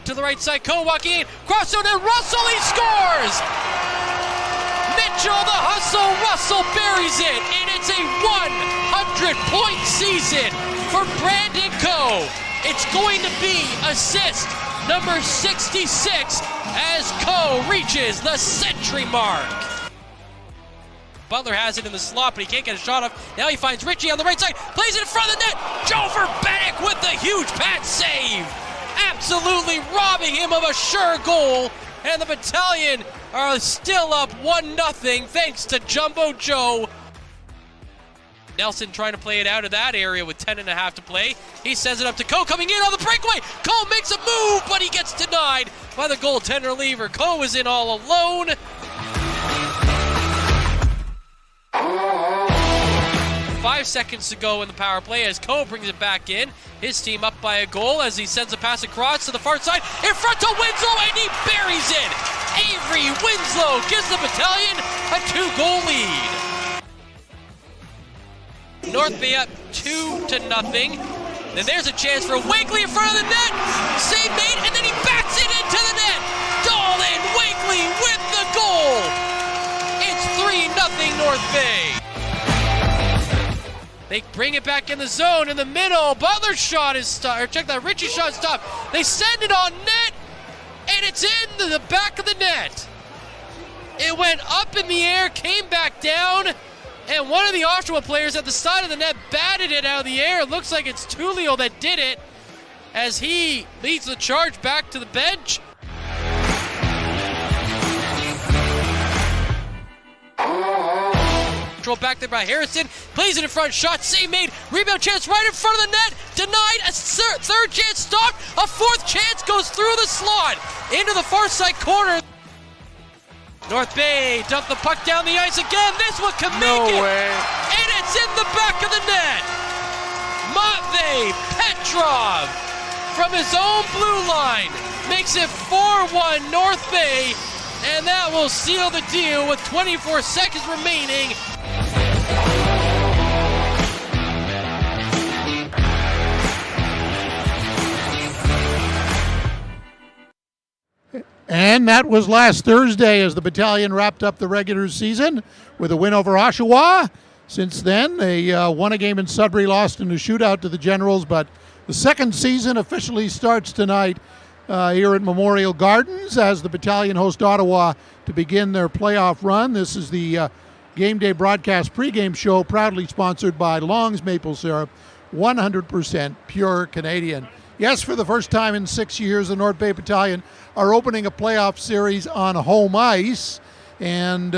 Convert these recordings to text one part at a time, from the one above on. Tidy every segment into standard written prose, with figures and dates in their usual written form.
net to the right side. Coe walking in, crossover to Russell, he scores! Mitchell the hustle, Russell buries it, and it's a 100-point season for Brandon Coe. It's going to be assist number 66 as Coe reaches the century mark. Butler has it in the slot, but he can't get a shot off. Now he finds Ritchie on the right side, plays it in front of the net. Joe Verbenek with the huge pad save. Absolutely robbing him of a sure goal. And the Battalion are still up 1-0 thanks to Jumbo Joe. Nelson trying to play it out of that area with 10.5 to play. He sends it up to Coe coming in on the breakaway. Coe makes a move, but he gets denied by the goaltender Lever. Coe is in all alone. 5 seconds to go in the power play as Coe brings it back in. His team up by a goal as he sends a pass across to the far side. In front to Winslow, and he buries it! Avery Winslow gives the Battalion a 2-goal lead. North Bay up 2-0. Then there's a chance for Wakely in front of the net. Save made, and then he backs it into the net. Dolan Wakely with the goal. It's 3-0 North Bay. They bring it back in the zone in the middle. Butler's shot is stopped. Or check that, Ritchie's shot is stopped. They send it on net, and it's in the back of the net. It went up in the air, came back down, and one of the Oshawa players at the side of the net batted it out of the air. It looks like it's Tullio that did it as he leads the charge back to the bench. Control back there by Harrison, plays it in front, shot, save made, rebound chance right in front of the net, denied, a third chance stopped, a fourth chance goes through the slot, into the far side corner. North Bay dump the puck down the ice again, this one can make it, and it's in the back of the net. Matvey Petrov from his own blue line makes it 4-1 North Bay, and that will seal the deal with 24 seconds remaining. And that was last Thursday as the Battalion wrapped up the regular season with a win over Oshawa. Since then, they won a game in Sudbury, lost in a shootout to the Generals, but the second season officially starts tonight here at Memorial Gardens as the Battalion host Ottawa to begin their playoff run. This is the Game Day Broadcast pregame show, proudly sponsored by Long's Maple Syrup, 100% pure Canadian. Yes, for the first time in 6 years, the North Bay Battalion are opening a playoff series on home ice, and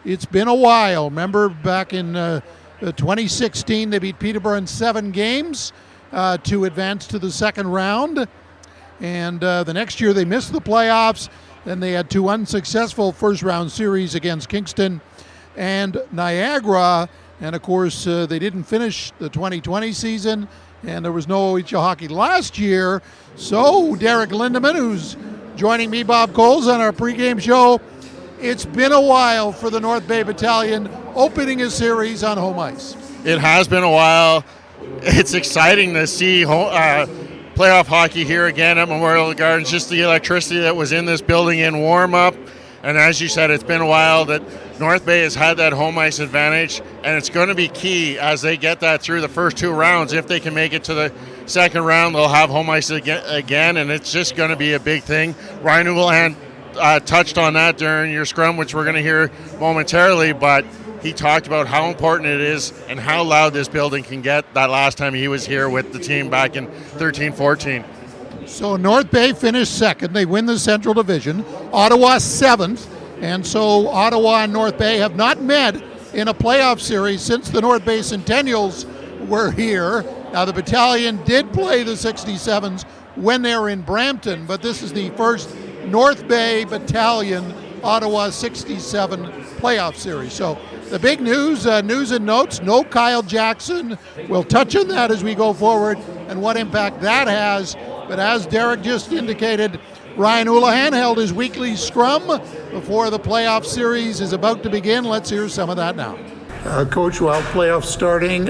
it's been a while. Remember back in 2016, they beat Peterborough in 7 games to advance to the second round, and the next year they missed the playoffs. Then they had 2 unsuccessful first-round series against Kingston and Niagara, and of course they didn't finish the 2020 season, and there was no OHL hockey last year. So Derek Lindemann, who's joining me, Bob Coles, on our pregame show, it's been a while for the North Bay Battalion opening a series on home ice. It has been a while. It's exciting to see playoff hockey here again at Memorial Gardens, just the electricity that was in this building in warm-up. And as you said, it's been a while that North Bay has had that home ice advantage, and it's going to be key as they get that through the first 2 rounds. If they can make it to the second round, they'll have home ice again, and it's just going to be a big thing. Ryan Houlihan touched on that during your scrum, which we're going to hear momentarily, but he talked about how important it is and how loud this building can get that last time he was here with the team back in 13-14. So North Bay finished second. They win the Central Division. Ottawa 7th. And so Ottawa and North Bay have not met in a playoff series since the North Bay Centennials were here. Now the Battalion did play the 67's when they were in Brampton, but this is the first North Bay Battalion Ottawa 67 playoff series. So the big news and notes, no Kyle Jackson. We'll touch on that as we go forward and what impact that has. But as Derek just indicated, Ryan Houlihan held his weekly scrum before the playoff series is about to begin. Let's hear some of that now. Coach, while playoffs starting,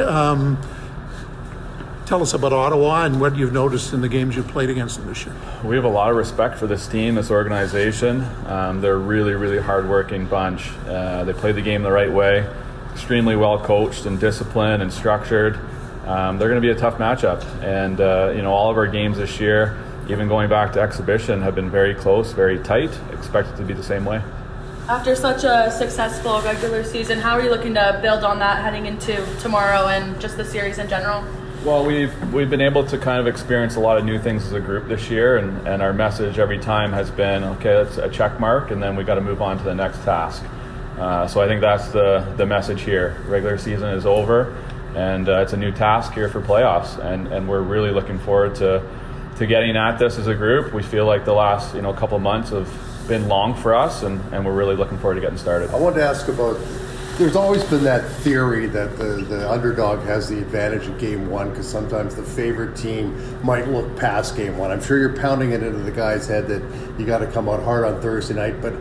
Tell us about Ottawa and what you've noticed in the games you've played against them this year. We have a lot of respect for this team, this organization. They're a really, really hard-working bunch. They play the game the right way, extremely well coached and disciplined and structured. They're going to be a tough matchup. And, all of our games this year, even going back to exhibition, have been very close, very tight. Expect it to be the same way. After such a successful regular season, how are you looking to build on that heading into tomorrow and just the series in general? Well, we've been able to kind of experience a lot of new things as a group this year, and our message every time has been, okay, it's a check mark, and then we got to move on to the next task. So I think that's the message here. Regular season is over, and it's a new task here for playoffs, and we're really looking forward to getting at this as a group. We feel like the last couple of months have been long for us, and we're really looking forward to getting started. I wanted to ask about, there's always been that theory that the underdog has the advantage in game one because sometimes the favorite team might look past game one. I'm sure you're pounding it into the guy's head that you got to come out hard on Thursday night, but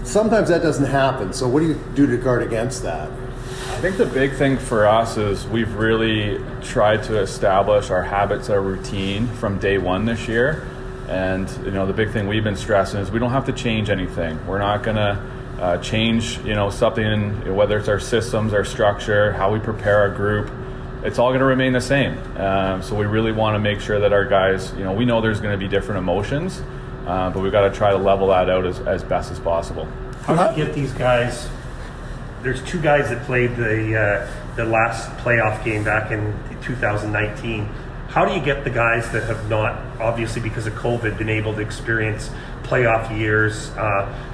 sometimes that doesn't happen. So what do you do to guard against that? I think the big thing for us is we've really tried to establish our habits, our routine from day one this year. And the big thing we've been stressing is we don't have to change anything. We're not going to change something, whether it's our systems, our structure, how we prepare our group. It's all going to remain the same. So we really want to make sure that our guys, we know there's going to be different emotions, but we've got to try to level that out as best as possible. How do you get these guys? There's two guys that played the last playoff game back in 2019. How do you get the guys that have not, obviously because of COVID, been able to experience playoff years,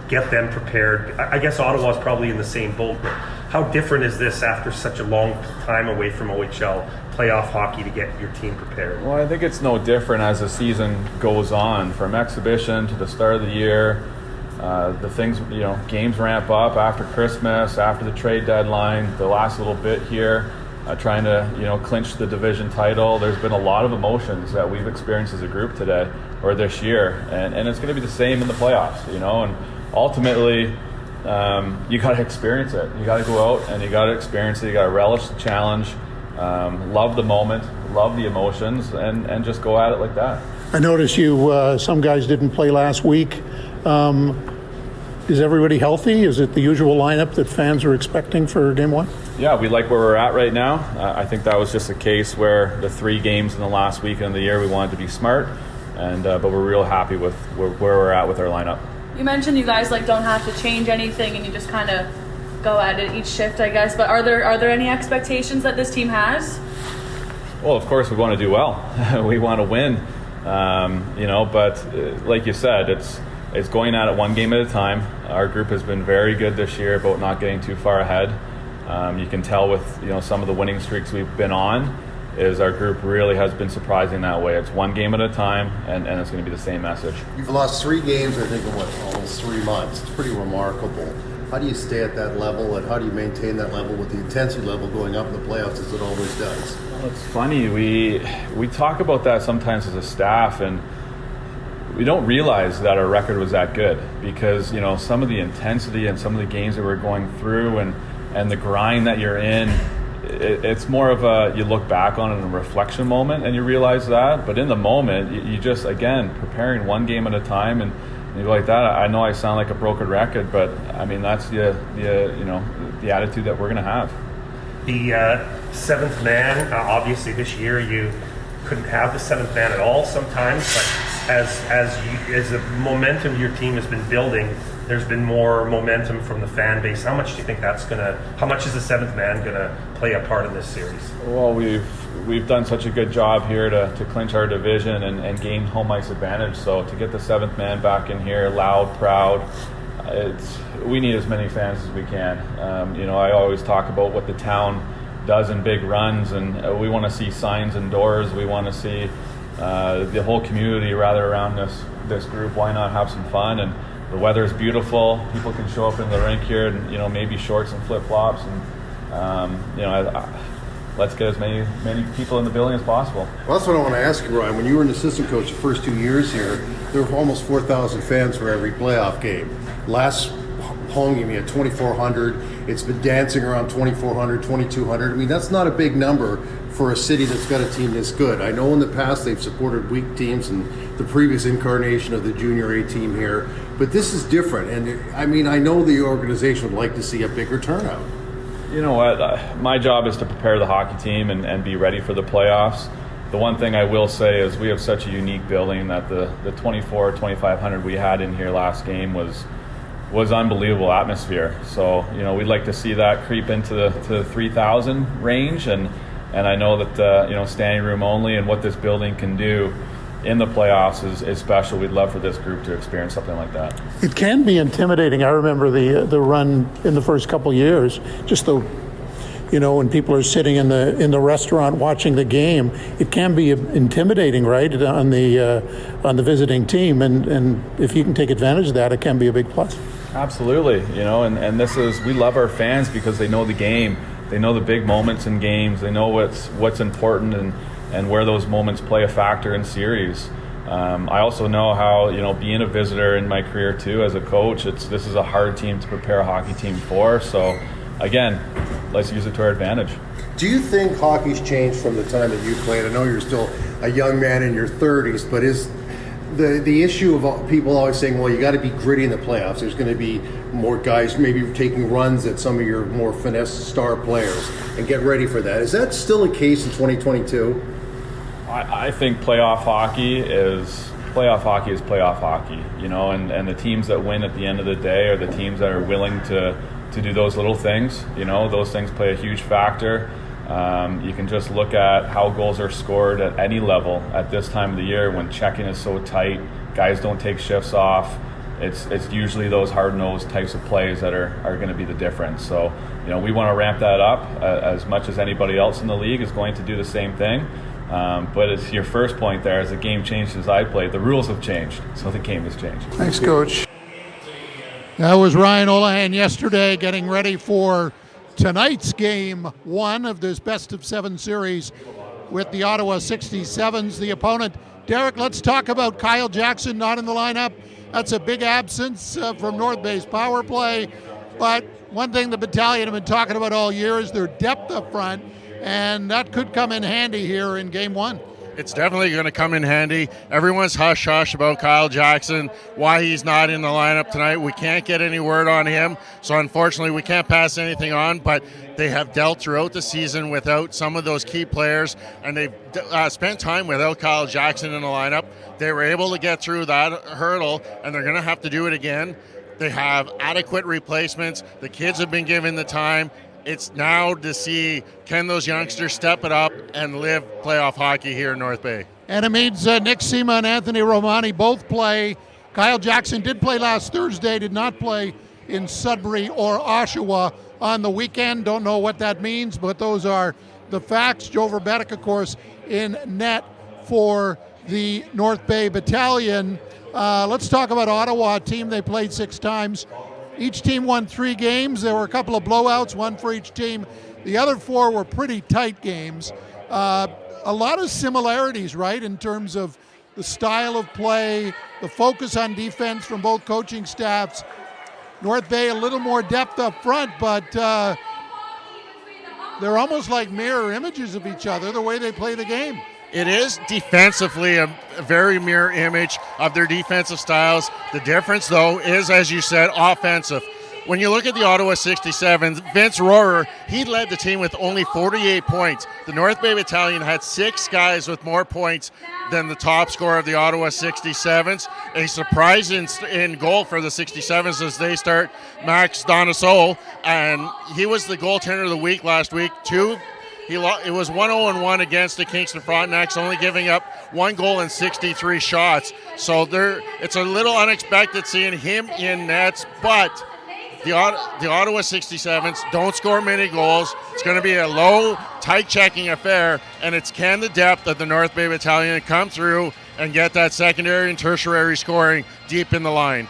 get them prepared? I guess Ottawa's probably in the same boat, but how different is this after such a long time away from OHL playoff hockey to get your team prepared? Well, I think it's no different as the season goes on, from exhibition to the start of the year. The things, games ramp up after Christmas, after the trade deadline, the last little bit here. Trying to clinch the division title. There's been a lot of emotions that we've experienced as a group today or this year, and it's going to be the same in the playoffs. And ultimately you got to experience it. You got to go out and you got to experience it. You got to relish the challenge, love the moment, love the emotions, and just go at it like that. I noticed some guys didn't play last week. Is everybody healthy? Is it the usual lineup that fans are expecting for game one? Yeah, we like where we're at right now. I think that was just a case where the 3 games in the last weekend of the year, we wanted to be smart, but we're real happy with where we're at with our lineup. You mentioned you guys don't have to change anything and you just kind of go at it each shift, I guess. But are there any expectations that this team has? Well, of course we want to do well. We want to win, But like you said, it's going at it one game at a time. Our group has been very good this year about not getting too far ahead. You can tell with some of the winning streaks we've been on, is our group really has been surprising that way. It's one game at a time, and it's going to be the same message. You've lost 3 games, I think, in almost 3 months. It's pretty remarkable. How do you stay at that level, and how do you maintain that level with the intensity level going up in the playoffs as it always does? Well, it's funny. We talk about that sometimes as a staff, and we don't realize that our record was that good because some of the intensity and some of the games that we're going through and the grind that you're in, it's more of you look back on it in a reflection moment and you realize that. But in the moment, you just, again, preparing one game at a time, and you go like that. I know I sound like a broken record, but I mean that's the attitude that we're going to have. The 7th man, obviously this year you couldn't have the 7th man at all sometimes, but as the momentum your team has been building, there's been more momentum from the fan base. How much do you think how much is the 7th man gonna play a part in this series? Well, we've done such a good job here to clinch our division and gain home ice advantage. So to get the 7th man back in here, loud, proud, we need as many fans as we can. I always talk about what the town does in big runs, and we want to see signs indoors. We want to see the whole community rather around this group. Why not have some fun? And the weather is beautiful. People can show up in the rink here and maybe shorts and flip-flops, and let's get as many people in the building as possible. Well, that's what I want to ask you, Ryan. When you were an assistant coach the first 2 years here, there were almost 4,000 fans for every playoff game. Last home game, you had 2,400. It's been dancing around 2,400, 2,200. I mean, that's not a big number for a city that's got a team this good. I know in the past they've supported weak teams and the previous incarnation of the Junior A team here, but this is different. And I mean, I know the organization would like to see a bigger turnout. You know what? My job is to prepare the hockey team and be ready for the playoffs. The one thing I will say is we have such a unique building that the 2,500 we had in here last game was unbelievable atmosphere. So, you know, we'd like to see that creep into the 3,000 range, and I know that, you know, standing room only and what this building can do in the playoffs is special. We'd love for this group to experience something like that. It can be intimidating. I remember the run in the first couple years, just the, you know, when people are sitting in the restaurant watching the game, it can be intimidating, right, on the visiting team, and if you can take advantage of that, it can be a big plus. Absolutely, you know, and this is, we love our fans because they know the game, they know the big moments in games, they know what's important and where those moments play a factor in series. I also know how, you know, being a visitor in my career too as a coach, this is a hard team to prepare a hockey team for. So again, let's use it to our advantage. Do you think hockey's changed from the time that you played? I know you're still a young man in your 30s, but is the issue of people always saying, well, you got to be gritty in the playoffs. There's going to be more guys maybe taking runs at some of your more finesse star players and get ready for that. Is that still the case in 2022? I think playoff hockey is playoff hockey, you know, and the teams that win at the end of the day are the teams that are willing to do those little things. You know, those things play a huge factor. You can just look at how goals are scored at any level at this time of the year when checking is so tight, guys don't take shifts off. It's usually those hard-nosed types of plays that are going to be the difference. So, you know, we want to ramp that up as much as anybody else in the league is going to do the same thing. But as your first point there, as the game changed since I played, the rules have changed, so the game has changed. Thanks, Coach. That was Ryan Olahan yesterday getting ready for tonight's game one of this best-of-7 series with the Ottawa 67's. The opponent, Derek, let's talk about Kyle Jackson not in the lineup. That's a big absence from North Bay's power play. But one thing the Battalion have been talking about all year is their depth up front, and that could come in handy here in game one. It's definitely going to come in handy. Everyone's hush-hush about Kyle Jackson, why he's not in the lineup tonight. We can't get any word on him, so unfortunately we can't pass anything on, but they have dealt throughout the season without some of those key players, and they've spent time without Kyle Jackson in the lineup. They were able to get through that hurdle, and they're going to have to do it again. They have adequate replacements. The kids have been given the time. It's now to see, can those youngsters step it up and live playoff hockey here in North Bay? And it means Nick Sema and Anthony Romani both play. Kyle Jackson did play last Thursday, did not play in Sudbury or Oshawa on the weekend. Don't know what that means, but those are the facts. Joe Verbeek, of course, in net for the North Bay Battalion. Let's talk about Ottawa, a team they played 6 times. Each team won 3 games. There were a couple of blowouts, one for each team. The other 4 were pretty tight games. A lot of similarities, right, in terms of the style of play, the focus on defense from both coaching staffs. North Bay a little more depth up front, but they're almost like mirror images of each other, the way they play the game. It is defensively a very mirror image of their defensive styles. The difference, though, is, as you said, offensive. When you look at the Ottawa 67s, Vince Rohrer, he led the team with only 48 points. The North Bay Battalion had 6 guys with more points than the top scorer of the Ottawa 67s. A surprise in goal for the 67s as they start Max Donaso, and he was the goaltender of the week last week. It was 1-0-1 against the Kingston Frontenacs, only giving up 1 goal and 63 shots. So it's a little unexpected seeing him in nets, but the Ottawa 67s don't score many goals. It's going to be a low, tight checking affair, and it's can the depth of the North Bay Battalion come through and get that secondary and tertiary scoring deep in the line.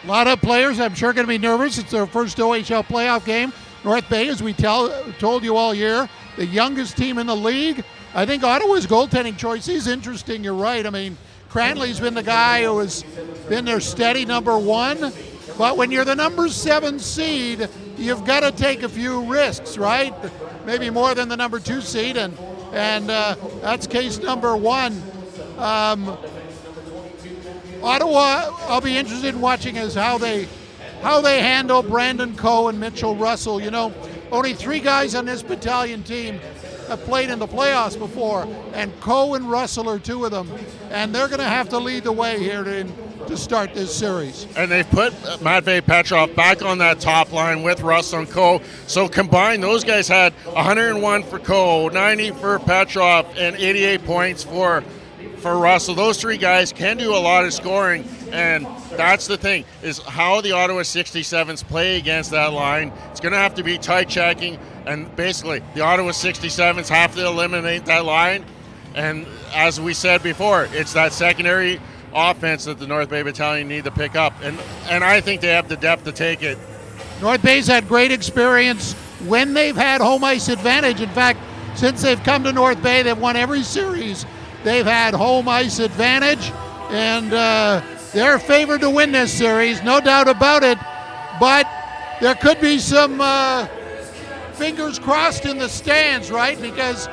A lot of players, I'm sure, going to be nervous. It's their first OHL playoff game. North Bay, as we told you all year, the youngest team in the league. I think Ottawa's goaltending choice is interesting. You're right. I mean, Cranley's been the guy who has been their steady number 1. But when you're the number 7 seed, you've got to take a few risks, right? Maybe more than the number 2 seed. And and that's case number one. Ottawa, I'll be interested in watching is how they handle Brandon Coe and Mitchell Russell. You know, only 3 guys on this Battalion team have played in the playoffs before, and Coe and Russell are 2 of them, and they're going to have to lead the way here to start this series. And they've put Matvei Petrov back on that top line with Russell and Coe. So combined, those guys had 101 for Coe, 90 for Petrov, and 88 points for Russell. Those 3 guys can do a lot of scoring, and that's the thing, is how the Ottawa 67s play against that line. It's going to have to be tight checking, and basically the Ottawa 67s have to eliminate that line. And as we said before, it's that secondary offense that the North Bay Battalion need to pick up, and I think they have the depth to take it. North Bay's had great experience when they've had home ice advantage. In fact, since they've come to North Bay, they've won every series. They've had home ice advantage, and they're favored to win this series, no doubt about it. But there could be some fingers crossed in the stands, right? Because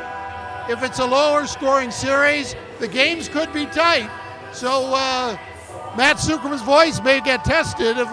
if it's a lower scoring series, the games could be tight. So Matt Sucrum's voice may get tested if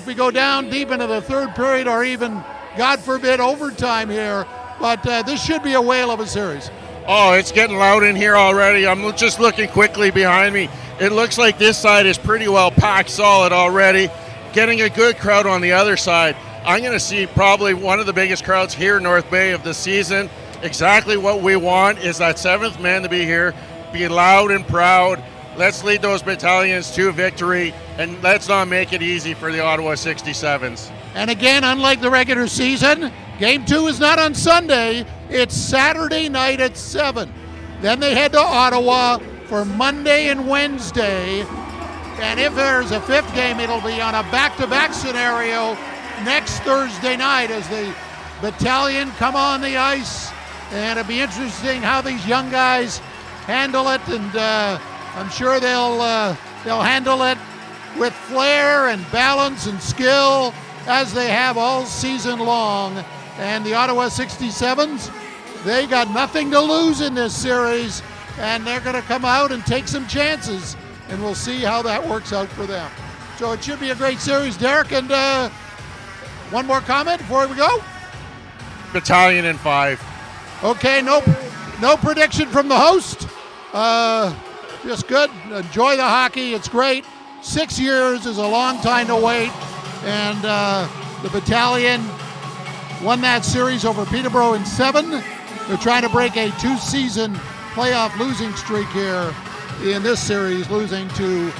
we go down deep into the third period, or even, God forbid, overtime here. But this should be a whale of a series. Oh, it's getting loud in here already. I'm just looking quickly behind me. It looks like this side is pretty well packed solid already. Getting a good crowd on the other side. I'm going to see probably one of the biggest crowds here in North Bay of the season. Exactly what we want is that 7th man to be here, be loud and proud. Let's lead those battalions to victory, and let's not make it easy for the Ottawa 67s. And again, unlike the regular season, Game 2 is not on Sunday. It's Saturday night at 7. Then they head to Ottawa for Monday and Wednesday. And if there's a 5th game, it'll be on a back-to-back scenario next Thursday night as the Battalion come on the ice. And it'll be interesting how these young guys handle it, and I'm sure they'll handle it with flair and balance and skill as they have all season long. And the Ottawa 67s, they got nothing to lose in this series, and they're going to come out and take some chances, and we'll see how that works out for them. So it should be a great series, Derek. And one more comment before we go? Battalion in 5. Okay, no prediction from the host. Just good. Enjoy the hockey. It's great. 6 years is a long time to wait. And the Battalion won that series over Peterborough in 7. They're trying to break a 2-season playoff losing streak here in this series, losing to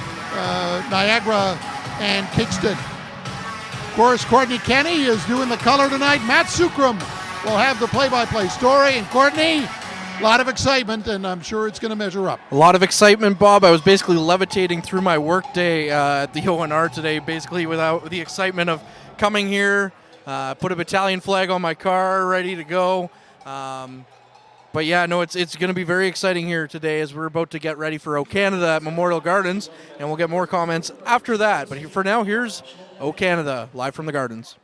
Niagara and Kingston. Of course, Courtney Kenny is doing the color tonight. Matt Sucrum will have the play-by-play story. And Courtney, a lot of excitement, and I'm sure it's going to measure up. A lot of excitement, Bob. I was basically levitating through my workday at the ONR today, basically without the excitement of coming here, put a Battalion flag on my car, ready to go. But yeah, no, it's going to be very exciting here today as we're about to get ready for O Canada at Memorial Gardens, and we'll get more comments after that. But for now, here's O Canada, live from the Gardens.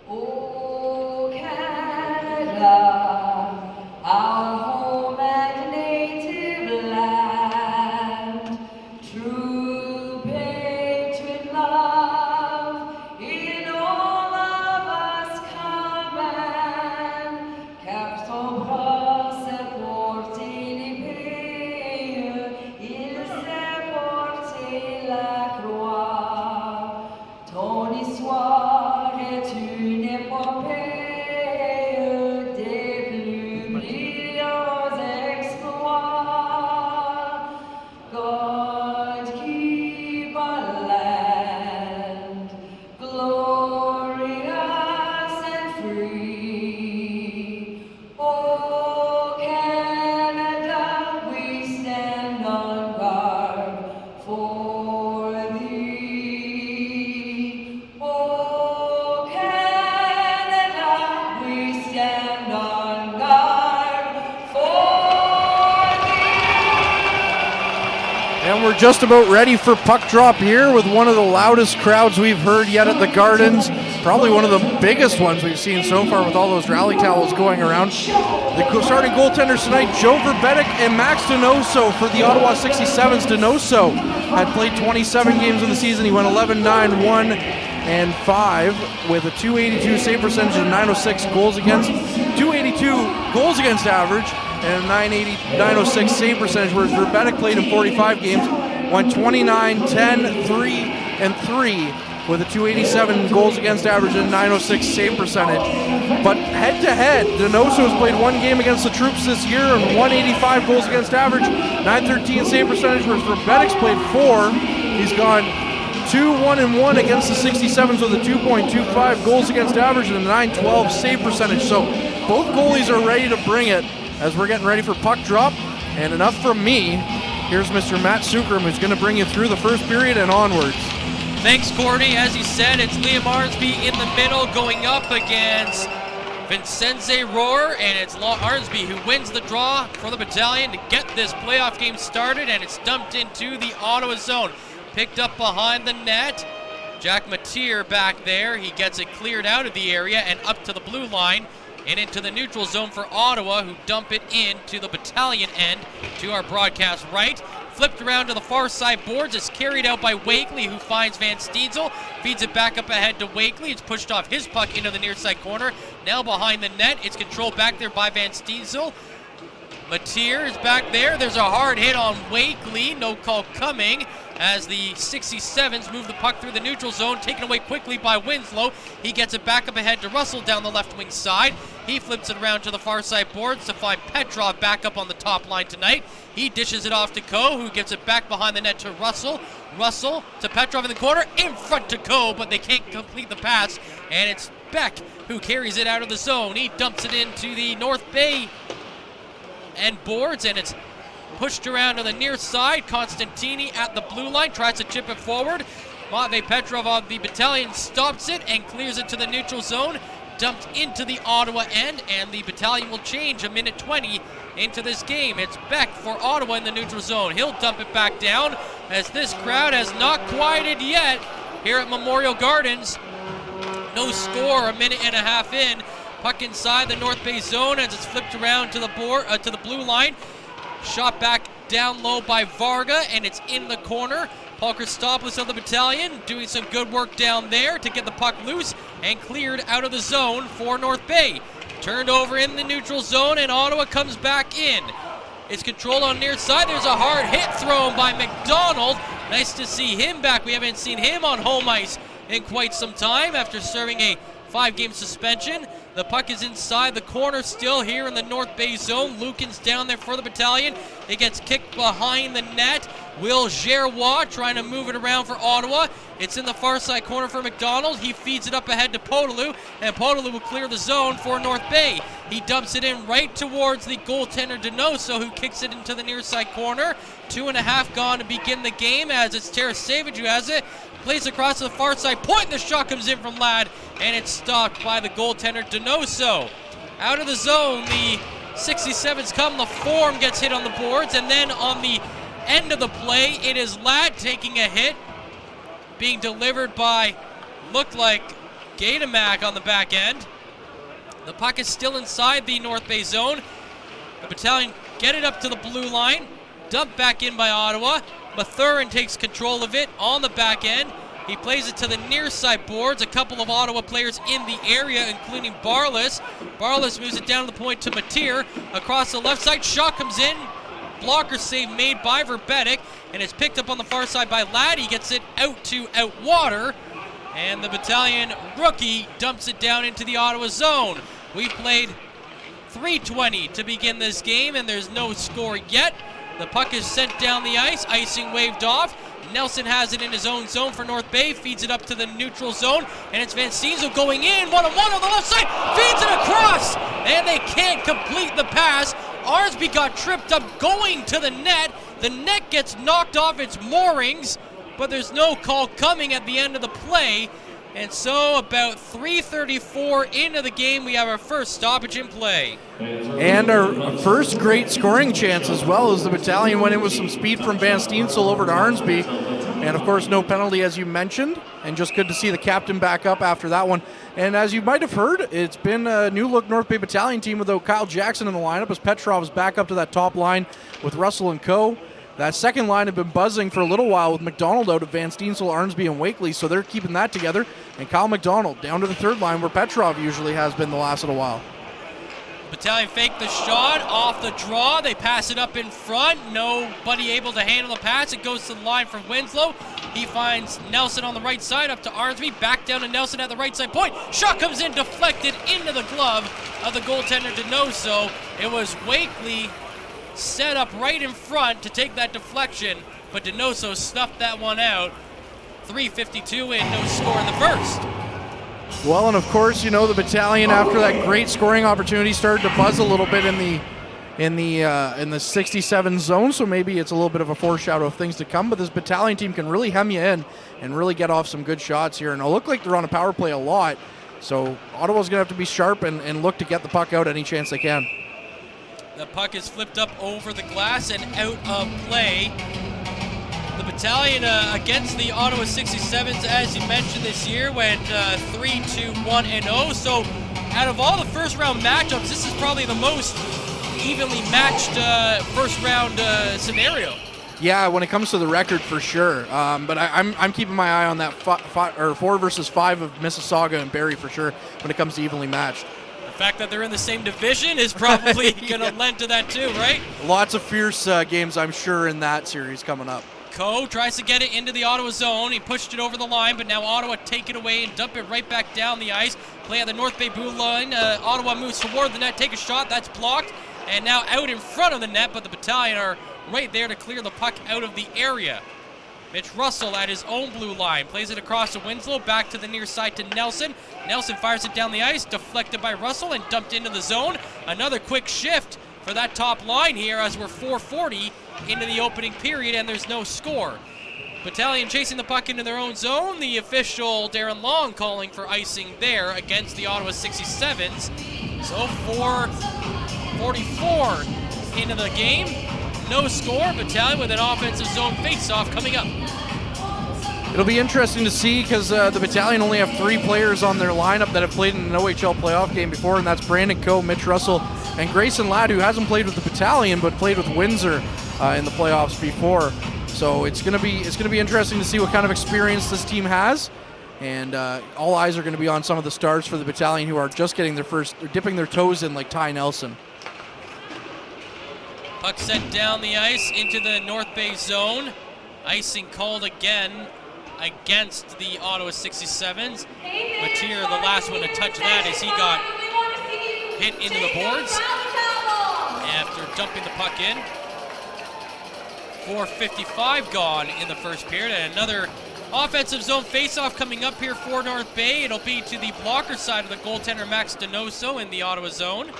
O Canada, our home and native land, true patriot love in all of us command, cap son bras et porte il il se And we're just about ready for puck drop here with one of the loudest crowds we've heard yet at the Gardens. Probably one of the biggest ones we've seen so far with all those rally towels going around. The starting goaltenders tonight, Joe Verbetic and Max Donoso for the Ottawa 67's. Donoso had played 27 games in the season. He went 11-9-1 and 5 with a .282 save percentage and 906 goals against, .282 goals against average and a 906 save percentage, whereas Verbetic played in 45 games, went 29-10-3-3 with a .287 goals against average and 906 save percentage. But head-to-head, Donoso has played 1 game against the Troops this year and 185 goals against average, 913 save percentage, whereas Verbetic's played 4. He's gone 2-1-1 against the 67's with a 2.25 goals against average and a 912 save percentage. So both goalies are ready to bring it as we're getting ready for puck drop. And enough from me. Here's Mr. Matt Sukram, who's going to bring you through the first period and onwards. Thanks, Cordy. As you said, it's Liam Arnsby in the middle going up against Vincenze Rohr, and it's Arnsby who wins the draw for the Battalion to get this playoff game started, and it's dumped into the Ottawa zone. Picked up behind the net. Jack Mateer back there. He gets it cleared out of the area and up to the blue line and into the neutral zone for Ottawa, who dump it into the Battalion end to our broadcast right. Flipped around to the far side boards. It's carried out by Wakely, who finds Van Steensel. Feeds it back up ahead to Wakely. It's pushed off his puck into the near side corner. Now behind the net. It's controlled back there by Van Steensel. Mateer is back there. There's a hard hit on Wakely. No call coming as the 67's move the puck through the neutral zone, taken away quickly by Winslow. He gets it back up ahead to Russell down the left wing side. He flips it around to the far side boards to find Petrov back up on the top line tonight. He dishes it off to Coe, who gives it back behind the net to Russell. Russell to Petrov in the corner, in front to Coe, but they can't complete the pass. And it's Beck who carries it out of the zone. He dumps it into the North Bay end boards, and it's pushed around to the near side. Constantini at the blue line tries to chip it forward. Matvei Petrov of the Battalion stops it and clears it to the neutral zone. Dumped into the Ottawa end, and the Battalion will change a minute 20 into this game. It's Beck for Ottawa in the neutral zone. He'll dump it back down as this crowd has not quieted yet here at Memorial Gardens. No score, a minute and a half in. Puck inside the North Bay zone as it's flipped around to the board, to the blue line. Shot back down low by Varga, and it's in the corner. Paul Christopoulos of the Battalion doing some good work down there to get the puck loose and cleared out of the zone for North Bay. Turned over in the neutral zone, and Ottawa comes back in. It's controlled on near side. There's a hard hit thrown by McDonald. Nice to see him back. We haven't seen him on home ice in quite some time after serving a 5-game suspension. The puck is inside the corner still here in the North Bay zone. Lukin's down there for the Battalion. It gets kicked behind the net. Will Gerrois trying to move it around for Ottawa. It's in the far side corner for McDonald. He feeds it up ahead to Podolou, and Podolou will clear the zone for North Bay. He dumps it in right towards the goaltender Donoso, who kicks it into the near side corner. 2.5 gone to begin the game as it's Tarasevic who has it. Plays across to the far side point, and the shot comes in from Ladd, and it's stopped by the goaltender Donoso. Out of the zone, the 67's come. The form gets hit on the boards, and then on the end of the play, it is Ladd taking a hit, being delivered by, looked like Gatomac on the back end. The puck is still inside the North Bay zone. The Battalion get it up to the blue line, dumped back in by Ottawa. Mathurin takes control of it on the back end. He plays it to the near side boards. A couple of Ottawa players in the area, including Barlas. Barlas moves it down to the point to Mateer. Across the left side, shot comes in. Blocker save made by Verbetic, and it's picked up on the far side by Ladd. He gets it out to Outwater, and the Battalion rookie dumps it down into the Ottawa zone. We've played 3:20 to begin this game, and there's no score yet. The puck is sent down the ice, icing waved off. Nelson has it in his own zone for North Bay, feeds it up to the neutral zone, and it's Van Steensel going in, one-on-one on the left side, feeds it across, and they can't complete the pass. Arnsby got tripped up going to the net. The net gets knocked off its moorings, but there's no call coming at the end of the play And so about 3:34 into the game, we have our first stoppage in play. And our first great scoring chance as well, as the Battalion went in with some speed from Van Steensel over to Arnsby. And of course, no penalty, as you mentioned, and just good to see the captain back up after that one. And as you might have heard, it's been a new look North Bay Battalion team without Kyle Jackson in the lineup, as Petrov is back up to that top line with Russell and Co. That second line had been buzzing for a little while with McDonald out of Van Steensel, Arnsby, and Wakely, so they're keeping that together. And Kyle McDonald down to the third line, where Petrov usually has been the last little while. Battalion fake the shot off the draw. They pass it up in front. Nobody able to handle the pass. It goes to the line for Winslow. He finds Nelson on the right side, up to Arnsby. Back down to Nelson at the right side point. Shot comes in, deflected into the glove of the goaltender Donoso. It was Wakely set up right in front to take that deflection, but Donoso snuffed that one out. 3:52 in, no score in the first. Well, and of course, you know, the Battalion, after that great scoring opportunity, started to buzz a little bit in the 67 zone, so maybe it's a little bit of a foreshadow of things to come, but this Battalion team can really hem you in and really get off some good shots here, and it'll look like they're on a power play a lot, so Ottawa's going to have to be sharp and look to get the puck out any chance they can. The puck is flipped up over the glass and out of play. The Battalion against the Ottawa 67's, as you mentioned, this year went 3-2-1-0. So out of all the first round matchups, this is probably the most evenly matched first round scenario. Yeah, when it comes to the record, for sure. But I'm keeping my eye on that 4 versus 5 of Mississauga and Barrie for sure when it comes to evenly matched. The fact that they're in the same division is probably going to lend to that too, right? Lots of fierce games, I'm sure, in that series coming up. Coe tries to get it into the Ottawa zone. He pushed it over the line, but now Ottawa take it away and dump it right back down the ice. Play at the North Bay blue line. Ottawa moves toward the net, take a shot. That's blocked. And now out in front of the net, but the Battalion are right there to clear the puck out of the area. Mitch Russell at his own blue line. Plays it across to Winslow, back to the near side to Nelson. Nelson fires it down the ice, deflected by Russell and dumped into the zone. Another quick shift for that top line here as we're 4:40 into the opening period and there's no score. Battalion chasing the puck into their own zone. The official, Darren Long, calling for icing there against the Ottawa 67's. So 4:44 into the game. No score. Battalion with an offensive zone face-off coming up. It'll be interesting to see because the Battalion only have 3 players on their lineup that have played in an OHL playoff game before, and that's Brandon Coe, Mitch Russell, and Grayson Ladd, who hasn't played with the Battalion but played with Windsor in the playoffs before. So it's gonna be interesting to see what kind of experience this team has, and all eyes are going to be on some of the stars for the Battalion who are just getting their first, dipping their toes in, like Ty Nelson. Puck sent down the ice into the North Bay zone. Icing called again against the Ottawa 67's. Matier, the last one to touch that, as he got hit into the boards after dumping the puck in. 4:55 gone in the first period, and another offensive zone face-off coming up here for North Bay. It'll be to the blocker side of the goaltender Max Donoso in the Ottawa zone.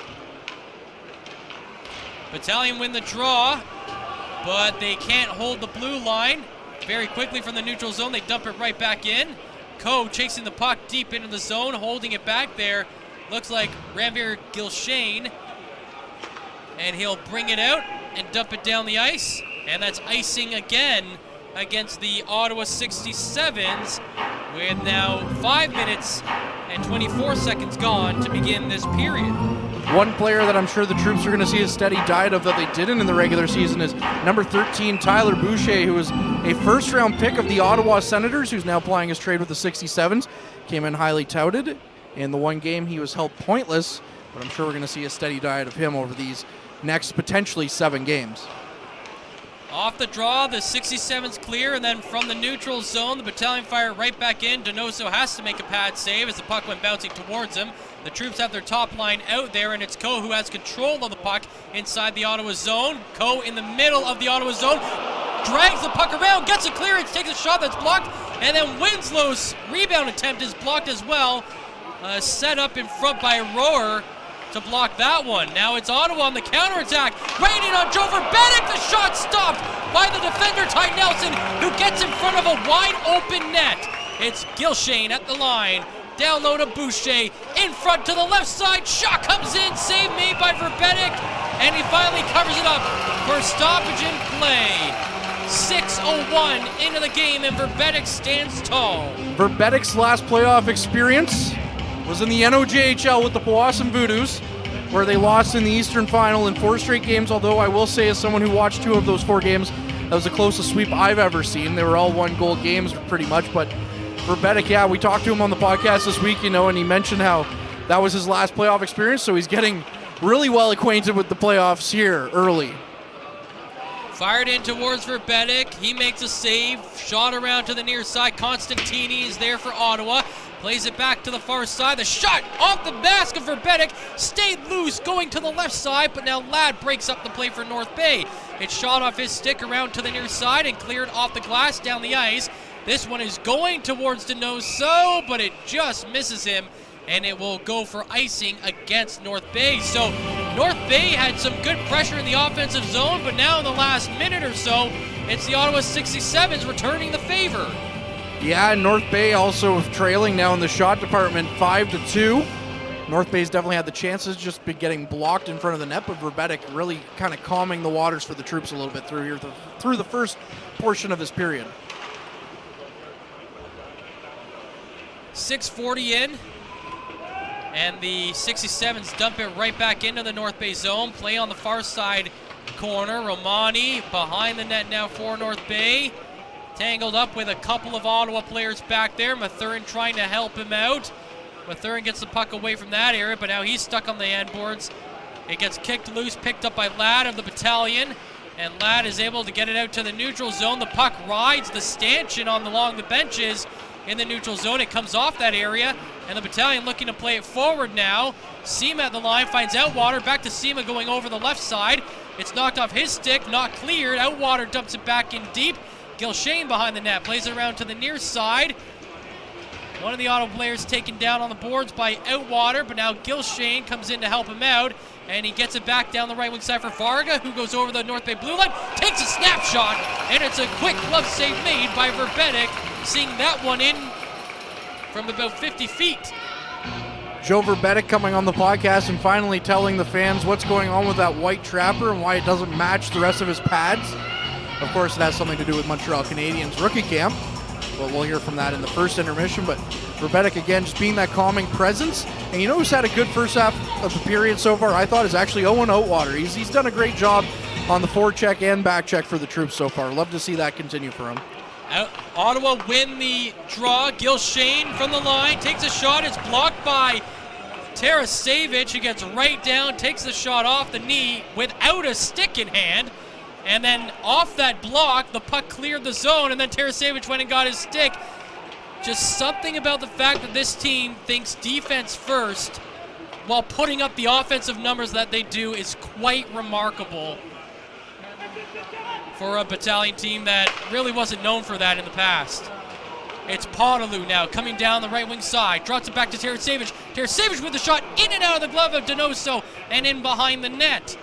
Battalion win the draw, but they can't hold the blue line. Very quickly from the neutral zone, they dump it right back in. Coe chasing the puck deep into the zone, holding it back there. Looks like Ranveer Gilshane. And he'll bring it out and dump it down the ice. And that's icing again against the Ottawa 67's, with now 5 minutes and 24 seconds gone to begin this period. One player that I'm sure the troops are going to see a steady diet of that they didn't in the regular season is number 13, Tyler Boucher, who was a first-round pick of the Ottawa Senators, who's now plying his trade with the 67's. Came in highly touted. In the one game, he was held pointless, but I'm sure we're going to see a steady diet of him over these next potentially 7 games. Off the draw, the 67's clear, and then from the neutral zone, the Battalion fire right back in. Donoso has to make a pad save as the puck went bouncing towards him. The troops have their top line out there, and it's Coe who has control of the puck inside the Ottawa zone. Coe in the middle of the Ottawa zone, drags the puck around, gets a clearance, takes a shot that's blocked, and then Winslow's rebound attempt is blocked as well. Set up in front by Rohr to block that one. Now it's Ottawa on the counterattack. Raining on Joe Verbenek. The shot stopped by the defender, Ty Nelson, who gets in front of a wide open net. It's Gilshane at the line. Down low to Boucher. In front to the left side. Shot comes in. Save made by Verbetic. And he finally covers it up for stoppage in play. 6:01 into the game, and Verbetic stands tall. Verbetic's last playoff experience was in the NOJHL with the Powassan Voodoos, where they lost in the Eastern Final in 4 straight games, although I will say, as someone who watched 2 of those 4 games, that was the closest sweep I've ever seen. They were all 1-goal games pretty much, but Verbetic, yeah, we talked to him on the podcast this week, and he mentioned how that was his last playoff experience, so he's getting really well acquainted with the playoffs here early. Fired in towards Verbetic. He makes a save. Shot around to the near side. Constantini is there for Ottawa. Plays it back to the far side. The shot off the mask of Verbetic. Stayed loose going to the left side, but now Ladd breaks up the play for North Bay. It's shot off his stick around to the near side and cleared off the glass down the ice. This one is going towards Denoso, but it just misses him, and it will go for icing against North Bay. So North Bay had some good pressure in the offensive zone, but now in the last minute or so, it's the Ottawa 67's returning the favor. Yeah, and North Bay also trailing now in the shot department 5-2. North Bay's definitely had the chances, just been getting blocked in front of the net, but Verbetic really kind of calming the waters for the troops a little bit through the first portion of this period. 6:40 in, and the 67's dump it right back into the North Bay zone. Play on the far side corner. Romani behind the net now for North Bay. Tangled up with a couple of Ottawa players back there. Mathurin trying to help him out. Mathurin gets the puck away from that area, but now he's stuck on the end boards. It gets kicked loose, picked up by Ladd of the Battalion, and Ladd is able to get it out to the neutral zone. The puck rides the stanchion along the benches in the neutral zone. It comes off that area, and the Battalion looking to play it forward now. Seema at the line, finds Outwater, back to Seema going over the left side. It's knocked off his stick, not cleared. Outwater dumps it back in deep. Gilshane behind the net, plays it around to the near side. One of the Ottawa players taken down on the boards by Outwater, but now Gilshane comes in to help him out, and he gets it back down the right wing side for Varga, who goes over the North Bay blue line, takes a snapshot, and it's a quick glove save made by Verbetic, seeing that one in from about 50 feet. Joe Verbetic coming on the podcast and finally telling the fans what's going on with that white trapper and why it doesn't match the rest of his pads. Of course, it has something to do with Montreal Canadiens rookie camp, but we'll hear from that in the first intermission. But Verbetic, again, just being that calming presence. And you know who's had a good first half of the period so far, I thought, is actually Owen Outwater. He's done a great job on the forecheck and back check for the troops so far. Love to see that continue for him. Ottawa win the draw. Gilshane from the line takes a shot. It's blocked by Tarasevic, who gets right down, takes the shot off the knee without a stick in hand. And then off that block, the puck cleared the zone, and then Tarasevic went and got his stick. Just something about the fact that this team thinks defense first while putting up the offensive numbers that they do is quite remarkable for a Battalion team that really wasn't known for that in the past. It's Podolou now coming down the right wing side, drops it back to Tarasevic. Tarasevic with the shot in and out of the glove of Denoso and in behind the net.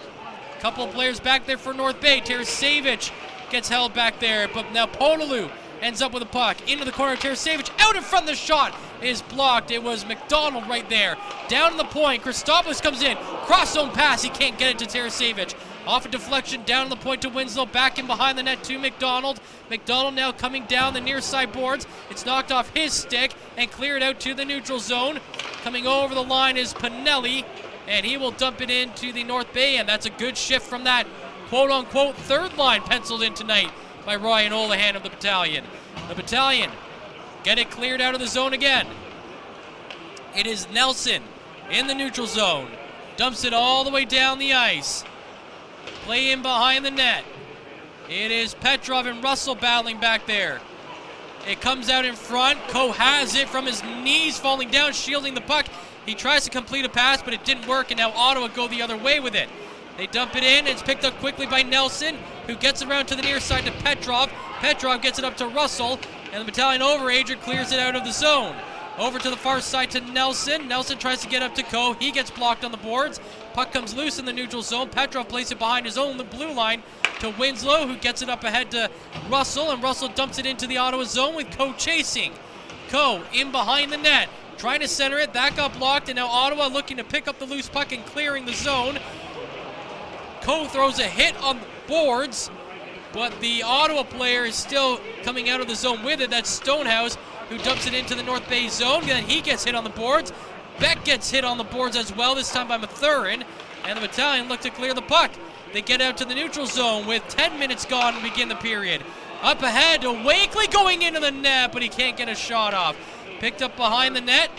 Couple of players back there for North Bay. Tarasevic gets held back there, but now Podolou ends up with a puck into the corner. Tarasevic out in front of the shot is blocked. It was McDonald right there. Down to the point, Christopoulos comes in. Cross zone pass, he can't get it to Tarasevic. Off a deflection, down to the point to Winslow, back in behind the net to McDonald. McDonald now coming down the near side boards. It's knocked off his stick and cleared out to the neutral zone. Coming over the line is Pinelli, and he will dump it into the North Bay, and that's a good shift from that quote-unquote third line penciled in tonight by Ryan Olahan of the Battalion. The Battalion get it cleared out of the zone again. It is Nelson in the neutral zone. Dumps it all the way down the ice. Play in behind the net. It is Petrov and Russell battling back there. It comes out in front. Coe has it from his knees, falling down, shielding the puck. He tries to complete a pass, but it didn't work, and now Ottawa go the other way with it. They dump it in. It's picked up quickly by Nelson, who gets around to the near side to Petrov. Petrov gets it up to Russell, and the Battalion overager clears it out of the zone. Over to the far side to Nelson. Nelson tries to get up to Coe. He gets blocked on the boards. Puck comes loose in the neutral zone. Petrov places it behind his own blue line to Winslow, who gets it up ahead to Russell, and Russell dumps it into the Ottawa zone with Coe chasing. Coe in behind the net, trying to center it. That got blocked, and now Ottawa looking to pick up the loose puck and clearing the zone. Coe throws a hit on the boards, but the Ottawa player is still coming out of the zone with it. That's Stonehouse, who dumps it into the North Bay zone. Then he gets hit on the boards. Beck gets hit on the boards as well, this time by Mathurin, and the Battalion look to clear the puck. They get out to the neutral zone with 10 minutes gone to begin the period. Up ahead to Wakely going into the net, but he can't get a shot off. Picked up behind the net,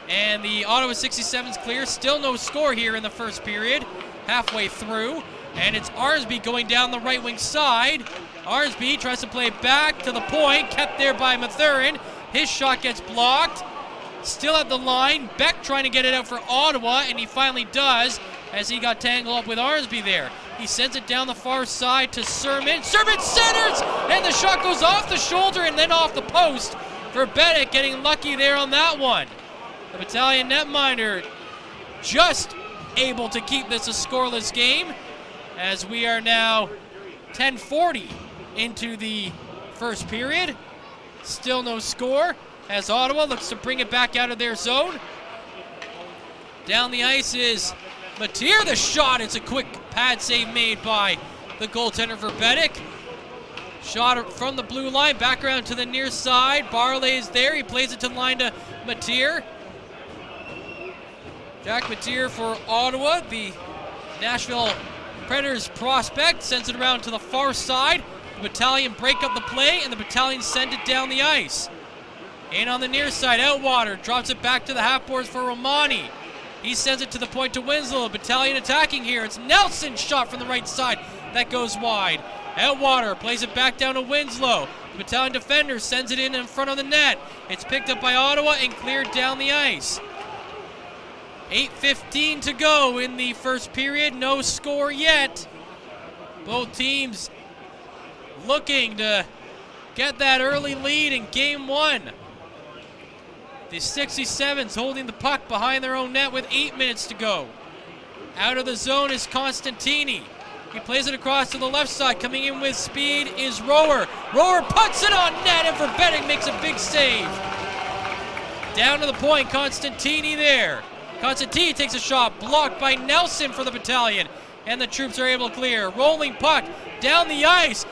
and the Ottawa 67's clear. Still no score here in the first period, halfway through. And it's Arsby going down the right wing side. Arsby tries to play back to the point, kept there by Mathurin. His shot gets blocked. Still at the line, Beck trying to get it out for Ottawa, and he finally does as he got tangled up with Arsby there. He sends it down the far side to Sermon. Sermon centers, and the shot goes off the shoulder and then off the post for Bennett, getting lucky there on that one. The Battalion netminder just able to keep this a scoreless game, as we are now 10:40 into the first period. Still no score, as Ottawa looks to bring it back out of their zone. Down the ice is Mateer. The shot, it's a quick pad save made by the goaltender for Bedick. Shot from the blue line, back around to the near side. Barley is there, he plays it to the line to Mateer. Jack Mateer for Ottawa, the Nashville Predators prospect, sends it around to the far side. The Battalion break up the play, and the Battalion send it down the ice. In on the near side, Outwater drops it back to the half boards for Romani. He sends it to the point to Winslow. Battalion attacking here. It's Nelson's shot from the right side. That goes wide. Outwater plays it back down to Winslow. The Battalion defender sends it in front of the net. It's picked up by Ottawa and cleared down the ice. 8:15 to go in the first period. No score yet. Both teams looking to get that early lead in game one. The 67's holding the puck behind their own net with 8 minutes to go. Out of the zone is Constantini. He plays it across to the left side. Coming in with speed is Rower. Rower puts it on net, and Verbeting makes a big save. Down to the point, Constantini there. Constantini takes a shot, blocked by Nelson for the Battalion, and the troops are able to clear. Rolling puck down the ice.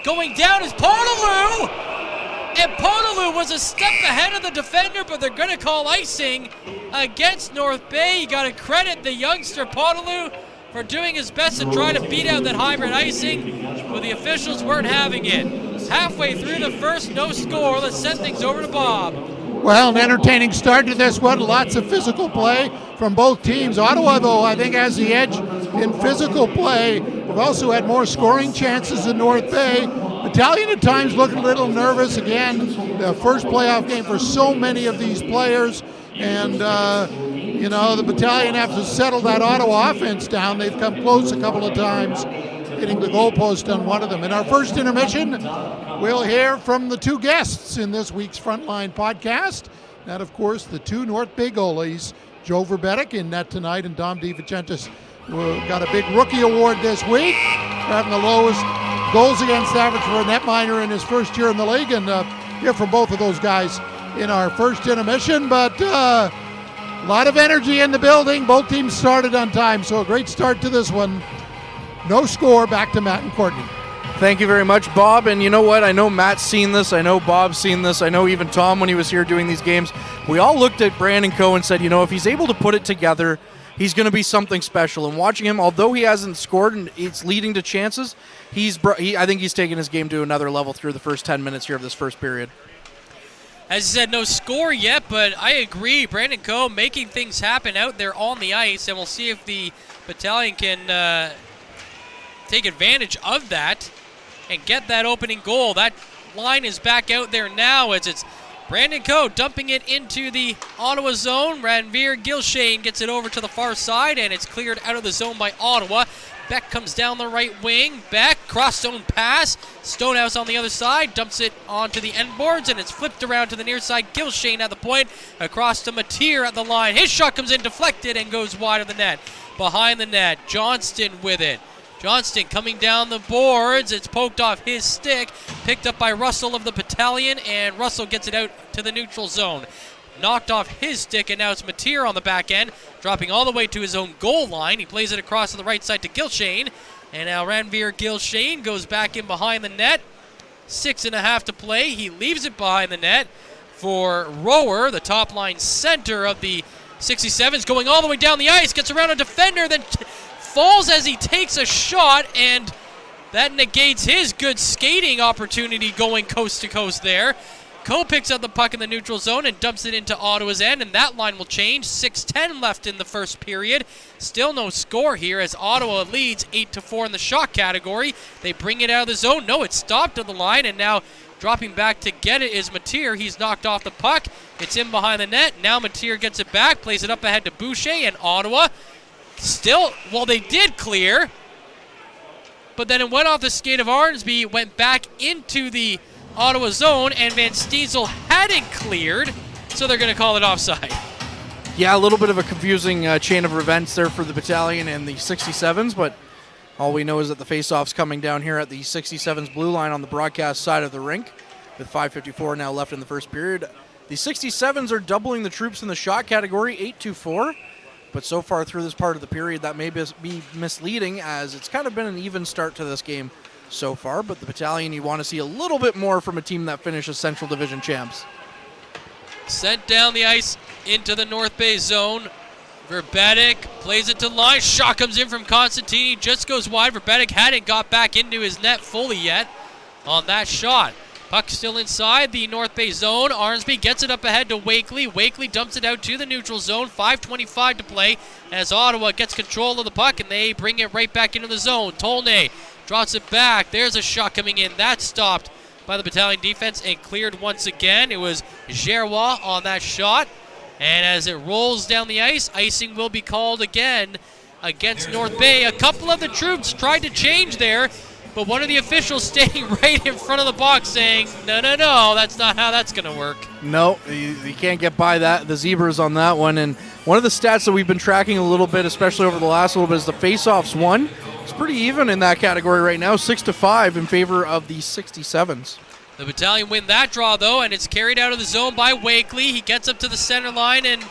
Going down is Ponaloo, and Ponaloo was a step ahead of the defender, but they're going to call icing against North Bay. You got to credit the youngster Ponaloo for doing his best to try to beat out that hybrid icing, but the officials weren't having it. Halfway through the first, no score. Let's send things over to Bob. Well, an entertaining start to this one. Lots of physical play from both teams. Ottawa, though, I think has the edge in physical play. We've also had more scoring chances than North Bay. Battalion at times looking a little nervous. Again, the first playoff game for so many of these players. And, the Battalion have to settle that Ottawa offense down. They've come close a couple of times, hitting the goalpost on one of them. In our first intermission, we'll hear from the two guests in this week's Frontline podcast. That, of course, the two North Bay goalies, Joe Verbetic in net tonight, and Dom DiVincentis, who got a big rookie award this week, having the lowest goals against average for a netminder in his first year in the league. And hear from both of those guys in our first intermission. But a lot of energy in the building. Both teams started on time, so a great start to this one. No score. Back to Matt and Courtney. Thank you very much, Bob. And you know what? I know Matt's seen this. I know Bob's seen this. I know even Tom, when he was here doing these games, we all looked at Brandon Coe and said, if he's able to put it together, he's going to be something special. And watching him, although he hasn't scored and it's leading to chances, I think he's taken his game to another level through the first 10 minutes here of this first period. As you said, no score yet, but I agree. Brandon Coe making things happen out there on the ice, and we'll see if the Battalion can take advantage of that and get that opening goal. That line is back out there now as it's Brandon Coe dumping it into the Ottawa zone. Ranveer Gilshane gets it over to the far side, and it's cleared out of the zone by Ottawa. Beck comes down the right wing. Beck, cross-zone pass. Stonehouse on the other side, dumps it onto the end boards, and it's flipped around to the near side. Gilshane at the point, across to Mateer at the line. His shot comes in, deflected, and goes wide of the net. Behind the net, Johnston with it. Johnston coming down the boards. It's poked off his stick. Picked up by Russell of the Battalion, and Russell gets it out to the neutral zone. Knocked off his stick, and now it's Mateer on the back end, dropping all the way to his own goal line. He plays it across to the right side to Gilshane, and now Ranveer Gilshane goes back in behind the net. 6.5 to play. He leaves it behind the net for Rower, the top line center of the 67s, going all the way down the ice, gets around a defender, then falls as he takes a shot, and that negates his good skating opportunity going coast to coast there. Coe picks up the puck in the neutral zone and dumps it into Ottawa's end, and that line will change. 6:10 left in the first period. Still no score here as Ottawa leads 8-4 in the shot category. They bring it out of the zone. No, it's stopped at the line, and now dropping back to get it is Mateer. He's knocked off the puck. It's in behind the net. Now Mateer gets it back, plays it up ahead to Boucher, and Ottawa still, well, they did clear, but then it went off the skate of Arnsby, went back into the Ottawa zone, and Van Stiesel hadn't cleared, so they're going to call it offside. Yeah, a little bit of a confusing chain of events there for the Battalion and the 67s, but all we know is that the face-off's coming down here at the 67s blue line on the broadcast side of the rink, with 5:54 now left in the first period. The 67s are doubling the troops in the shot category, 8-4, but so far through this part of the period, that may be misleading, as it's kind of been an even start to this game so far, but the Battalion, you want to see a little bit more from a team that finishes Central Division champs. Sent down the ice into the North Bay zone. Verbetic plays it to line. Shot comes in from Constantini, just goes wide. Verbetic hadn't got back into his net fully yet on that shot. Puck still inside the North Bay zone. Arnsby gets it up ahead to Wakely. Wakely dumps it out to the neutral zone. 5:25 to play as Ottawa gets control of the puck, and they bring it right back into the zone. Tolnay drops it back. There's a shot coming in. That's stopped by the Battalion defense and cleared once again. It was Gerrois on that shot. And as it rolls down the ice, icing will be called again against North Bay. A couple of the troops tried to change there, but one of the officials staying right in front of the box saying, no, that's not how that's going to work. No, you can't get by that. The Zebras on that one. And one of the stats that we've been tracking a little bit, especially over the last little bit, is the face-offs won. It's pretty even in that category right now, 6-5 in favor of the 67s. The Battalion win that draw, though, and it's carried out of the zone by Wakely. He gets up to the center line, and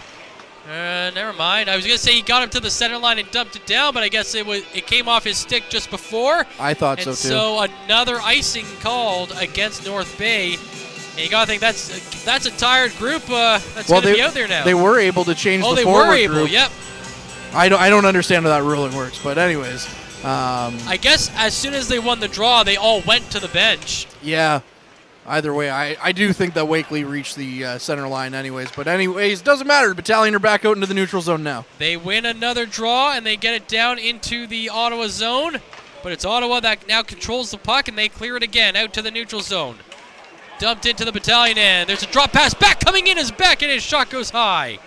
never mind. I was going to say he got up to the center line and dumped it down, but I guess it came off his stick just before. I thought so, too. So another icing called against North Bay. And you got to think that's a tired group that's going to be out there now. They were able to change the forward group. Oh, they were able, yep. I don't understand how that ruling works, but anyways. I guess as soon as they won the draw, they all went to the bench. Yeah. Either way, I do think that Wakely reached the center line anyways. But anyways, doesn't matter. The Battalion are back out into the neutral zone now. They win another draw, and they get it down into the Ottawa zone. But it's Ottawa that now controls the puck, and they clear it again out to the neutral zone. Dumped into the Battalion end. There's a drop pass. Back coming in is Beck, and his shot goes high.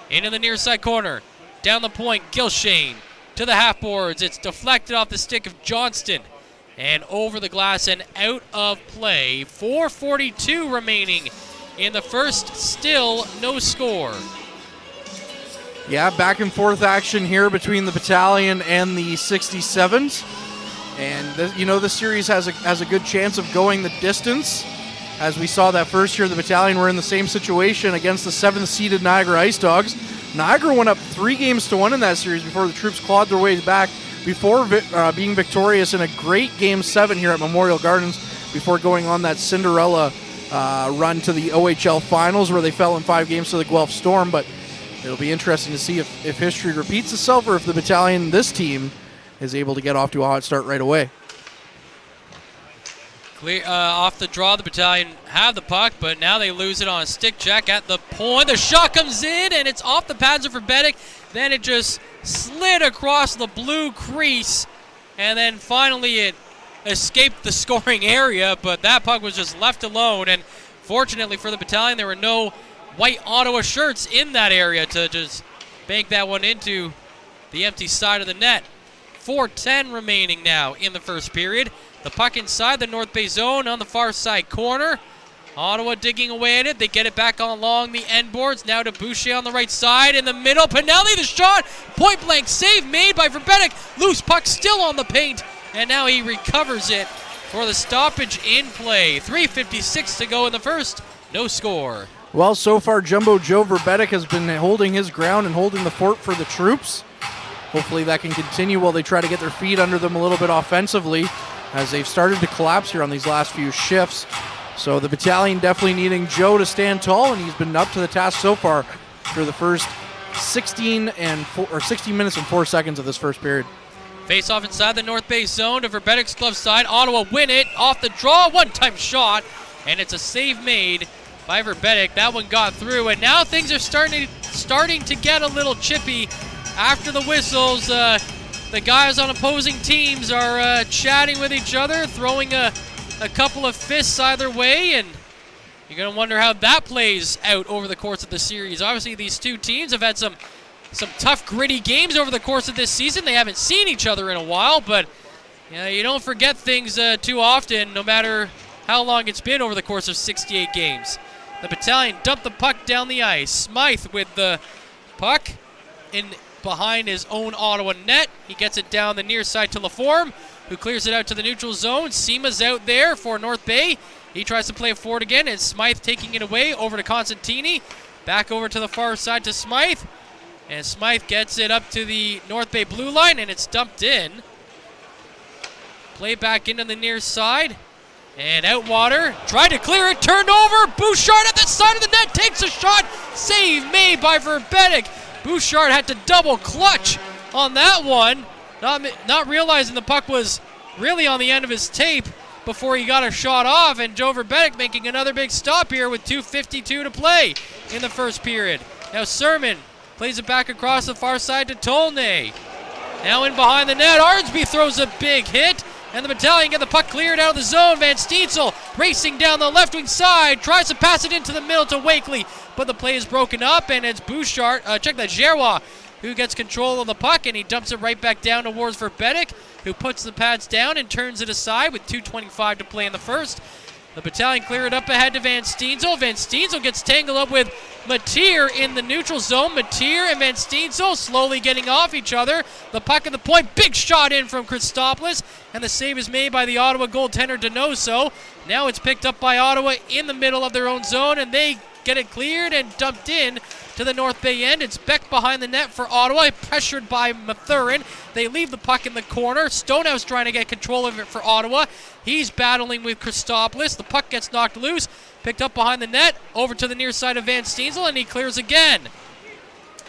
Into the near side corner. Down the point, Gilshane to the half boards. It's deflected off the stick of Johnston. And over the glass and out of play. 4:42 remaining in the first. Still no score. Yeah, back and forth action here between the Battalion and the 67s. And this series has a good chance of going the distance. As we saw that first year, the Battalion were in the same situation against the 7th-seeded Niagara Ice Dogs. Niagara went up 3-1 in that series before the troops clawed their way back, before being victorious in a great Game 7 here at Memorial Gardens, before going on that Cinderella run to the OHL Finals, where they fell in 5 games to the Guelph Storm. But it'll be interesting to see if history repeats itself, or if the Battalion, this team, is able to get off to a hot start right away. Clear off the draw, the Battalion have the puck, but now they lose it on a stick check at the point. The shot comes in, and it's off the pads of Verbetic. Then it just slid across the blue crease, and then finally it escaped the scoring area, but that puck was just left alone. And fortunately for the Battalion, there were no white Ottawa shirts in that area to just bank that one into the empty side of the net. 4:10 remaining now in the first period. The puck inside the North Bay zone on the far side corner. Ottawa digging away at it. They get it back along the end boards. Now to Boucher on the right side. In the middle, Pinelli, the shot. Point blank save made by Verbetic. Loose puck still on the paint. And now he recovers it for the stoppage in play. 3:56 to go in the first. No score. Well, so far, Jumbo Joe Verbetic has been holding his ground and holding the fort for the troops. Hopefully that can continue while they try to get their feet under them a little bit offensively, as they've started to collapse here on these last few shifts. So the Battalion definitely needing Joe to stand tall, and he's been up to the task so far for the first 60 minutes and 4 seconds of this first period. Face off inside the North Bay zone to Verbetic's glove side. Ottawa win it off the draw. One-time shot, and it's a save made by Verbetic. That one got through, and now things are starting to get a little chippy after the whistles. The guys on opposing teams are chatting with each other, throwing a couple of fists either way, and you're going to wonder how that plays out over the course of the series. Obviously, these two teams have had some tough, gritty games over the course of this season. They haven't seen each other in a while, but you don't forget things too often, no matter how long it's been over the course of 68 games. The Battalion dumped the puck down the ice. Smythe with the puck in behind his own Ottawa net. He gets it down the near side to Laforme, who clears it out to the neutral zone. Seema's out there for North Bay. He tries to play it forward again, and Smythe taking it away over to Constantini. Back over to the far side to Smythe. And Smythe gets it up to the North Bay blue line, and it's dumped in. Play back into the near side. And Outwater tried to clear it, turned over. Bouchard at the side of the net takes a shot. Save made by Verbetic. Bouchard had to double clutch on that one, not realizing the puck was really on the end of his tape before he got a shot off, and Joe Verbetic making another big stop here with 2:52 to play in the first period. Now Sermon plays it back across the far side to Tolnay. Now in behind the net, Arnsby throws a big hit, and the Battalion get the puck cleared out of the zone. Van Steensel racing down the left wing side, tries to pass it into the middle to Wakely, but the play is broken up, and it's Bouchard, Giroux, who gets control of the puck, and he dumps it right back down towards Verbetic, who puts the pads down and turns it aside with 2:25 to play in the first. The Battalion clear it up ahead to Van Steensel. Van Steensel gets tangled up with Mateer in the neutral zone. Mateer and Van Steensel slowly getting off each other. The puck at the point, big shot in from Christopoulos, and the save is made by the Ottawa goaltender Donoso. Now it's picked up by Ottawa in the middle of their own zone, and they get it cleared and dumped in to the North Bay end. It's Beck behind the net for Ottawa, pressured by Mathurin. They leave the puck in the corner. Stonehouse trying to get control of it for Ottawa. He's battling with Christopoulos. The puck gets knocked loose, picked up behind the net, over to the near side of Van Steensel, and he clears again.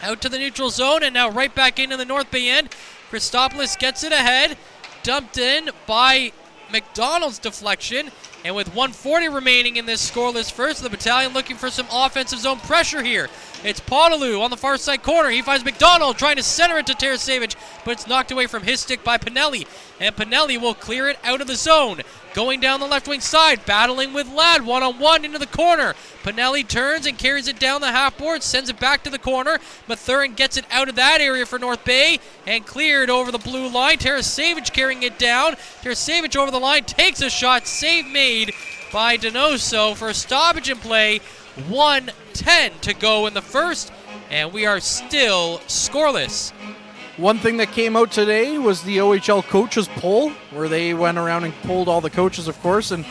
Out to the neutral zone, and now right back into the North Bay end. Christopoulos gets it ahead, dumped in by McDonald's deflection. And with 1:40 remaining in this scoreless first, the Battalion looking for some offensive zone pressure here. It's Podolou on the far side corner. He finds McDonald trying to center it to Tarasevic, but it's knocked away from his stick by Pinelli. And Pinelli will clear it out of the zone. Going down the left wing side, battling with Ladd, one-on-one into the corner. Pinelli turns and carries it down the half board, sends it back to the corner. Mathurin gets it out of that area for North Bay and cleared over the blue line. Tarasevic carrying it down. Tarasevic over the line, takes a shot, save made by Donoso for a stoppage in play. 1:10 to go in the first, and we are still scoreless. One thing that came out today was the OHL Coaches Poll, where they went around and polled all the coaches, of course, and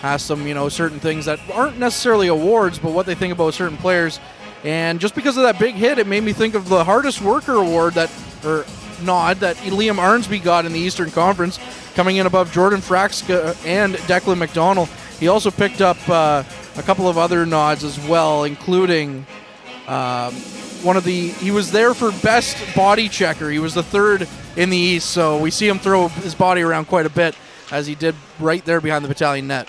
asked them, certain things that aren't necessarily awards, but what they think about certain players. And just because of that big hit, it made me think of the hardest worker award nod that Liam Arnsby got in the Eastern Conference, coming in above Jordan Fraxka and Declan McDonald. He also picked up a couple of other nods as well, including he was there for best body checker. He was the third in the East, so we see him throw his body around quite a bit, as he did right there behind the Battalion net.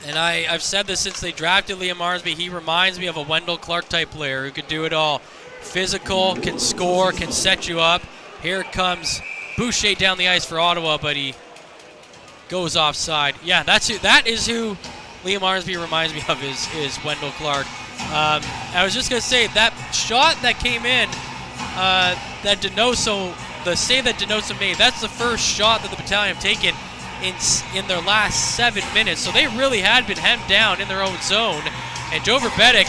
And I've said this since they drafted Liam Arnsby. He reminds me of a Wendell Clark type player who could do it all. Physical, can score, can set you up. Here comes Boucher down the ice for Ottawa, but he goes offside. Yeah, that is who Liam Arnsby reminds me of, is Wendell Clark. I was just going to say, that shot that came in, the save that Donoso made, that's the first shot that the Battalion have taken in their last 7 minutes. So they really had been hemmed down in their own zone. And Joe Verbetic,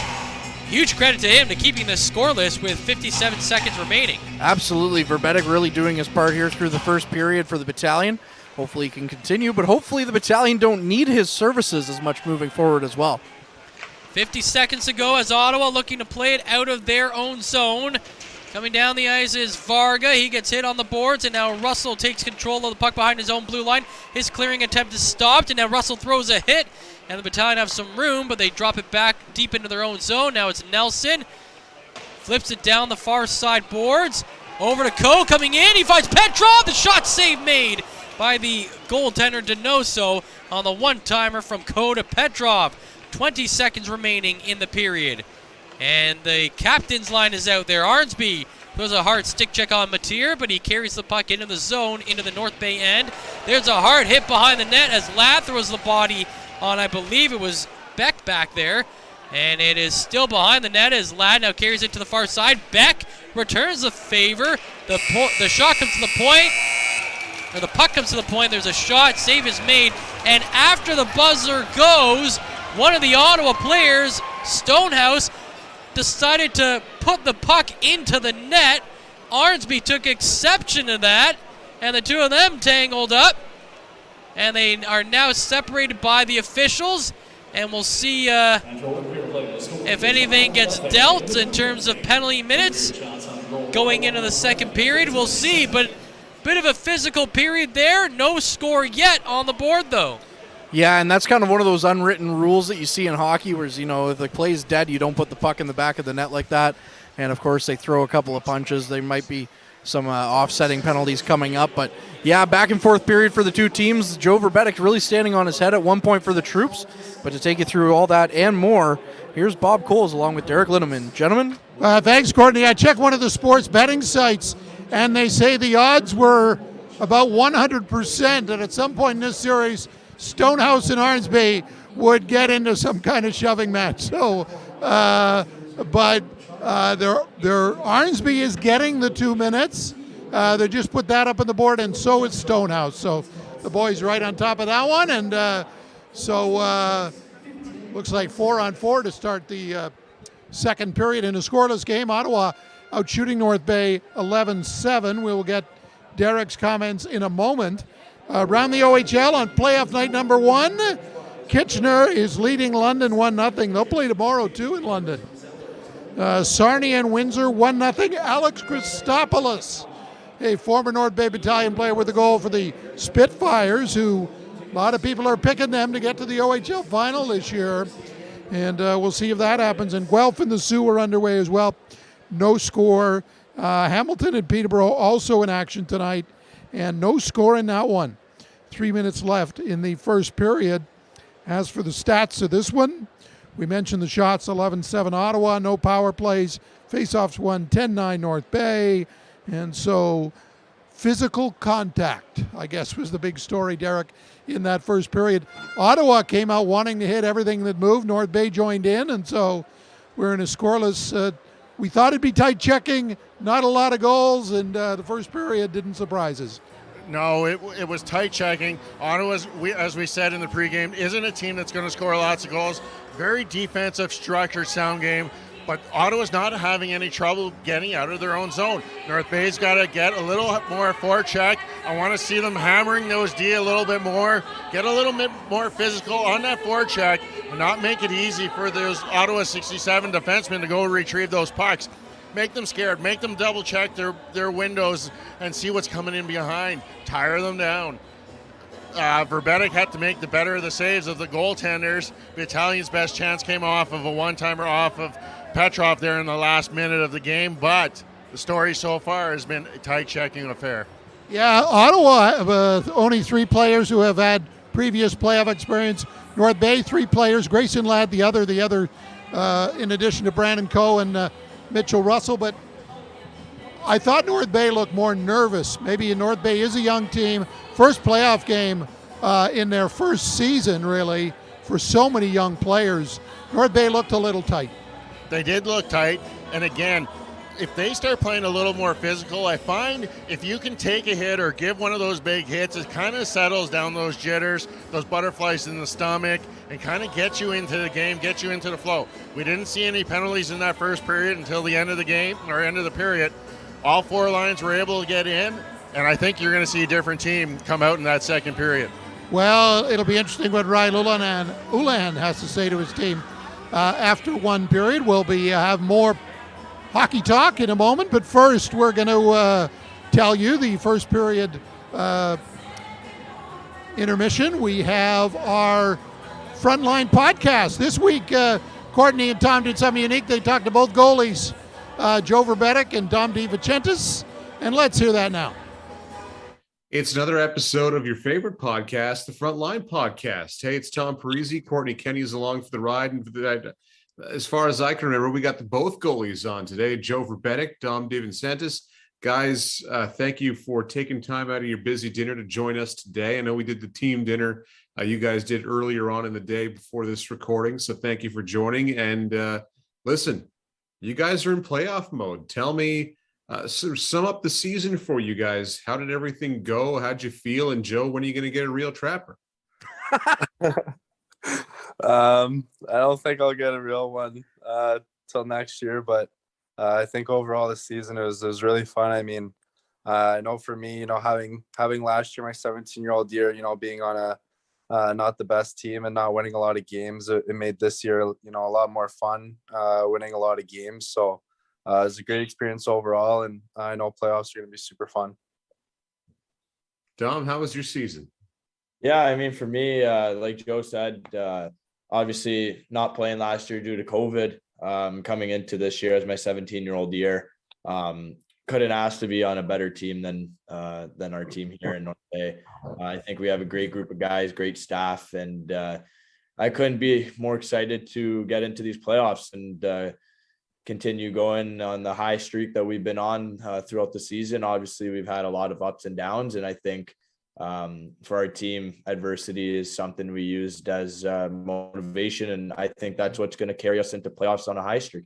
huge credit to him to keeping this scoreless with 57 seconds remaining. Absolutely. Verbetic really doing his part here through the first period for the Battalion. Hopefully he can continue, but hopefully the Battalion don't need his services as much moving forward as well. 50 seconds to go as Ottawa looking to play it out of their own zone. Coming down the ice is Varga. He gets hit on the boards, and now Russell takes control of the puck behind his own blue line. His clearing attempt is stopped, and now Russell throws a hit, and the Battalion have some room, but they drop it back deep into their own zone. Now it's Nelson. Flips it down the far side boards. Over to Coe coming in. He finds Petrov. The shot save made by the goaltender Donoso on the one-timer from Coe to Petrov. 20 seconds remaining in the period. And the captain's line is out there. Arnsby throws a hard stick check on Mateer, but he carries the puck into the zone, into the North Bay end. There's a hard hit behind the net as Ladd throws the body on, I believe it was Beck back there. And it is still behind the net as Ladd now carries it to the far side. Beck returns the favor. The shot comes to the point. Or the puck comes to the point. There's a shot. Save is made. And after the buzzer goes, one of the Ottawa players, Stonehouse, decided to put the puck into the net. Arnsby took exception to that, and the two of them tangled up, and they are now separated by the officials, and we'll see if anything gets dealt in terms of penalty minutes going into the second period. We'll see, but bit of a physical period there. No score yet on the board, though. Yeah, and that's kind of one of those unwritten rules that you see in hockey where, you know, if the play's dead, you don't put the puck in the back of the net like that. And, of course, they throw a couple of punches. There might be some offsetting penalties coming up. But, yeah, back and forth period for the two teams. Joe Verbetic really standing on his head at one point for the troops. But to take you through all that and more, here's Bob Coles along with Derek Linneman. Gentlemen? Thanks, Courtney. I checked one of the sports betting sites, and they say the odds were about 100%. And at some point in this series, Stonehouse and Arnsby would get into some kind of shoving match. So, but Arnsby is getting the 2 minutes. They just put that up on the board, and so is Stonehouse. So the boys right on top of that one, and looks like 4-on-4 to start the second period in a scoreless game. Ottawa out shooting North Bay 11-7. We will get Derek's comments in a moment. Around the OHL on playoff night number 1, Kitchener is leading London 1-0. They'll play tomorrow, too, in London. Sarnia and Windsor 1-0. Alex Christopoulos, a former North Bay Battalion player, with a goal for the Spitfires, who a lot of people are picking them to get to the OHL final this year. And we'll see if that happens. And Guelph and the Sioux are underway as well. No score. Hamilton and Peterborough also in action tonight. And no score in that one. 3 minutes left in the first period. As for the stats of this one, we mentioned the shots, 11-7 Ottawa, no power plays, face-offs won 10-9 North Bay. And so physical contact, I guess, was the big story, Derek, in that first period. Ottawa came out wanting to hit everything that moved. North Bay joined in, and so we're in a scoreless. We thought it'd be tight checking, not a lot of goals, and the first period didn't surprise us. No, it was tight checking. Ottawa, as we said in the pregame, isn't a team that's going to score lots of goals. Very defensive, structured, sound game. But Ottawa's not having any trouble getting out of their own zone. North Bay's got to get a little more forecheck. I want to see them hammering those D a little bit more, get a little bit more physical on that forecheck, and not make it easy for those Ottawa 67 defensemen to go retrieve those pucks. Make them scared. Make them double check their windows and see what's coming in behind. Tire them down. Verbetic had to make the better of the saves of the goaltenders. Battalion's best chance came off of a one-timer off of Petrov there in the last minute of the game, but the story so far has been a tight checking affair. Yeah, Ottawa, only 3 players who have had previous playoff experience. North Bay, 3 players. Grayson Ladd, the other, in addition to Brandon Coe and Mitchell Russell. But I thought North Bay looked more nervous. Maybe North Bay is a young team. First playoff game in their first season, really, for so many young players. North Bay looked a little tight. They did look tight, and again, if they start playing a little more physical, I find if you can take a hit or give one of those big hits, it kind of settles down those jitters, those butterflies in the stomach, and kind of gets you into the game, gets you into the flow. We didn't see any penalties in that first period until the end of the game, or end of the period. All 4 lines were able to get in, and I think you're going to see a different team come out in that second period. Well, it'll be interesting what Ryan Ulan has to say to his team after one period. We'll have more hockey talk in a moment, but first we're going to tell you the first period intermission. We have our Frontline podcast. This week, Courtney and Tom did something unique. They talked to both goalies, Joe Verbetic and Dom DiVincentis, and let's hear that now. It's another episode of your favorite podcast, the Frontline Podcast. Hey, it's Tom Parisi. Courtney Kenny's along for the ride. And as far as I can remember, we got both goalies on today, Joe Verbetic, Dom DiVincentis. Guys, thank you for taking time out of your busy dinner to join us today. I know we did the team dinner you guys did earlier on in the day before this recording, so thank you for joining. And listen, you guys are in playoff mode. Tell me, sum up the season for you guys. How did everything go? How'd you feel? And Joe, when are you going to get a real trapper? I don't think I'll get a real one till next year, but I think overall this season it was really fun. I mean, I know for me, having last year my 17-year-old year, being on a not the best team and not winning a lot of games, it made this year a lot more fun, winning a lot of games. So it was a great experience overall, and I know playoffs are going to be super fun. Dom, how was your season? Yeah, I mean, for me, like Joe said, obviously not playing last year due to COVID, coming into this year as my 17-year-old year, couldn't ask to be on a better team than our team here in North Bay. I think we have a great group of guys, great staff, and I couldn't be more excited to get into these playoffs and continue going on the high streak that we've been on throughout the season. Obviously, we've had a lot of ups and downs, and I think for our team, adversity is something we used as motivation, and I think that's what's going to carry us into playoffs on a high streak.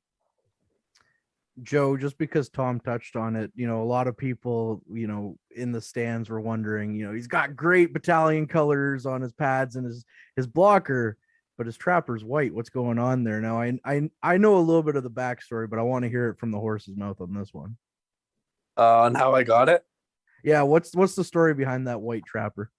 Joe, just because Tom touched on it, a lot of people, in the stands were wondering, he's got great Battalion colors on his pads and his blocker, but his trapper's white. What's going on there? Now, I know a little bit of the backstory, but I want to hear it from the horse's mouth on this one. On how I got it? Yeah, what's the story behind that white trapper?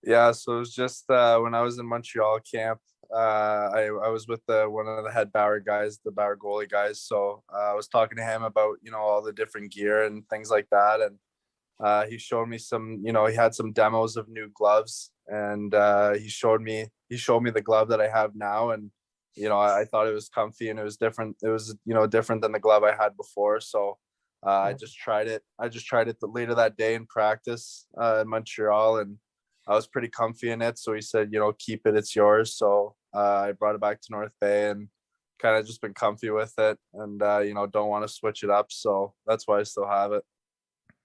Yeah, so it was just when I was in Montreal camp, I was with one of the head Bauer guys, the Bauer goalie guys. So I was talking to him about, all the different gear and things like that. And he showed me some, he had some demos of new gloves, and he showed me the glove that I have now. And, I thought it was comfy and it was different. It was, different than the glove I had before. So I just tried it. Later that day in practice in Montreal, and I was pretty comfy in it. So he said, keep it, it's yours. So I brought it back to North Bay and kind of just been comfy with it, and, don't want to switch it up. So that's why I still have it.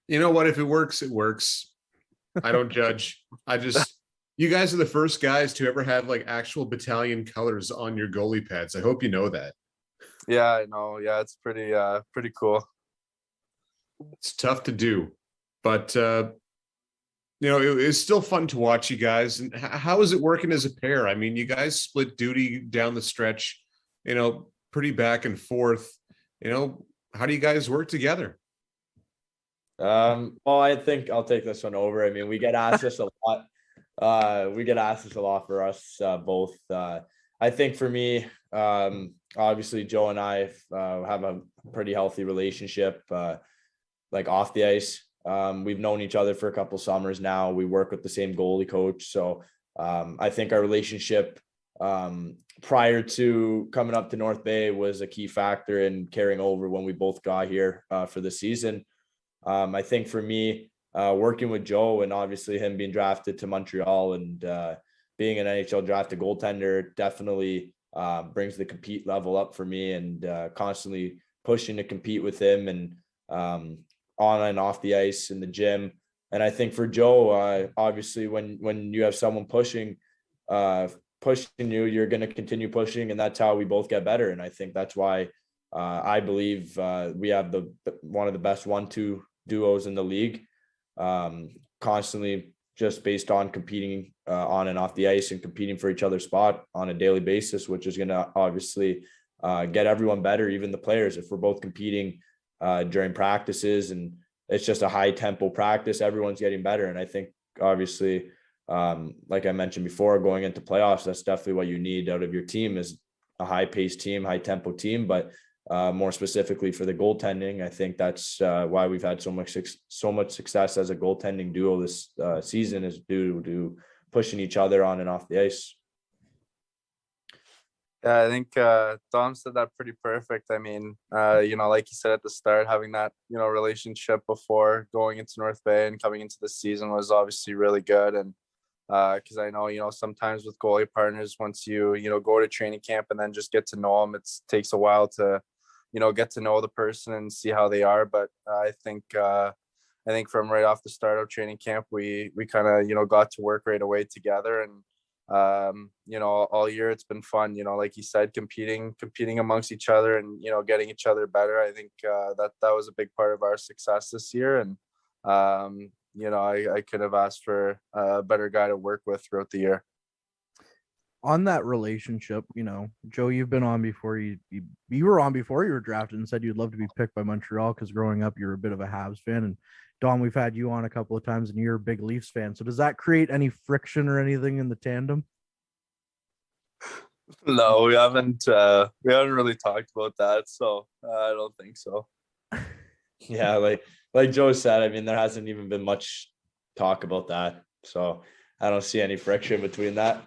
You know what? If it works, it works. I don't judge. You guys are the first guys to ever have actual Battalion colors on your goalie pads. I hope you know that. Yeah, I know. Yeah, it's pretty cool. It's tough to do, but it's still fun to watch you guys. And how is it working as a pair? I mean, you guys split duty down the stretch, pretty back and forth. How do you guys work together? Well, I think I'll take this one over. I mean, we get asked this a lot. For us both. I think for me, obviously Joe and I have a pretty healthy relationship, off the ice. We've known each other for a couple summers now. We work with the same goalie coach. So I think our relationship prior to coming up to North Bay was a key factor in carrying over when we both got here for the season. I think for me, working with Joe and obviously him being drafted to Montreal and being an NHL drafted goaltender definitely brings the compete level up for me, and constantly pushing to compete with him and on and off the ice in the gym. And I think for Joe, obviously when you have someone pushing you, you're going to continue pushing, and that's how we both get better. And I think that's why I believe we have one of the best 1-2 duos in the league, constantly just based on competing on and off the ice and competing for each other's spot on a daily basis, which is going to obviously get everyone better, even the players. If we're both competing during practices and it's just a high tempo practice, everyone's getting better. And I think obviously, like I mentioned before, going into playoffs, that's definitely what you need out of your team, is a high paced team, high tempo team. But more specifically for the goaltending, I think that's why we've had so much success as a goaltending duo this season, is due to pushing each other on and off the ice. Yeah, I think Dom said that pretty perfect. I mean, like you said at the start, having that, relationship before going into North Bay and coming into the season was obviously really good. And because I know, sometimes with goalie partners, once you, go to training camp and then just get to know them, it takes a while to, get to know the person and see how they are. But I think from right off the start of training camp, we kind of, got to work right away together. And all year it's been fun, like you said, competing amongst each other and, getting each other better. I think that was a big part of our success this year. And, I could have asked for a better guy to work with throughout the year. On that relationship, Joe, you've been on before. You were on before you were drafted and said you'd love to be picked by Montreal because growing up you're a bit of a Habs fan. And Dom, we've had you on a couple of times and you're a big Leafs fan. So does that create any friction or anything in the tandem? No, we haven't really talked about that. So I don't think so. Yeah, like Joe said, I mean, there hasn't even been much talk about that. So I don't see any friction between that.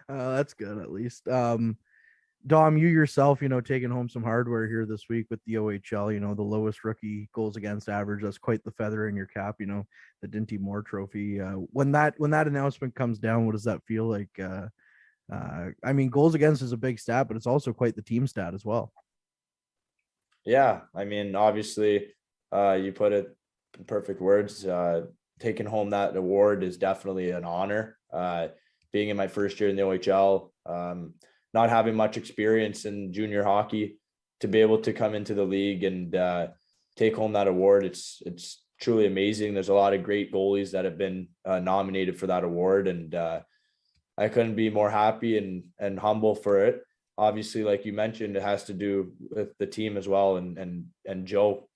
That's good, at least. Dom, you yourself, taking home some hardware here this week with the OHL, the lowest rookie goals against average. That's quite the feather in your cap, the Dinty Moore trophy. When that announcement comes down, what does that feel like? I mean, goals against is a big stat, but it's also quite the team stat as well. Yeah, I mean, obviously, you put it in perfect words. Taking home that award is definitely an honor. Being in my first year in the OHL, not having much experience in junior hockey, to be able to come into the league and take home that award, it's truly amazing. There's a lot of great goalies that have been nominated for that award, and I couldn't be more happy and humble for it. Obviously, like you mentioned, it has to do with the team as well, and Joe.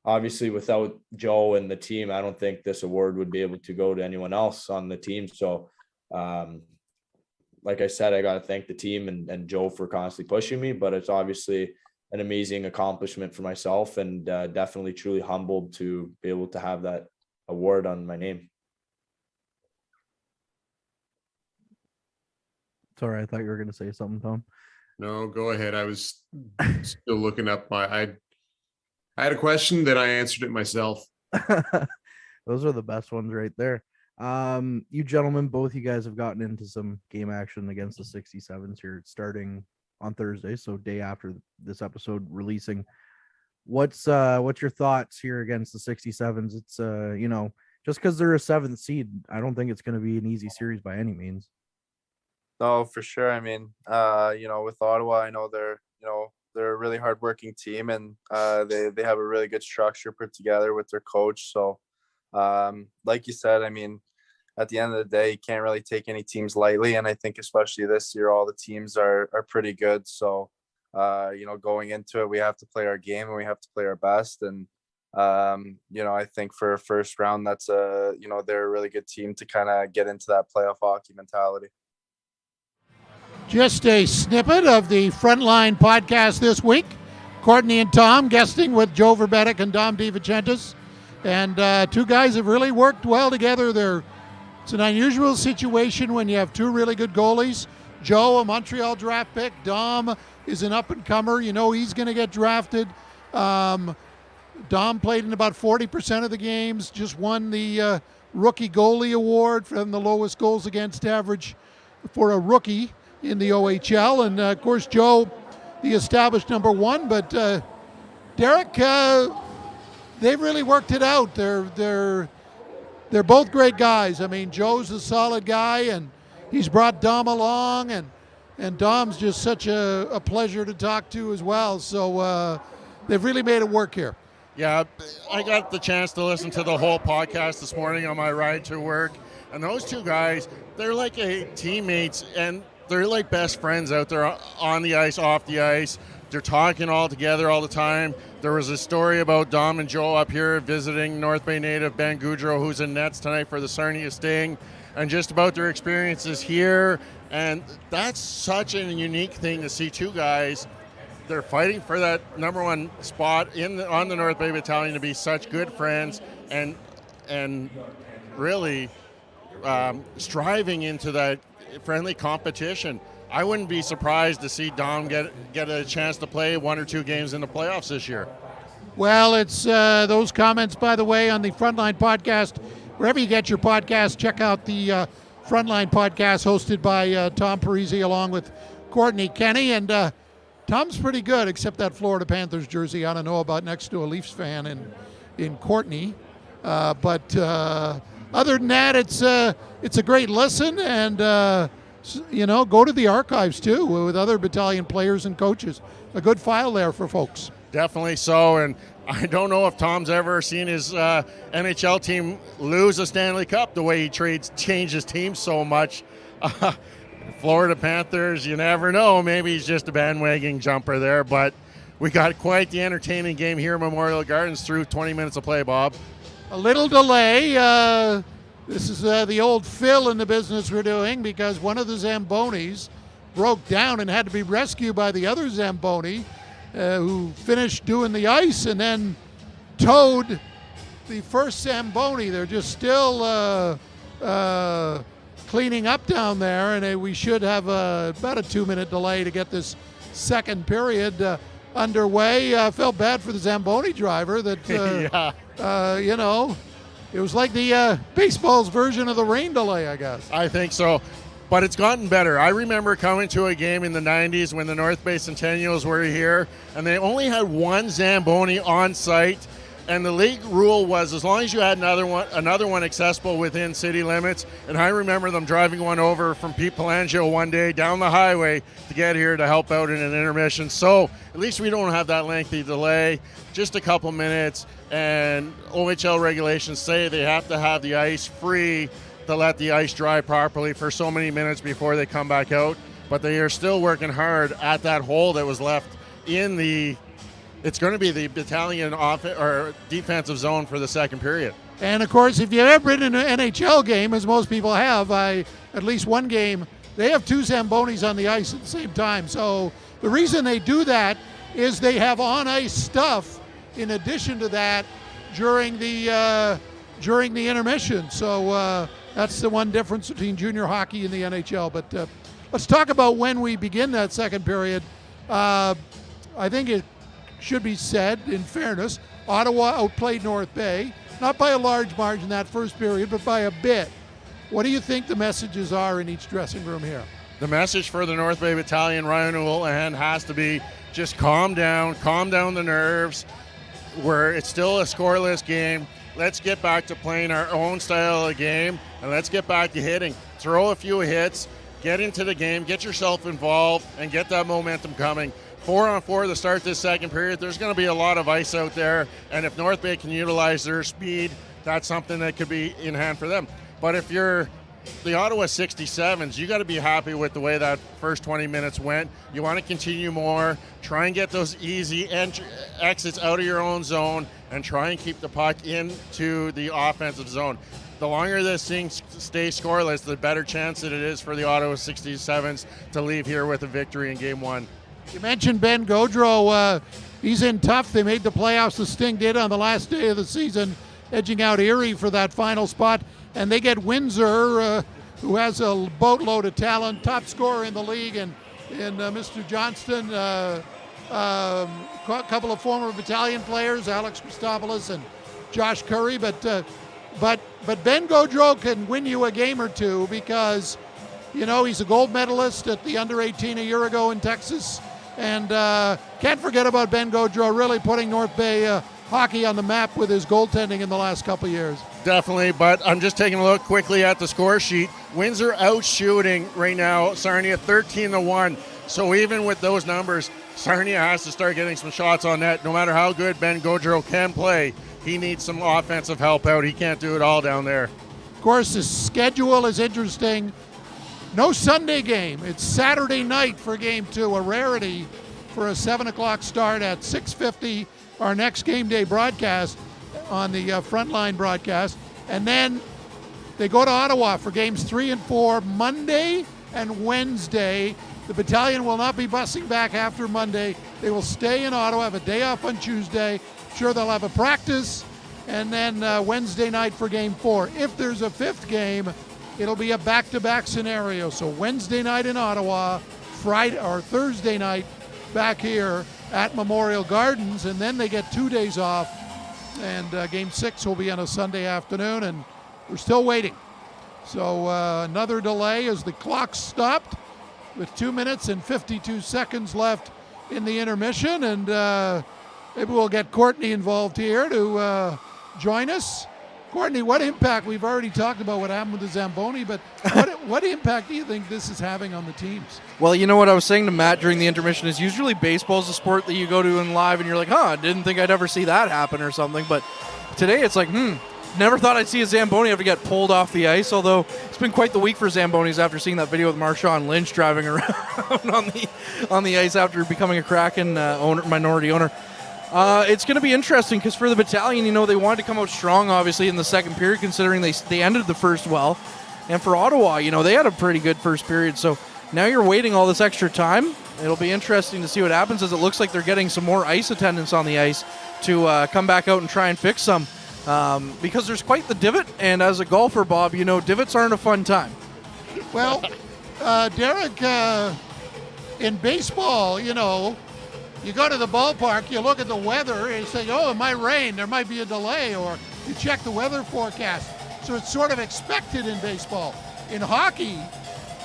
Obviously, without Joe and the team, I don't think this award would be able to go to anyone else on the team. So, like I said, I got to thank the team and Joe for constantly pushing me, but it's obviously an amazing accomplishment for myself, and definitely truly humbled to be able to have that award on my name. Sorry, I thought you were going to say something, Tom. No, go ahead. I was still looking up I had a question, then I answered it myself. Those are the best ones right there. You gentlemen, both you guys have gotten into some game action against the 67's here starting on Thursday, so day after this episode releasing. What's your thoughts here against the 67's? It's just because they're a 7th seed, I don't think it's going to be an easy series by any means. No, for sure. I mean, with Ottawa, I know they're a really hardworking team, and they have a really good structure put together with their coach. So, like you said, I mean, at the end of the day, you can't really take any teams lightly. And I think especially this year, all the teams are pretty good. So, going into it, we have to play our game and we have to play our best. And, I think for a first round, that's they're a really good team to kind of get into that playoff hockey mentality. Just a snippet of the Frontline podcast this week. Courtney and Tom guesting with Joe Verbetic and Dom DiVincentis. And two guys have really worked well together. It's an unusual situation when you have two really good goalies. Joe, a Montreal draft pick. Dom is an up-and-comer. He's going to get drafted. Dom played in about 40% of the games, just won the Rookie Goalie Award from the lowest goals against average for a rookie in the OHL. And of course, Joe, the established number one. But Derek, they've really worked it out. They're both great guys. I mean, Joe's a solid guy, and he's brought Dom along, and and Dom's just such a pleasure to talk to as well. So they've really made it work here. Yeah, I got the chance to listen to the whole podcast this morning on my ride to work, and those two guys, they're like teammates, and they're like best friends out there on the ice, off the ice. They're talking all together all the time. There was a story about Dom and Joe up here visiting North Bay native Ben Goudreau, who's in nets tonight for the Sarnia Sting, and just about their experiences here. And that's such a unique thing to see two guys. They're fighting for that number one spot on the North Bay Battalion to be such good friends and really striving into that friendly competition. I wouldn't be surprised to see Dom get a chance to play 1 or 2 games in the playoffs this year. Well, it's those comments, by the way, on the Frontline podcast. Wherever you get your podcast, check out the Frontline podcast hosted by Tom Parisi along with Courtney Kenny. And Tom's pretty good, except that Florida Panthers jersey I don't know about next to a Leafs fan in Courtney. But other than that, it's a great listen, and go to the archives too with other Battalion players and coaches. A good file there for folks. Definitely so, and I don't know if Tom's ever seen his NHL team lose a Stanley Cup the way he changed his team so much. Florida Panthers, you never know. Maybe he's just a bandwagon jumper there, but we got quite the entertaining game here at Memorial Gardens through 20 minutes of play, Bob. A little delay. This is the old Phil in the business we're doing, because one of the Zambonis broke down and had to be rescued by the other Zamboni, who finished doing the ice and then towed the first Zamboni. They're just still cleaning up down there, and we should have about a 2-minute delay to get this second period underway. Felt bad for the Zamboni driver that, it was like the baseball's version of the rain delay, I guess. I think so, but it's gotten better. I remember coming to a game in the 90s when the North Bay Centennials were here, and they only had one Zamboni on site. And the league rule was as long as you had another one accessible within city limits. And I remember them driving one over from Pete Pelangio one day down the highway to get here to help out in an intermission. So at least we don't have that lengthy delay, just a couple minutes. And OHL regulations say they have to have the ice free to let the ice dry properly for so many minutes before they come back out. But they are still working hard at that hole that was left in the... It's going to be the Battalion defensive zone for the second period. And, of course, if you've ever been in an NHL game, as most people have, at least one game, they have 2 Zambonis on the ice at the same time. So the reason they do that is they have on-ice stuff in addition to that during the intermission. So that's the one difference between junior hockey and the NHL. But let's talk about when we begin that second period. I think it should be said, in fairness, Ottawa outplayed North Bay, not by a large margin that first period, but by a bit. What do you think the messages are in each dressing room here? The message for the North Bay Battalion, Ryan Houlihan, has to be just calm down the nerves. It's still a scoreless game. Let's get back to playing our own style of game, and let's get back to hitting. Throw a few hits, get into the game, get yourself involved, and get that momentum coming. 4-on-4 to start this second period. There's going to be a lot of ice out there, and if North Bay can utilize their speed, that's something that could be in hand for them. But if you're the Ottawa 67's, you got to be happy with the way that first 20 minutes went. You want to continue more, try and get those easy exits out of your own zone, and try and keep the puck into the offensive zone. The longer this thing stays scoreless, the better chance that it is for the Ottawa 67's to leave here with a victory in Game 1. You mentioned Ben Gaudreau. He's in tough. They made the playoffs. The Sting did on the last day of the season, edging out Erie for that final spot. And they get Windsor, who has a boatload of talent, top scorer in the league, and Mr. Johnston, a couple of former Battalion players, Alex Christopoulos and Josh Curry. But Ben Gaudreau can win you a game or two because, he's a gold medalist at the under-18 a year ago in Texas. And can't forget about Ben Gaudreau really putting North Bay hockey on the map with his goaltending in the last couple of years. Definitely, but I'm just taking a look quickly at the score sheet. Windsor out shooting right now Sarnia 13-1. So even with those numbers, Sarnia has to start getting some shots on net. No matter how good Ben Gaudreau can play, he needs some offensive help out. He can't do it all down there. Of course, the schedule is interesting. No Sunday game. It's Saturday night for Game 2, a rarity for a 7 o'clock start at 6:50, our next game day broadcast on the Frontline broadcast. And then they go to Ottawa for Games 3 and 4 Monday and Wednesday. The Battalion will not be busing back after Monday. They will stay in Ottawa, have a day off on Tuesday. Sure, they'll have a practice, and then Wednesday night for Game 4. If there's a fifth game, it'll be a back-to-back scenario. So Wednesday night in Ottawa, Friday or Thursday night back here at Memorial Gardens, and then they get 2 days off. And Game 6 will be on a Sunday afternoon, and we're still waiting. So another delay as the clock stopped with 2 minutes and 52 seconds left in the intermission. And maybe we'll get Courtney involved here to join us. Courtney, what impact, we've already talked about what happened with the Zamboni, but what impact do you think this is having on the teams? Well, you know what I was saying to Matt during the intermission is usually baseball is a sport that you go to in live and you're like, I didn't think I'd ever see that happen or something. But today it's like, never thought I'd see a Zamboni have to get pulled off the ice, although it's been quite the week for Zambonis after seeing that video with Marshawn Lynch driving around on the ice after becoming a Kraken minority owner. It's going to be interesting because for the Battalion, they wanted to come out strong, obviously, in the second period, considering they ended the first well. And for Ottawa, they had a pretty good first period. So now you're waiting all this extra time. It'll be interesting to see what happens, as it looks like they're getting some more ice attendance on the ice to come back out and try and fix some. Because there's quite the divot, and as a golfer, Bob, divots aren't a fun time. Well, Derek, in baseball, you go to the ballpark, you look at the weather, and you say, it might rain, there might be a delay, or you check the weather forecast. So it's sort of expected in baseball. In hockey,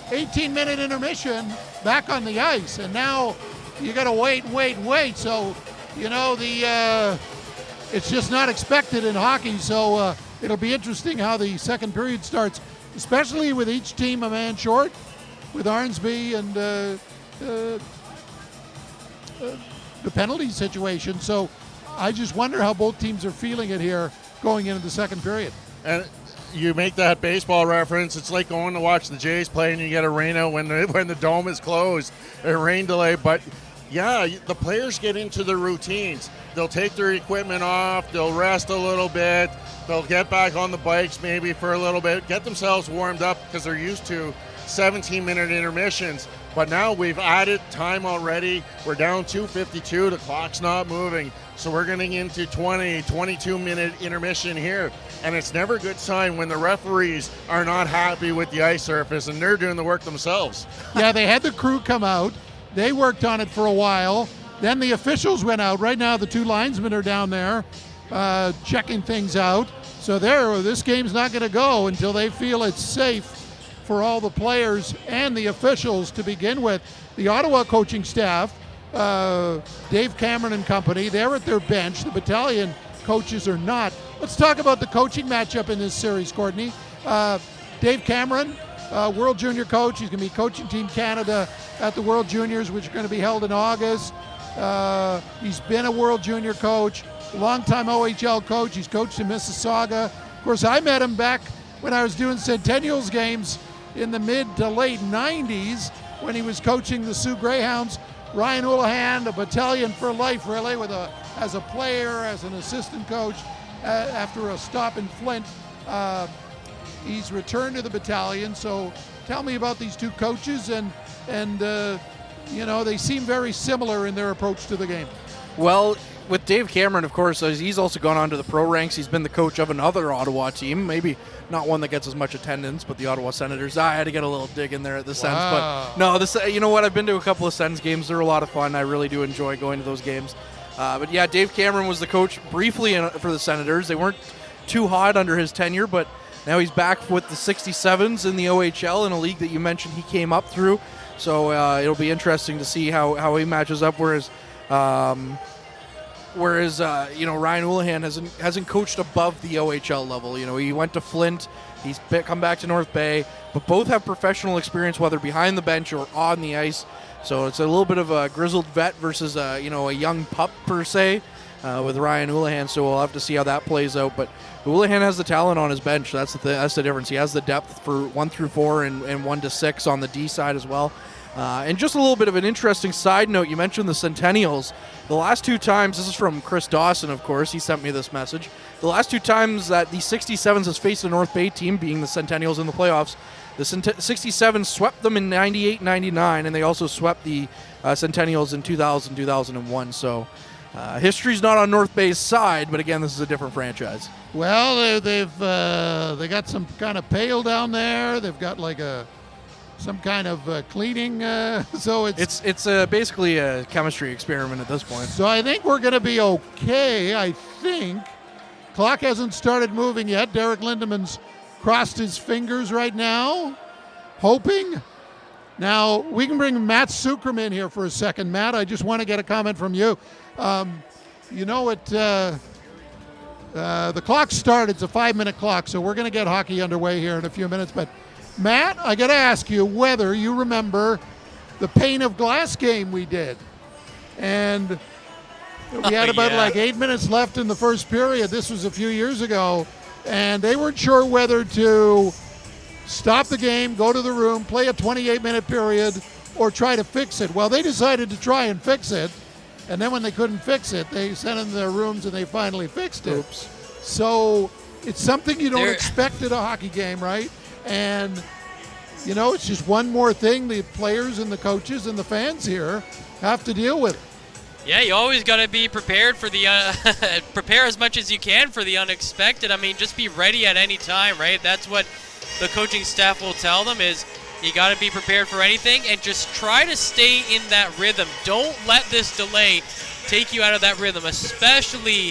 18-minute intermission, back on the ice, and now you got to wait. So, it's just not expected in hockey. So it'll be interesting how the second period starts, especially with each team a man short, with Arnsby and the penalty situation. So I just wonder how both teams are feeling it here going into the second period. And you make that baseball reference, it's like going to watch the Jays play and you get a rain out when the dome is closed, a rain delay. But yeah, the players get into the routines. They'll take their equipment off, they'll rest a little bit, they'll get back on the bikes maybe for a little bit, get themselves warmed up because they're used to 17-minute intermissions. But now we've added time already. We're down 2:52. The clock's not moving. So we're getting into 22-minute intermission here. And it's never a good sign when the referees are not happy with the ice surface and they're doing the work themselves. Yeah, they had the crew come out. They worked on it for a while. Then the officials went out. Right now the two linesmen are down there checking things out. So this game's not going to go until they feel it's safe for all the players and the officials to begin with. The Ottawa coaching staff, Dave Cameron and company, they're at their bench. The Battalion coaches are not. Let's talk about the coaching matchup in this series, Courtney. Dave Cameron, World Junior coach. He's going to be coaching Team Canada at the World Juniors, which are going to be held in August. He's been a World Junior coach, longtime OHL coach. He's coached in Mississauga. Of course, I met him back when I was doing Centennials games in the mid to late 90s when he was coaching the Sioux Greyhounds. Ryan Houlihan, a Battalion for life, really, as a player, as an assistant coach, after a stop in Flint. He's returned to the Battalion. So tell me about these two coaches, and they seem very similar in their approach to the game. Well, with Dave Cameron, of course, he's also gone on to the pro ranks. He's been the coach of another Ottawa team, maybe not one that gets as much attendance, but the Ottawa Senators. I had to get a little dig in there at the Sens. But no, you know what? I've been to a couple of Sens games. They're a lot of fun. I really do enjoy going to those games. But yeah, Dave Cameron was the coach briefly for the Senators. They weren't too hot under his tenure, but now he's back with the 67's in the OHL, in a league that you mentioned he came up through. So it'll be interesting to see how he matches up, whereas whereas Ryan Houlihan hasn't coached above the OHL level. He went to Flint, he's come back to North Bay, but both have professional experience, whether behind the bench or on the ice. So it's a little bit of a grizzled vet versus a young pup per se with Ryan Houlihan. So we'll have to see how that plays out. But Houlihan has the talent on his bench. That's the difference. He has the depth for 1 through 4 and 1 to 6 on the D side as well. And just a little bit of an interesting side note, you mentioned the Centennials. The last 2 times, this is from Chris Dawson, of course, he sent me this message. The last 2 times that the 67's has faced a North Bay team, being the Centennials in the playoffs, the 67's swept them in 98-99, and they also swept the Centennials in 2000-2001. So history's not on North Bay's side, but again, this is a different franchise. Well, they got some kind of pail down there. They've got like some kind of cleaning. So it's basically a chemistry experiment at this point. So I think we're going to be okay. I think clock hasn't started moving yet. Derek Lindemann's crossed his fingers right now, hoping. Now we can bring Matt Sukram in here for a second. Matt, I just want to get a comment from you. The clock started. It's a 5-minute clock, so we're going to get hockey underway here in a few minutes. But Matt, I got to ask you whether you remember the pane of glass game we did. And we had about 8 minutes left in the first period. This was a few years ago. And they weren't sure whether to stop the game, go to the room, play a 28-minute period, or try to fix it. Well, they decided to try and fix it. And then when they couldn't fix it, they sent them to their rooms and they finally fixed it. Oops. So it's something you don't expect at a hockey game, right? And, it's just one more thing the players and the coaches and the fans here have to deal with. Yeah, you always got to be prepared for the prepare as much as you can for the unexpected. I mean, just be ready at any time, right? That's what the coaching staff will tell them is you got to be prepared for anything and just try to stay in that rhythm. Don't let this delay take you out of that rhythm, especially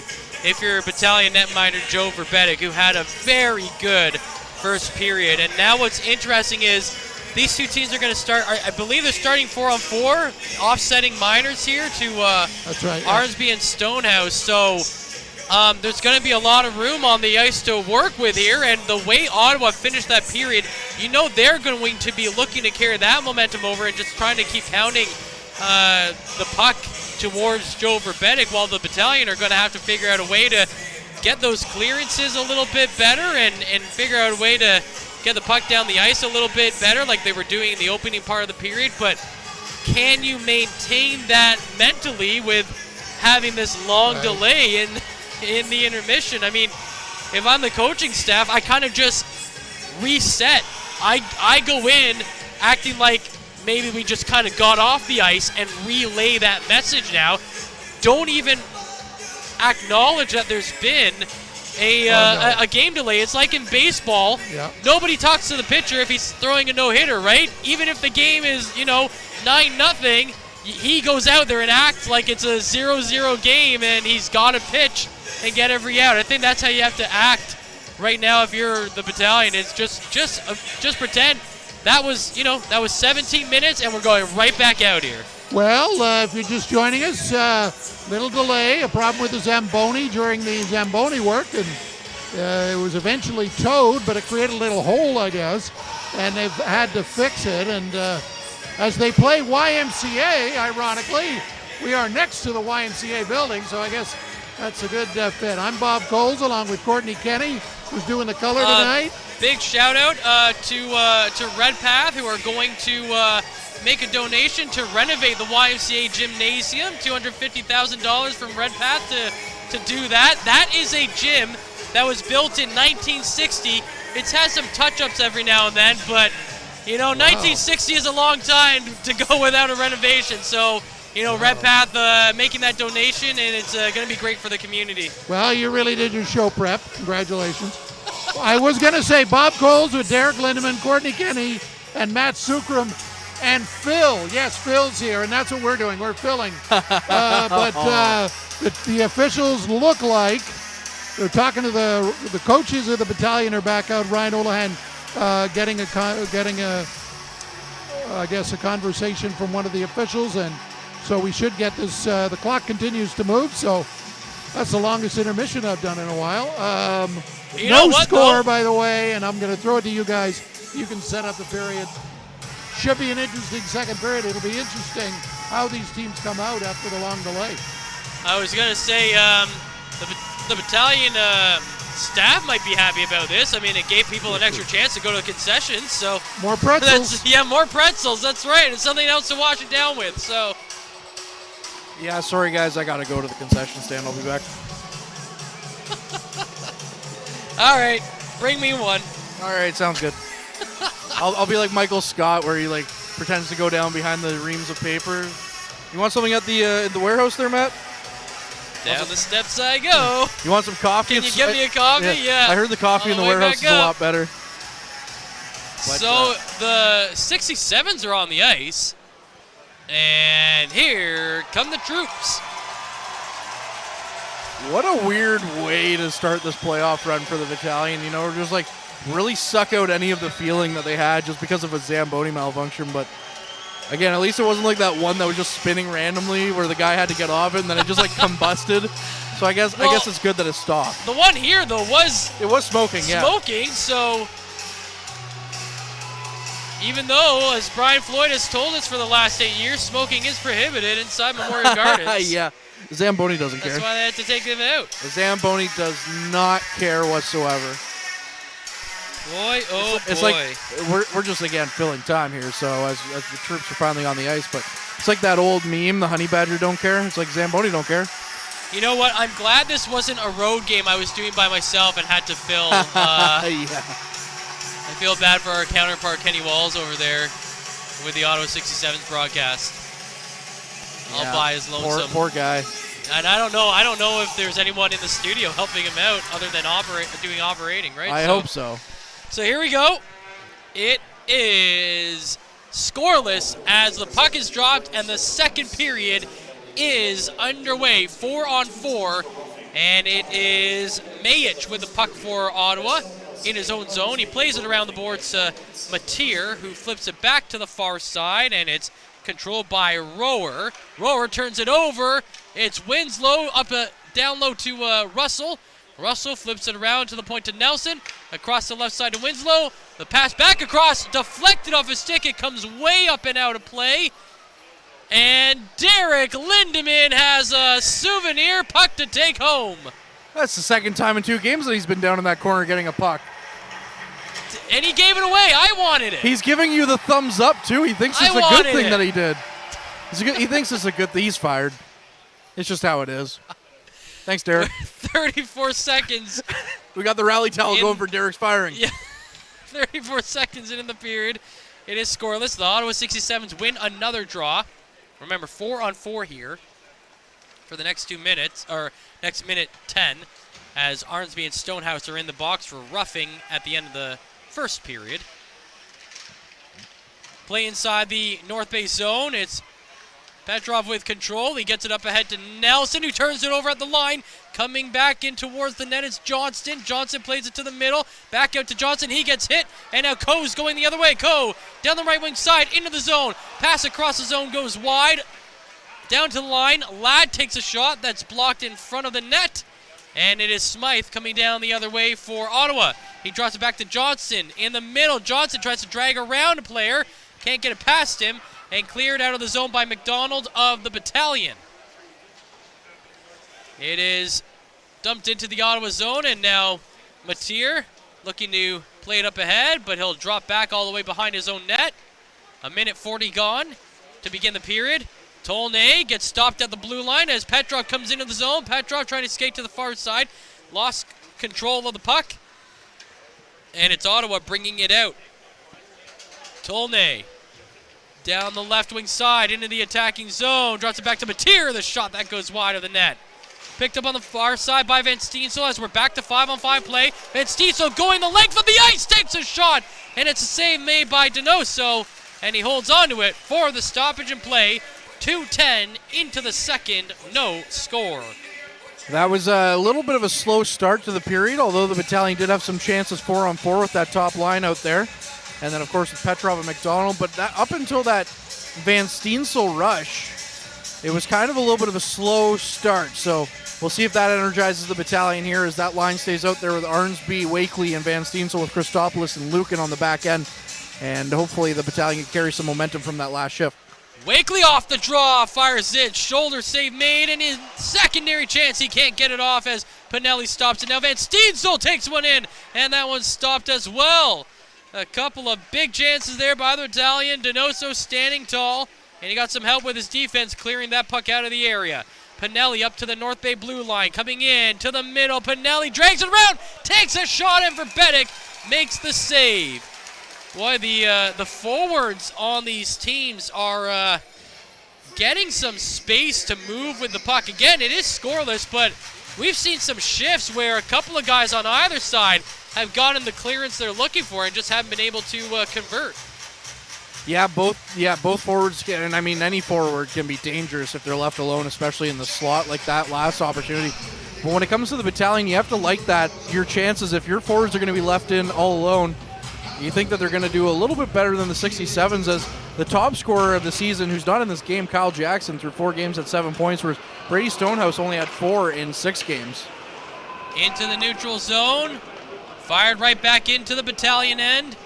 if you're a Battalion netminder Joe Verbetic, who had a very good first period. And now what's interesting is these two teams are going to start, I believe they're starting 4-on-4, offsetting minors here to That's right, Arnsby and Stonehouse. So there's going to be a lot of room on the ice to work with here. And the way Ottawa finished that period, they're going to be looking to carry that momentum over and just trying to keep pounding the puck towards Joe Verbetic, while the Battalion are going to have to figure out a way to get those clearances a little bit better and figure out a way to get the puck down the ice a little bit better like they were doing in the opening part of the period. But can you maintain that mentally with having this long delay in the intermission? I mean, if I'm the coaching staff, I kind of just reset. I go in acting like maybe we just kind of got off the ice and relay that message now. Don't even acknowledge that there's been a game delay. It's like in baseball. Yeah. Nobody talks to the pitcher if he's throwing a no-hitter, right? Even if the game is, 9-0, he goes out there and acts like it's a 0-0 game and he's got to pitch and get every out. I think that's how you have to act right now if you're the Battalion. It's just pretend that was 17 minutes and we're going right back out here. Well, if you're just joining us, little delay, a problem with the Zamboni during the Zamboni work, and it was eventually towed, but it created a little hole, I guess, and they've had to fix it. And as they play YMCA, ironically, we are next to the YMCA building, so I guess that's a good fit. I'm Bob Coles, along with Courtney Kenny, who's doing the color tonight. Big shout out to Redpath, who are going to make a donation to renovate the YMCA gymnasium. $250,000 from Redpath to do that. That is a gym that was built in 1960. It's had some touch-ups every now and then, but 1960 is a long time to go without a renovation. So Redpath making that donation, and it's going to be great for the community. Well, you really did your show prep. Congratulations. I was going to say Bob Coles with Derek Lindemann, Courtney Kenny, and Matt Sukram. And Phil, yes, Phil's here, and that's what we're doing. We're filling. But the officials look like they're talking to the coaches of the Battalion are back out. Ryan Houlihan getting a conversation from one of the officials, and so we should get this. The clock continues to move, so That's the longest intermission I've done in a while. You know No what, score, though? by the way, and I'm going to throw it to you guys. You can set up the period. Should be an interesting second period. It'll be interesting how these teams come out after the long delay. I was going to say the Battalion staff might be happy about this. I mean, it gave people an extra chance to go to the concessions. So more pretzels. More pretzels. That's right. It's something else to wash it down with. So. Yeah, sorry guys, I gotta go to the concession stand. I'll be back. All right, bring me one. All right, sounds good. I'll be like Michael Scott, where he like pretends to go down behind the reams of paper. You want something at the warehouse there, Matt? Down the steps I go. You want some coffee? Can you give me a coffee? Yeah. I heard the coffee in the warehouse is a lot better. So the 67's are on the ice. And here come the troops. What a weird way to start this playoff run for the Battalion. You know, just like really suck out any of the feeling that they had just because of a Zamboni malfunction. But again, at least it wasn't like that one that was just spinning randomly where the guy had to get off it and then it just like combusted. So I guess it's good that it stopped. The one here though was smoking. Smoking, so. Even though, as Brian Floyd has told us for the last 8 years, smoking is prohibited inside Memorial Gardens. Yeah, Zamboni doesn't care. That's why they had to take them out. Zamboni does not care whatsoever. Boy, oh it's boy. Like we're just again filling time here. So as the troops are finally on the ice, but it's like that old meme, the honey badger don't care. It's like Zamboni don't care. You know what? I'm glad this wasn't a road game I was doing by myself and had to film. Yeah. I feel bad for our counterpart Kenny Walls over there with the Ottawa 67's broadcast. All by his lonesome. Poor guy. And I don't know if there's anyone in the studio helping him out other than doing operating, right? I hope so. So here we go. It is scoreless as the puck is dropped and the second period is underway. 4-on-4, and it is Mayich with the puck for Ottawa. In his own zone. He plays it around the boards to Mateer, who flips it back to the far side, and it's controlled by Rower. Rower turns it over. It's Winslow down low to Russell. Russell flips it around to the point to Nelson. Across the left side to Winslow. The pass back across, deflected off his stick. It comes way up and out of play. And Derek Lindemann has a souvenir puck to take home. That's the second time in 2 games that he's been down in that corner getting a puck. And he gave it away. I wanted it. He's giving you the thumbs up, too. He thinks it's a good thing that he did. He thinks it's a good thing. He's fired. It's just how it is. Thanks, Derek. 34 seconds. We got the rally towel going for Derek's firing. Yeah. 34 seconds in the period. It is scoreless. The Ottawa 67's win another draw. Remember, 4-on-4 here for the next 2 minutes, or next minute 10, as Arnsby and Stonehouse are in the box for roughing at the end of the first period. Play inside the North Bay zone. It's Petrov with control. He gets it up ahead to Nelson, who turns it over at the line. Coming back in towards the net is Johnston. Johnston plays it to the middle. Back out to Johnson. He gets hit. And now Coe's going the other way. Coe down the right wing side into the zone. Pass across the zone goes wide. Down to the line. Ladd takes a shot that's blocked in front of the net. And it is Smythe coming down the other way for Ottawa. He drops it back to Johnston. In the middle, Johnson tries to drag around a player. Can't get it past him. And cleared out of the zone by McDonald of the Battalion. It is dumped into the Ottawa zone, and now Mateer looking to play it up ahead, but he'll drop back all the way behind his own net. 1:40 gone to begin the period. Tolnay gets stopped at the blue line as Petrov comes into the zone. Petrov trying to skate to the far side. Lost control of the puck. And it's Ottawa bringing it out. Tolnay down the left wing side into the attacking zone. Drops it back to Mateer. The shot that goes wide of the net. Picked up on the far side by Van Steensel as we're back to 5-on-5 play. Van Steensel going the length of the ice. Takes a shot. And it's a save made by Donoso. And he holds on to it for the stoppage and play. 2:10 into the second. No score. That was a little bit of a slow start to the period, although the Battalion did have some chances 4-on-4 with that top line out there. And then, of course, with Petrov and McDonald. But up until that Van Steensel rush, it was kind of a little bit of a slow start. So we'll see if that energizes the Battalion here as that line stays out there with Arnsby, Wakely, and Van Steensel with Christopoulos and Lucan on the back end. And hopefully the Battalion can carry some momentum from that last shift. Wakely off the draw, fires it, shoulder save made, and his secondary chance, he can't get it off as Pinelli stops it. Now Van Steensel takes one in, and that one's stopped as well. A couple of big chances there by the Battalion. Donoso standing tall, and he got some help with his defense clearing that puck out of the area. Pinelli up to the North Bay blue line, coming in to the middle. Pinelli drags it around, takes a shot in for Bedick, makes the save. Boy, the forwards on these teams are getting some space to move with the puck. Again, it is scoreless, but we've seen some shifts where a couple of guys on either side have gotten the clearance they're looking for and just haven't been able to convert. Yeah, both forwards can, and I mean any forward can be dangerous if they're left alone, especially in the slot like that last opportunity. But when it comes to the Battalion, you have to like that. Your chances, if your forwards are going to be left in all alone, you think that they're going to do a little bit better than the 67s, as the top scorer of the season, who's not in this game, Kyle Jackson, through 4 games at 7 points, whereas Brady Stonehouse only had 4 in 6 games. Into the neutral zone, fired right back into the Battalion end.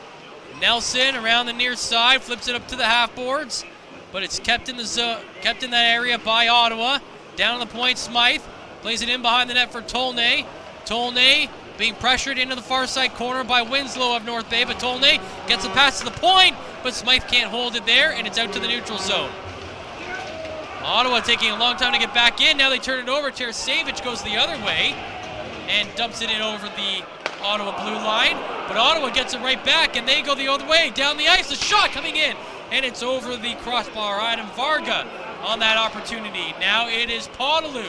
Nelson around the near side, flips it up to the half boards, but it's kept in the zone, kept in that area by Ottawa. Down on the point, Smythe plays it in behind the net for Tolnay. Tolnay being pressured into the far side corner by Winslow of North Bay, but Tolnay gets a pass to the point, but Smythe can't hold it there, and it's out to the neutral zone. Ottawa taking a long time to get back in. Now they turn it over. Tarasevic goes the other way and dumps it in over the Ottawa blue line, but Ottawa gets it right back, and they go the other way. Down the ice, the shot coming in, and it's over the crossbar. Adam Varga on that opportunity. Now it is Podolou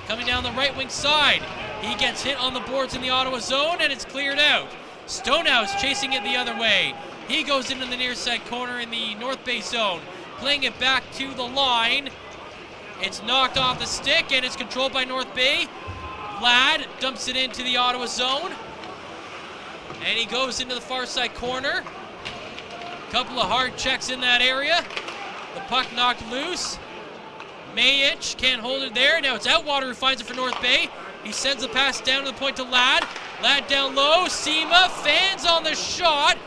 coming down the right wing side. He gets hit on the boards in the Ottawa zone, and it's cleared out. Stonehouse chasing it the other way. He goes into the near side corner in the North Bay zone, playing it back to the line. It's knocked off the stick, and it's controlled by North Bay. Ladd dumps it into the Ottawa zone, and he goes into the far side corner. Couple of hard checks in that area. The puck knocked loose. Mayich can't hold it there. Now it's Outwater who finds it for North Bay. He sends the pass down to the point to Ladd. Ladd down low. Sema fans on the shot,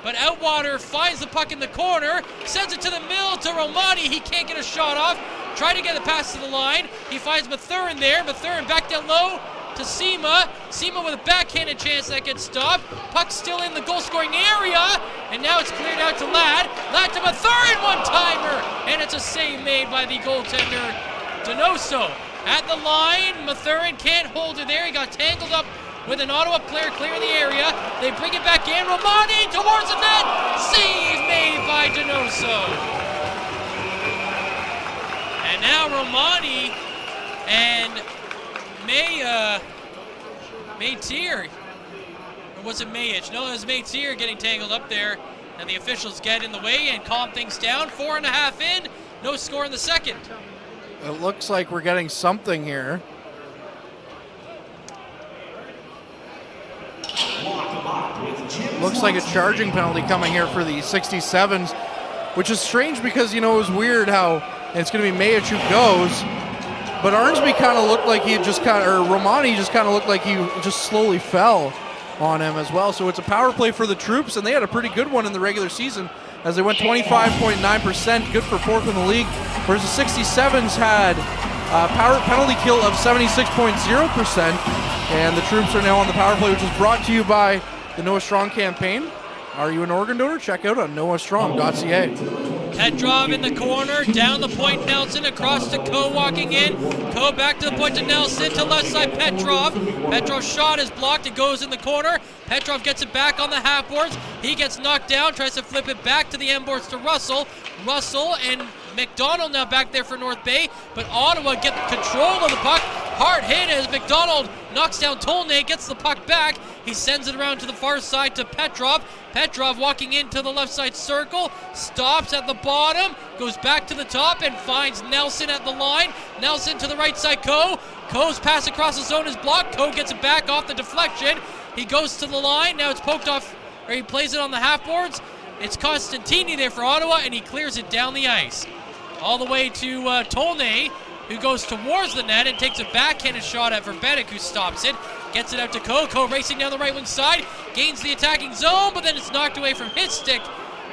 but Outwater finds the puck in the corner, sends it to the middle to Romani. He can't get a shot off. Try to get a pass to the line. He finds Mathurin there. Mathurin back down low to Sema. Sema with a backhanded chance that gets stopped. Puck still in the goal-scoring area, and now it's cleared out to Ladd. Ladd to Mathurin, one-timer, and it's a save made by the goaltender, Donoso. At the line, Mathurin can't hold it there. He got tangled up with an Ottawa player clearing the area. They bring it back in. Romani towards the net. Save made by Donoso. And now Romani and Maytier, or was it Mayich? No, it was Maytier getting tangled up there, and the officials get in the way and calm things down. 4.5 in, no score in the second. It looks like we're getting something here. Looks like a charging penalty coming here for the 67s, which is strange because, you know, it was weird how it's going to be Mayich who goes, but Arnsby kind of looked like he just kind of, or Romani just kind of looked like he just slowly fell on him as well. So it's a power play for the Troops, and they had a pretty good one in the regular season as they went 25.9%, good for 4th in the league, whereas the 67s had a power penalty kill of 76.0%, and the Troops are now on the power play, which is brought to you by the Noah Strong campaign. Are you an organ donor? Check out on noahstrong.ca. Petrov in the corner, down the point, Nelson across to Coe walking in. Coe back to the point to Nelson, to left side Petrov. Petrov's shot is blocked, it goes in the corner. Petrov gets it back on the half boards. He gets knocked down, tries to flip it back to the end boards to Russell. Russell and McDonald now back there for North Bay, but Ottawa get control of the puck. Hard hit as McDonald knocks down Tolnay, gets the puck back. He sends it around to the far side to Petrov. Petrov walking into the left side circle, stops at the bottom, goes back to the top and finds Nelson at the line. Nelson to the right side, Coe. Coe's pass across the zone is blocked. Coe gets it back off the deflection. He goes to the line. Now it's poked off, or he plays it on the half boards. It's Constantini there for Ottawa, and he clears it down the ice. All the way to Tolnay. who goes towards the net and takes a backhanded shot at Verbetic, who stops it. Gets it out to Coe. Coe racing down the right wing side. Gains the attacking zone, but then it's knocked away from his stick.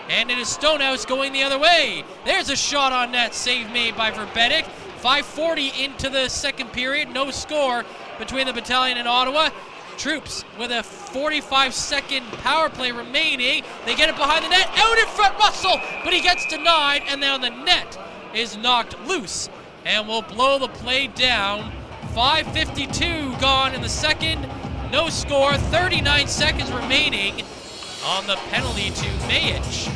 And it is Stonehouse going the other way. There's a shot on net. Save made by Verbetic. 5:40 into the second period. No score between the Battalion and Ottawa. Troops with a 45-second power play remaining. They get it behind the net. Out in front, Russell, but he gets denied, and now the net is knocked loose and will blow the play down. 5:52 gone in the second. No score. 39 seconds remaining on the penalty to Mayich.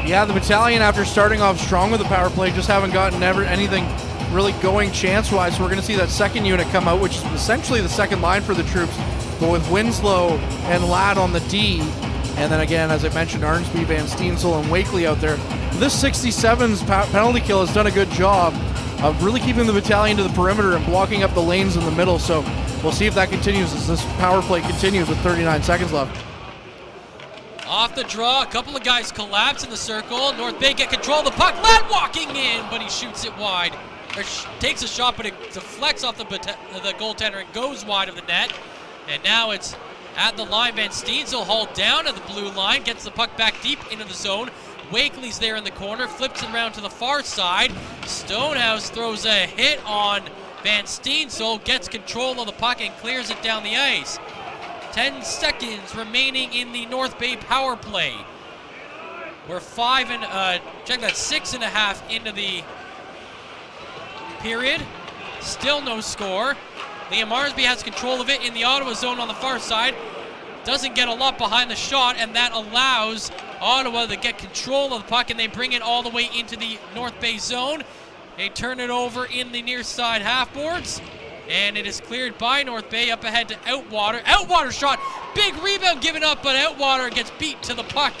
Yeah, the Battalion, after starting off strong with the power play, just haven't gotten anything really going chance-wise. So we're going to see that second unit come out, which is essentially the second line for the Troops, but with Winslow and Ladd on the D. And then again, as I mentioned, Arnsby, Van Steensel, and Wakely out there. This 67's penalty kill has done a good job of really keeping the Battalion to the perimeter and blocking up the lanes in the middle. So we'll see if that continues as this power play continues with 39 seconds left. Off the draw, a couple of guys collapse in the circle. North Bay get control of the puck. Ladd walking in, but he shoots it wide. Or takes a shot, but it deflects off the goaltender and goes wide of the net. And now it's at the line. Van Steensel hauled down at the blue line, gets the puck back deep into the zone. Wakely's there in the corner, flips it around to the far side. Stonehouse throws a hit on Van Steensel, gets control of the puck and clears it down the ice. 10 seconds remaining in the North Bay power play. We're 6.5 into the period. Still no score. Liam Arnsby has control of it in the Ottawa zone on the far side. Doesn't get a lot behind the shot, and that allows Ottawa to get control of the puck, and they bring it all the way into the North Bay zone. They turn it over in the near side half boards, and it is cleared by North Bay up ahead to Outwater. Outwater shot, big rebound given up, but Outwater gets beat to the puck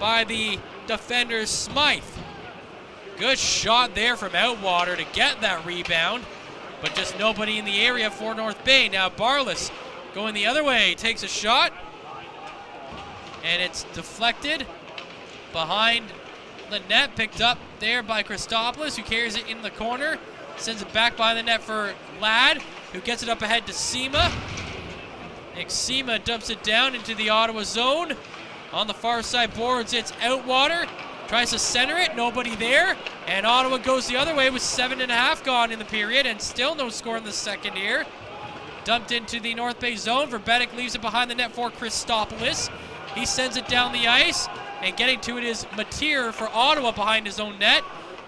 by the defender Smythe. Good shot there from Outwater to get that rebound, but just nobody in the area for North Bay. Now Barlas going the other way, takes a shot, and it's deflected behind the net, picked up there by Christopoulos, who carries it in the corner, sends it back by the net for Ladd, who gets it up ahead to Sema. Nick Sema dumps it down into the Ottawa zone. On the far side boards, it's Outwater, tries to center it, nobody there, and Ottawa goes the other way with 7.5 gone in the period, and still no score in the second here. Dumped into the North Bay zone. Verbetic leaves it behind the net for Christopoulos. He sends it down the ice, and getting to it is Mateer for Ottawa behind his own net.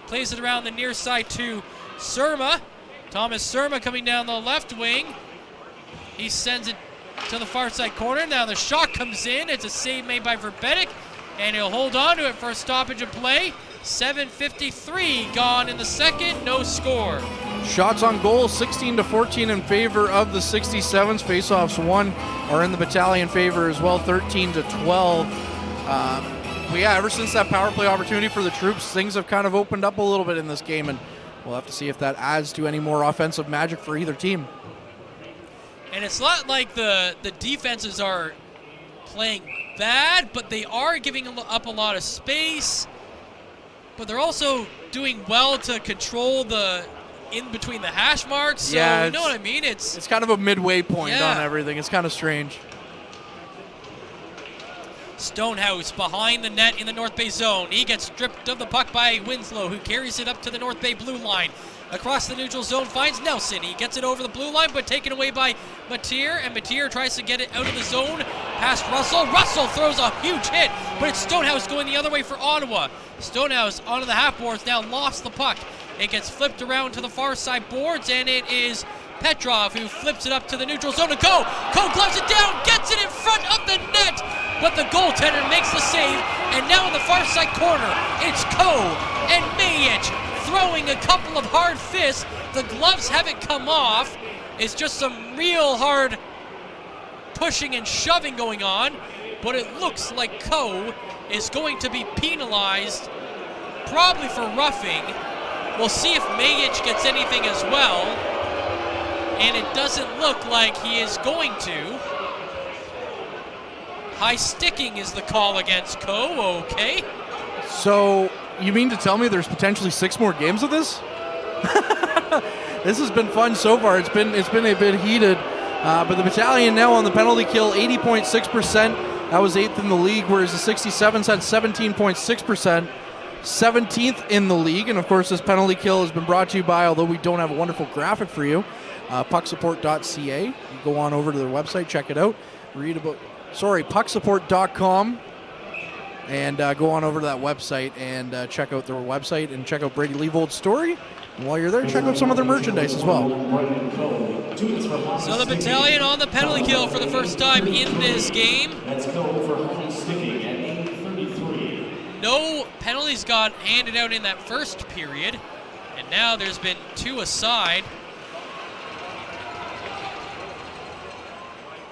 Plays it around the near side to Surma. Thomas Surma coming down the left wing. He sends it to the far side corner. Now the shot comes in. It's a save made by Verbetic, and he'll hold on to it for a stoppage of play. 7:53 gone in the second, no score. Shots on goal, 16-14 in favor of the 67's. Faceoffs won are in the Battalion favor as well, 13-12. But yeah, ever since that power play opportunity for the Troops, things have kind of opened up a little bit in this game, and we'll have to see if that adds to any more offensive magic for either team. And it's not like the defenses are playing bad, but they are giving up a lot of space. But they're also doing well to control the in between the hash marks. So yeah, you know what I mean? It's kind of a midway point on everything. It's kind of strange. Stonehouse behind the net in the North Bay zone. He gets stripped of the puck by Winslow, who carries it up to the North Bay blue line. Across the neutral zone finds Nelson. He gets it over the blue line, but taken away by Mateer, and Mateer tries to get it out of the zone past Russell. Russell throws a huge hit, but it's Stonehouse going the other way for Ottawa. Stonehouse onto the half boards, now lost the puck. It gets flipped around to the far side boards, and it is Petrov who flips it up to the neutral zone to Coe. Coe gloves it down, gets it in front of the net, but the goaltender makes the save, and now in the far side corner, it's Coe and Mayich throwing a couple of hard fists. The gloves haven't come off. It's just some real hard pushing and shoving going on, but it looks like Coe is going to be penalized, probably for roughing. We'll see if Mayich gets anything as well, and it doesn't look like he is going to. High sticking is the call against Coe. Okay. So you mean to tell me there's potentially 6 more games of this? This has been fun so far. It's been a bit heated, but the Battalion now on the penalty kill, 80.6%. That was 8th in the league, whereas the 67's had 17.6%, 17th in the league. And of course, this penalty kill has been brought to you by, although we don't have a wonderful graphic for you, pucksupport.ca. You go on over to their website, check it out. Pucksupport.com. And go on over to that website and check out their website and check out Brady Leivold's story. And while you're there, check out some of their merchandise as well. So the Battalion on the penalty kill for the first time in this game. No penalties got handed out in that first period. And now there's been 2 aside.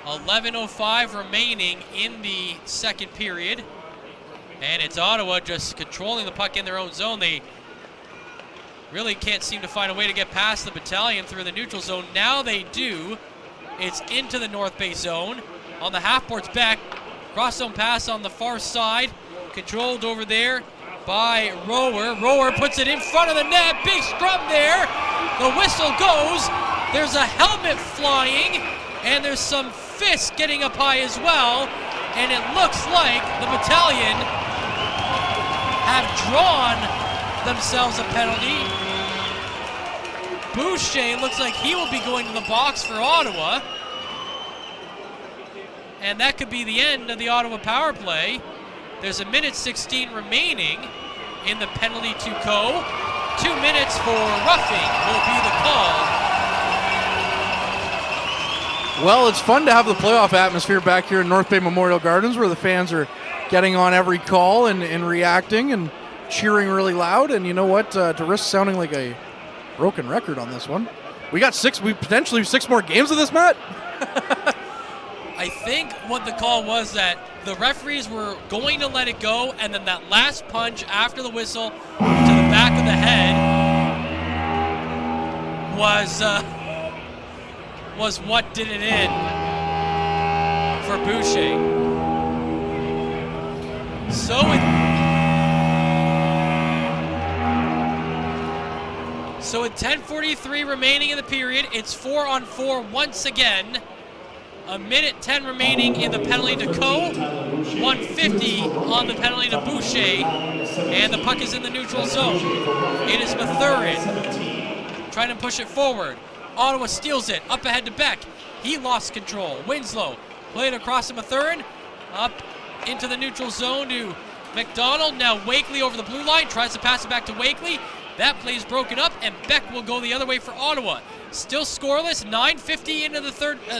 11:05 remaining in the second period. And it's Ottawa just controlling the puck in their own zone. They really can't seem to find a way to get past the Battalion through the neutral zone. Now they do. It's into the North Bay zone. On the half-boards back. Cross-zone pass on the far side. Controlled over there by Rower. Rower puts it in front of the net. Big scrum there. The whistle goes. There's a helmet flying. And there's some fists getting up high as well. And it looks like the Battalion have drawn themselves a penalty. Boucher looks like he will be going to the box for Ottawa. And that could be the end of the Ottawa power play. There's 1:16 remaining in the penalty to go. 2 minutes for roughing will be the call. Well, it's fun to have the playoff atmosphere back here in North Bay Memorial Gardens where the fans are getting on every call and reacting and cheering really loud. And you know what? To risk sounding like a broken record on this one, we potentially 6 more games of this, Matt? I think what the call was that the referees were going to let it go, and then that last punch after the whistle to the back of the head was what did it in for Boucher. So with 10:43 remaining in the period, it's 4-on-4 once again. 1:10 remaining in the penalty to Coe. 1:50 on the penalty to Boucher. And the puck is in the neutral zone. It is Mathurin trying to push it forward. Ottawa steals it. Up ahead to Beck. He lost control. Winslow played across to Mathurin. Up into the neutral zone to McDonald. Now Wakely over the blue line. Tries to pass it back to Wakely. That play is broken up, and Beck will go the other way for Ottawa. Still scoreless, 9:50 into the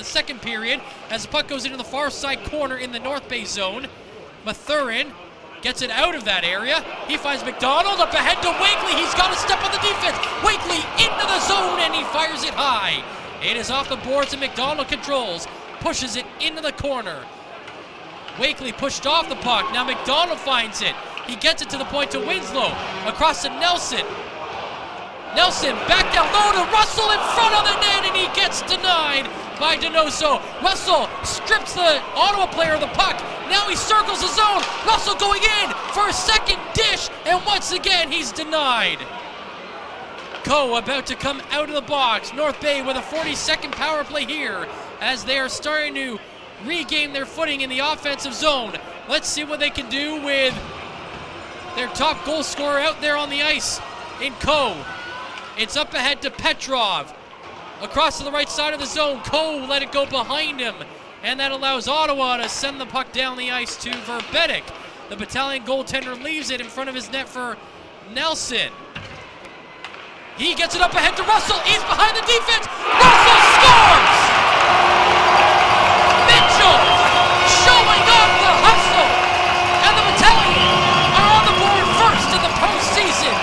second period as the puck goes into the far side corner in the North Bay zone. Mathurin gets it out of that area. He finds McDonald up ahead to Wakely. He's got to step on the defense. Wakely into the zone, and he fires it high. It is off the boards, and McDonald controls, pushes it into the corner. Wakely pushed off the puck. Now McDonald finds it. He gets it to the point to Winslow. Across to Nelson. Nelson back down low to Russell in front of the net, and he gets denied by Donoso. Russell strips the Ottawa player of the puck. Now he circles the zone. Russell going in for a second dish, and once again he's denied. Coe about to come out of the box. North Bay with a 40-second power play here as they are starting to regain their footing in the offensive zone. Let's see what they can do with their top goal scorer out there on the ice in Coe. It's up ahead to Petrov. Across to the right side of the zone. Coe let it go behind him. And that allows Ottawa to send the puck down the ice to Verbetic. The Battalion goaltender leaves it in front of his net for Nelson. He gets it up ahead to Russell. He's behind the defense. Russell scores! Mitchell showing off the hustle. And the Battalion are on the board first in the postseason.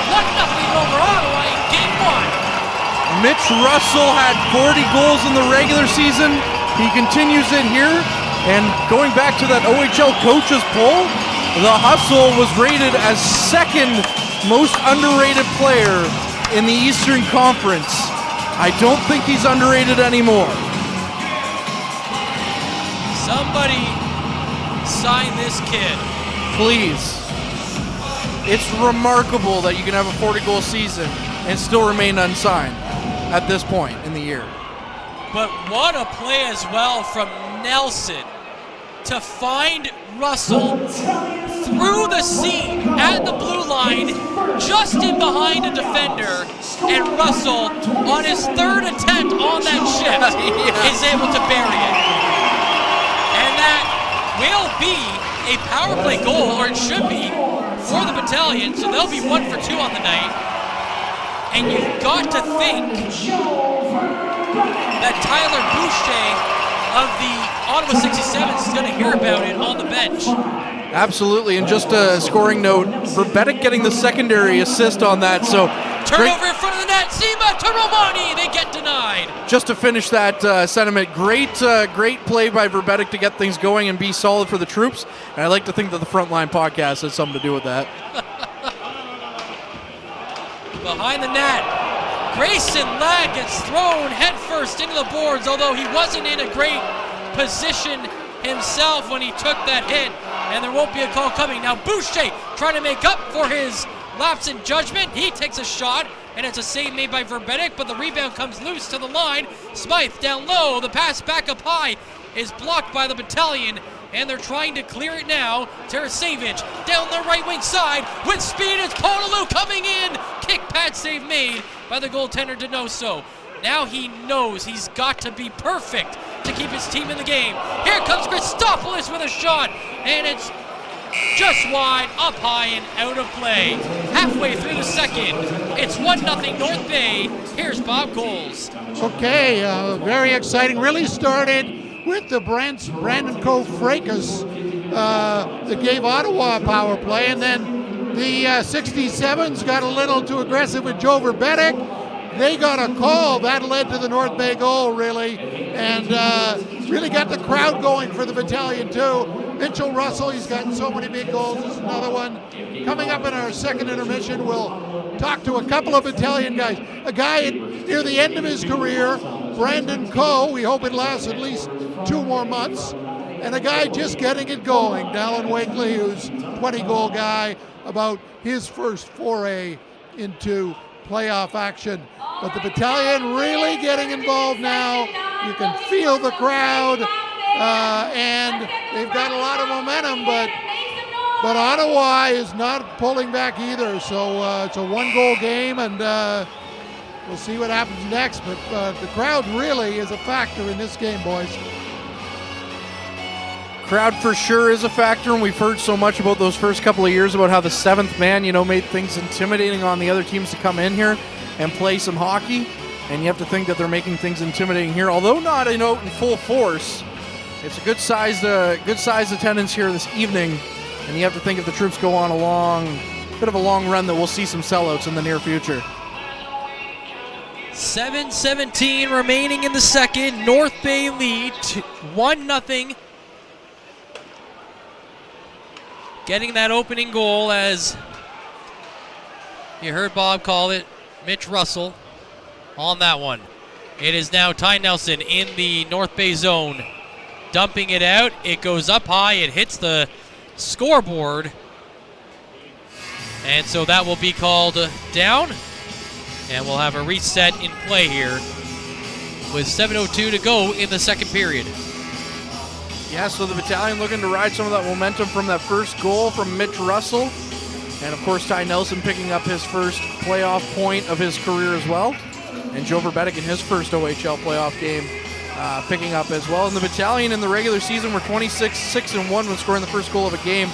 1-0 over Ottawa in Game 1. Mitch Russell had 40 goals in the regular season. He continues it here. And going back to that OHL Coaches Poll, the Hustle was rated as second most underrated player in the Eastern Conference. I don't think he's underrated anymore. Somebody sign this kid. Please. It's remarkable that you can have a 40-goal season and still remain unsigned at this point in the year. But what a play as well from Nelson to find Russell through the seam at the blue line, just in behind a defender, and Russell, on his third attempt on that shift, is able to bury it. And that will be a power play goal, or it should be, for the Battalion, so they'll be 1 for 2 on the night. And you've got to think that Tyler Boucher of the Ottawa 67's is going to hear about it on the bench. Absolutely, and just a scoring note, Verbedek getting the secondary assist on that, so... Turnover in front of the net, Sima to Romani, they get denied. Just to finish that sentiment, great play by Verbedek to get things going and be solid for the troops, and I like to think that the Frontline podcast has something to do with that. Behind the net, Grayson Ladd gets thrown headfirst into the boards, although he wasn't in a great position himself when he took that hit, and there won't be a call coming. Now Boucher trying to make up for his lapse in judgment. He takes a shot, and it's a save made by Verbedek, but the rebound comes loose to the line. Smythe down low, the pass back up high is blocked by the Battalion, and they're trying to clear it now. Tarasevic down the right wing side with speed. It's Ponaloo coming in. Kick pad save made by the goaltender Donoso. Now he knows he's got to be perfect to keep his team in the game. Here comes Christopoulos with a shot, and it's just wide, up high, and out of play. Halfway through the second, it's 1-0 North Bay. Here's Bob Coles. Okay, very exciting. Really started with the Brandon Cove Fracas that gave Ottawa a power play, and then the 67's got a little too aggressive with Joe Verbedek. They got a call. That led to the North Bay goal, really, and really got the crowd going for the Battalion, too. Mitchell Russell, he's gotten so many big goals. This is another one. Coming up in our second intermission, we'll talk to a couple of Battalion guys. A guy near the end of his career, Brandon Coe, we hope it lasts at least 2 more months, and a guy just getting it going, Dallin Wakely, who's 20-goal guy, about his first foray into playoff action. But the Battalion really getting involved now. You can feel the crowd, and they've got a lot of momentum, but Ottawa is not pulling back either. So it's a 1-goal game, and we'll see what happens next. But the crowd really is a factor in this game, boys. Crowd for sure is a factor, and we've heard so much about those first couple of years about how the 7th man, made things intimidating on the other teams to come in here and play some hockey. And you have to think that they're making things intimidating here, although not in full force. It's a good sized attendance here this evening, and you have to think if the troops go on a bit of a long run, that we'll see some sellouts in the near future. 7:17 remaining in the second. North Bay lead 1-0. Getting that opening goal, as you heard Bob call it, Mitch Russell on that one. It is now Ty Nelson in the North Bay zone, dumping it out. It goes up high. It hits the scoreboard. And so that will be called down. And we'll have a reset in play here with 7:02 to go in the second period. Yeah, so the Battalion looking to ride some of that momentum from that first goal from Mitch Russell. And, of course, Ty Nelson picking up his first playoff point of his career as well. And Joe Verbedek in his first OHL playoff game picking up as well. And the Battalion in the regular season were 26-6-1 when scoring the first goal of a game.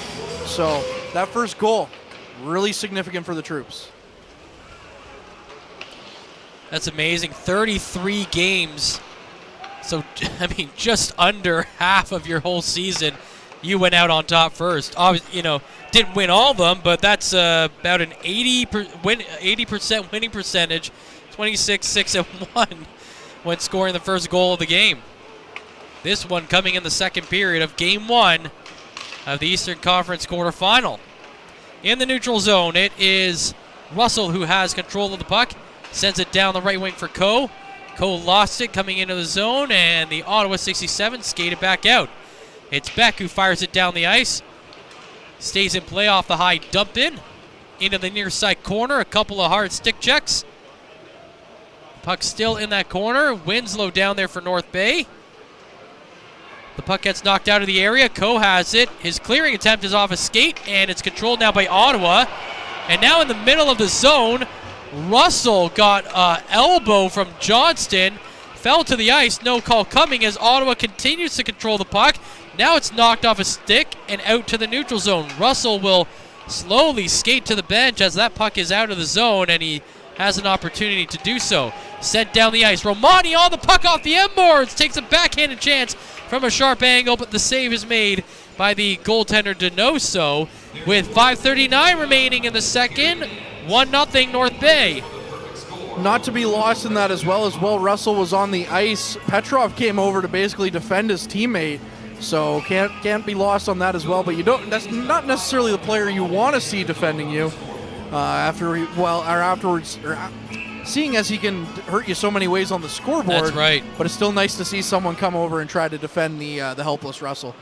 So that first goal, really significant for the troops. That's amazing. 33 games. So, just under half of your whole season, you went out on top first. Didn't win all of them, but that's about an 80% winning percentage, 26-6-1 when scoring the first goal of the game. This one coming in the second period of Game 1 of the Eastern Conference quarterfinal. In the neutral zone, it is Russell who has control of the puck, sends it down the right wing for Coe. Coe lost it coming into the zone, and the Ottawa 67 skated back out. It's Beck who fires it down the ice. Stays in play off the high dump in. Into the near side corner. A couple of hard stick checks. Puck still in that corner. Winslow down there for North Bay. The puck gets knocked out of the area. Coe has it. His clearing attempt is off a skate, and it's controlled now by Ottawa. And now in the middle of the zone, Russell got elbow from Johnston. Fell to the ice. No call coming as Ottawa continues to control the puck. Now it's knocked off a stick and out to the neutral zone. Russell will slowly skate to the bench as that puck is out of the zone, and he has an opportunity to do so. Sent down the ice. Romani on the puck off the end boards. Takes a backhanded chance from a sharp angle, but the save is made by the goaltender Donoso. With 5:39 remaining in the second, 1-0 North Bay. Not to be lost in that as well. Russell was on the ice. Petrov came over to basically defend his teammate, so can't be lost on that as well. But you don't. That's not necessarily the player you want to see defending you. Afterwards, seeing as he can hurt you so many ways on the scoreboard. That's right. But it's still nice to see someone come over and try to defend the helpless Russell.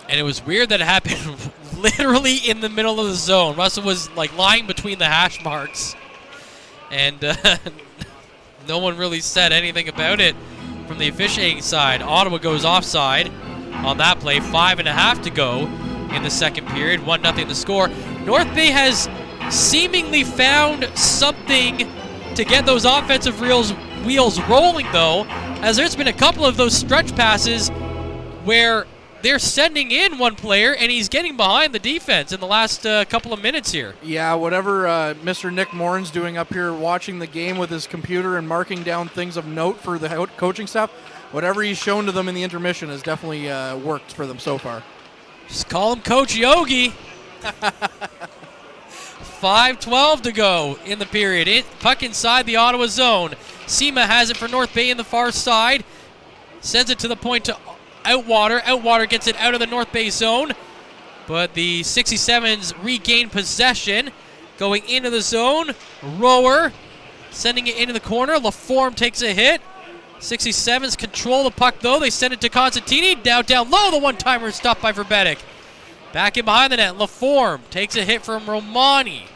And it was weird that it happened literally in the middle of the zone. Russell was like lying between the hash marks, and no one really said anything about it from the officiating side. Ottawa goes offside on that play. 5.5 to go in the second period. 1-0 the score. North Bay has seemingly found something to get those offensive wheels rolling, though, as there's been a couple of those stretch passes where they're sending in one player and he's getting behind the defense in the last couple of minutes here. Yeah, whatever Mr. Nick Morin's doing up here watching the game with his computer and marking down things of note for the coaching staff, whatever he's shown to them in the intermission has definitely worked for them so far. Just call him Coach Yogi. 5:12 to go in the period. Puck inside the Ottawa zone. Sema has it for North Bay in the far side. Sends it to the point to Outwater. Outwater gets it out of the North Bay zone. But the 67's regain possession. Going into the zone. Rower sending it into the corner. Laforme takes a hit. 67's control the puck, though. They send it to Constantini. Now down low. The one-timer is stopped by Verbetic. Back in behind the net, Laforme takes a hit from Romani.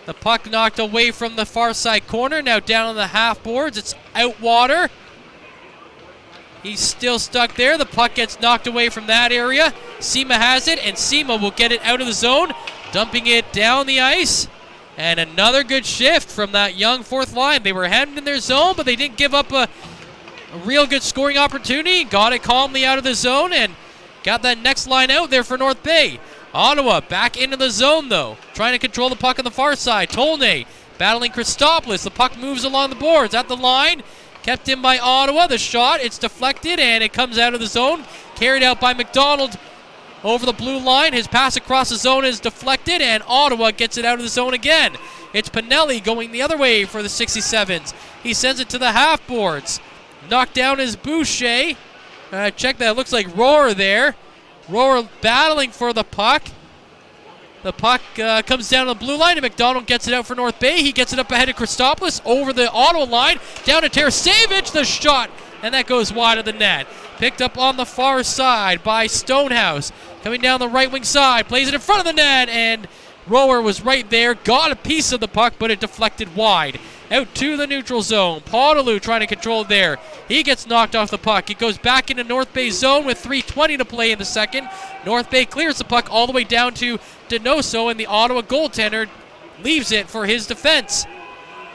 The puck knocked away from the far side corner. Now down on the half boards, it's Outwater. He's still stuck there. The puck gets knocked away from that area. Sema has it, and Sema will get it out of the zone, dumping it down the ice. And another good shift from that young fourth line. They were heading in their zone, but they didn't give up a real good scoring opportunity. Got it calmly out of the zone, and got that next line out there for North Bay. Ottawa back into the zone, though. Trying to control the puck on the far side. Tolnay battling Christopoulos. The puck moves along the boards. At the line. Kept in by Ottawa. The shot, it's deflected, and it comes out of the zone. Carried out by McDonald over the blue line. His pass across the zone is deflected, and Ottawa gets it out of the zone again. It's Pinelli going the other way for the 67's. He sends it to the half boards. Knocked down is Boucher. Check that. It looks like Rohrer there. Rohrer battling for the puck. The puck comes down to the blue line, and McDonald gets it out for North Bay. He gets it up ahead of Christopoulos over the Ottawa line. Down to Tarasevic, the shot, and that goes wide of the net. Picked up on the far side by Stonehouse. Coming down the right wing side, plays it in front of the net, and Rohrer was right there. Got a piece of the puck, but it deflected wide. Out to the neutral zone. Podolou trying to control it there. He gets knocked off the puck. It goes back into North Bay zone with 3:20 to play in the second. North Bay clears the puck all the way down to Donoso, and the Ottawa goaltender leaves it for his defense.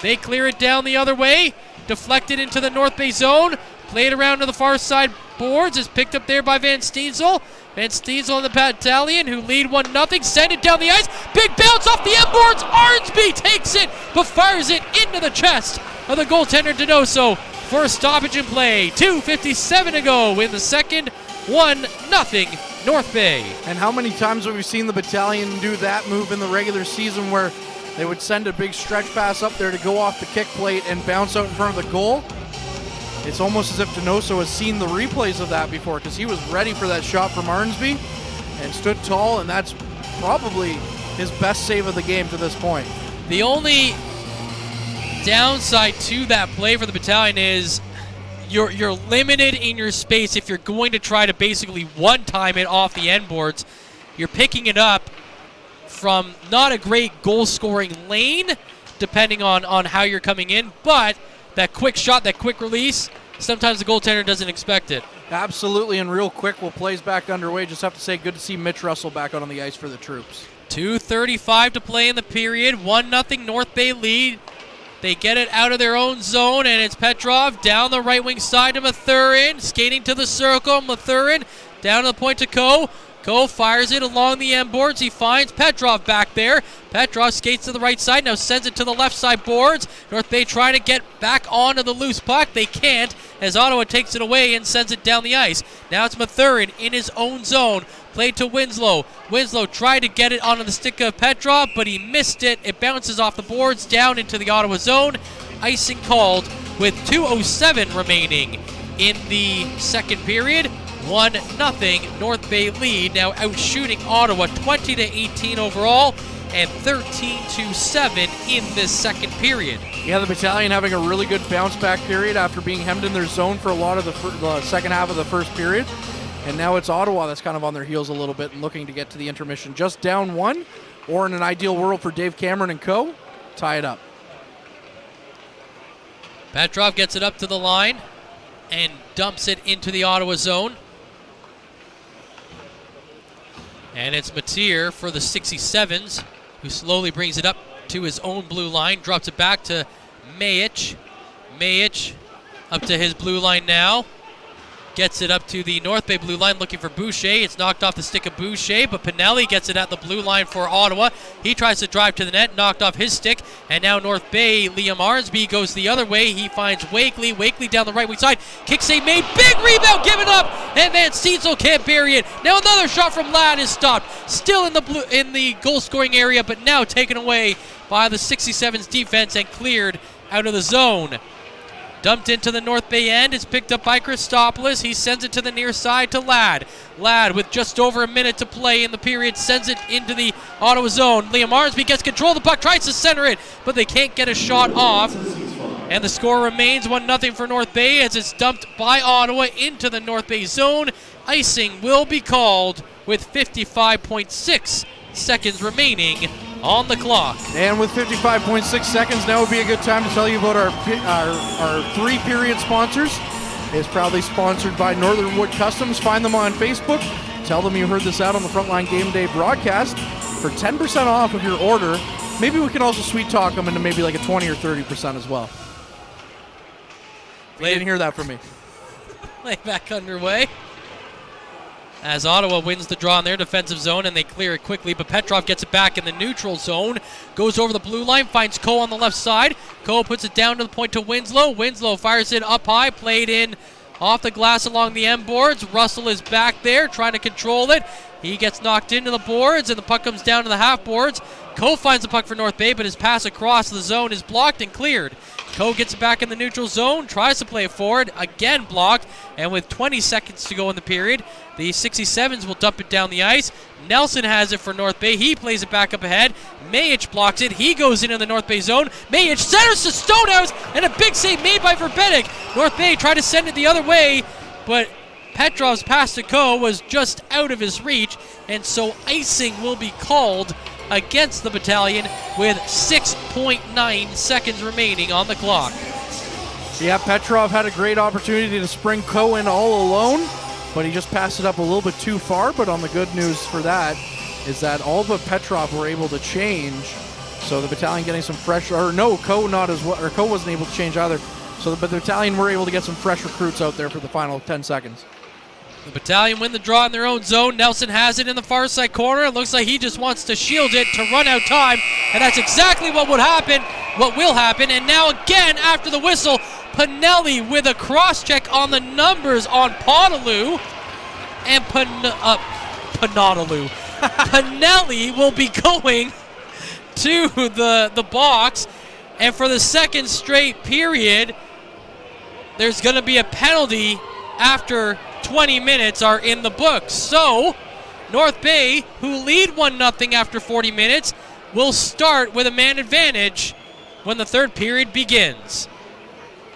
They clear it down the other way. Deflected into the North Bay zone. Played around to the far side boards. Is picked up there by Van Steensel. Van Steensel and the Battalion, who lead 1-0. Send it down the ice. Big bounce off the end boards. Arnsby takes it, but fires it into the chest of the goaltender Donoso for a stoppage in play. 2:57 to go in the second. 1-0 North Bay. And how many times have we seen the Battalion do that move in the regular season where they would send a big stretch pass up there to go off the kick plate and bounce out in front of the goal? It's almost as if Donoso has seen the replays of that before, because he was ready for that shot from Arnsby and stood tall, and that's probably his best save of the game to this point. The only downside to that play for the Battalion is you're limited in your space if you're going to try to basically one-time it off the end boards. You're picking it up from not a great goal-scoring lane, depending on how you're coming in, but that quick shot, that quick release, sometimes the goaltender doesn't expect it. Absolutely, and real quick, we'll plays back underway. Just have to say, good to see Mitch Russell back out on the ice for the Troops. 2:35 to play in the period. 1-0 North Bay lead. They get it out of their own zone, and it's Petrov down the right wing side to Mathurin, skating to the circle. Mathurin down to the point to Coe. Coe fires it along the end boards. He finds Petrov back there. Petrov skates to the right side, now sends it to the left side boards. North Bay trying to get back onto the loose puck. They can't, as Ottawa takes it away and sends it down the ice. Now it's Mathurin in his own zone. Played to Winslow. Winslow tried to get it onto the stick of Petrov, but he missed it. It bounces off the boards down into the Ottawa zone. Icing called with 2:07 remaining in the second period. 1-0 North Bay lead, now outshooting Ottawa 20-18 overall and 13-7 in this second period. Yeah, the Battalion having a really good bounce back period after being hemmed in their zone for a lot of the second half of the first period. And now it's Ottawa that's kind of on their heels a little bit and looking to get to the intermission. Just down one, or in an ideal world for Dave Cameron and co., tie it up. Petrov gets it up to the line and dumps it into the Ottawa zone. And it's Matier for the 67's, who slowly brings it up to his own blue line, drops it back to Mayich. Mayich up to his blue line now. Gets it up to the North Bay blue line looking for Boucher. It's knocked off the stick of Boucher, but Pinelli gets it at the blue line for Ottawa. He tries to drive to the net, knocked off his stick, and now North Bay, Liam Arnsby goes the other way. He finds Wakely. Wakely down the right wing side. Kick save made. Big rebound given up, and Van Steensel can't bury it. Now another shot from Ladd is stopped. Still in the goal-scoring area, but now taken away by the 67's defense and cleared out of the zone. Dumped into the North Bay end. It's picked up by Christopoulos. He sends it to the near side to Ladd. Ladd, with just over a minute to play in the period, sends it into the Ottawa zone. Liam Arnsby gets control of the puck, tries to center it, but they can't get a shot off. And the score remains 1-0 for North Bay as it's dumped by Ottawa into the North Bay zone. Icing will be called with 55.6 seconds remaining on the clock. And with 55.6 seconds, now would be a good time to tell you about our three period sponsors. It's proudly sponsored by Northern Wood Customs. Find them on Facebook. Tell them you heard this out on the Frontline Game Day broadcast for 10% off of your order. Maybe we can also sweet talk them into maybe like a 20 or 30% as well. You didn't hear that from me. Play back underway as Ottawa wins the draw in their defensive zone and they clear it quickly, but Petrov gets it back in the neutral zone, goes over the blue line, finds Coe on the left side. Coe puts it down to the point to Winslow. Winslow fires it up high, played in off the glass along the end boards. Russell is back there trying to control it. He gets knocked into the boards and the puck comes down to the half boards. Coe finds the puck for North Bay, but his pass across the zone is blocked and cleared. Coe gets it back in the neutral zone, tries to play it forward, again blocked, and with 20 seconds to go in the period, the 67's will dump it down the ice. Nelson has it for North Bay. He plays it back up ahead. Mayich blocks it. He goes into the North Bay zone. Mayich centers to Stonehouse, and a big save made by Verbetic. North Bay tried to send it the other way, but Petrov's pass to Coe was just out of his reach, and so icing will be called against the Battalion with 6.9 seconds remaining on the clock. Yeah, Petrov had a great opportunity to spring Coe in all alone, but he just passed it up a little bit too far. But on the good news for that is that all but Petrov were able to change. So the Battalion getting some fresh, or no, Coe not as well, or Coe wasn't able to change either. So but the Battalion were able to get some fresh recruits out there for the final 10 seconds. The Battalion win the draw in their own zone. Nelson has it in the far side corner. It looks like he just wants to shield it to run out time, and that's exactly what will happen. And now again, after the whistle, Pinelli with a cross-check on the numbers on Podolou, and Pinelli will be going to the box, and for the second straight period, there's going to be a penalty after 20 minutes are in the books. So, North Bay, who lead 1-0 after 40 minutes, will start with a man advantage when the third period begins.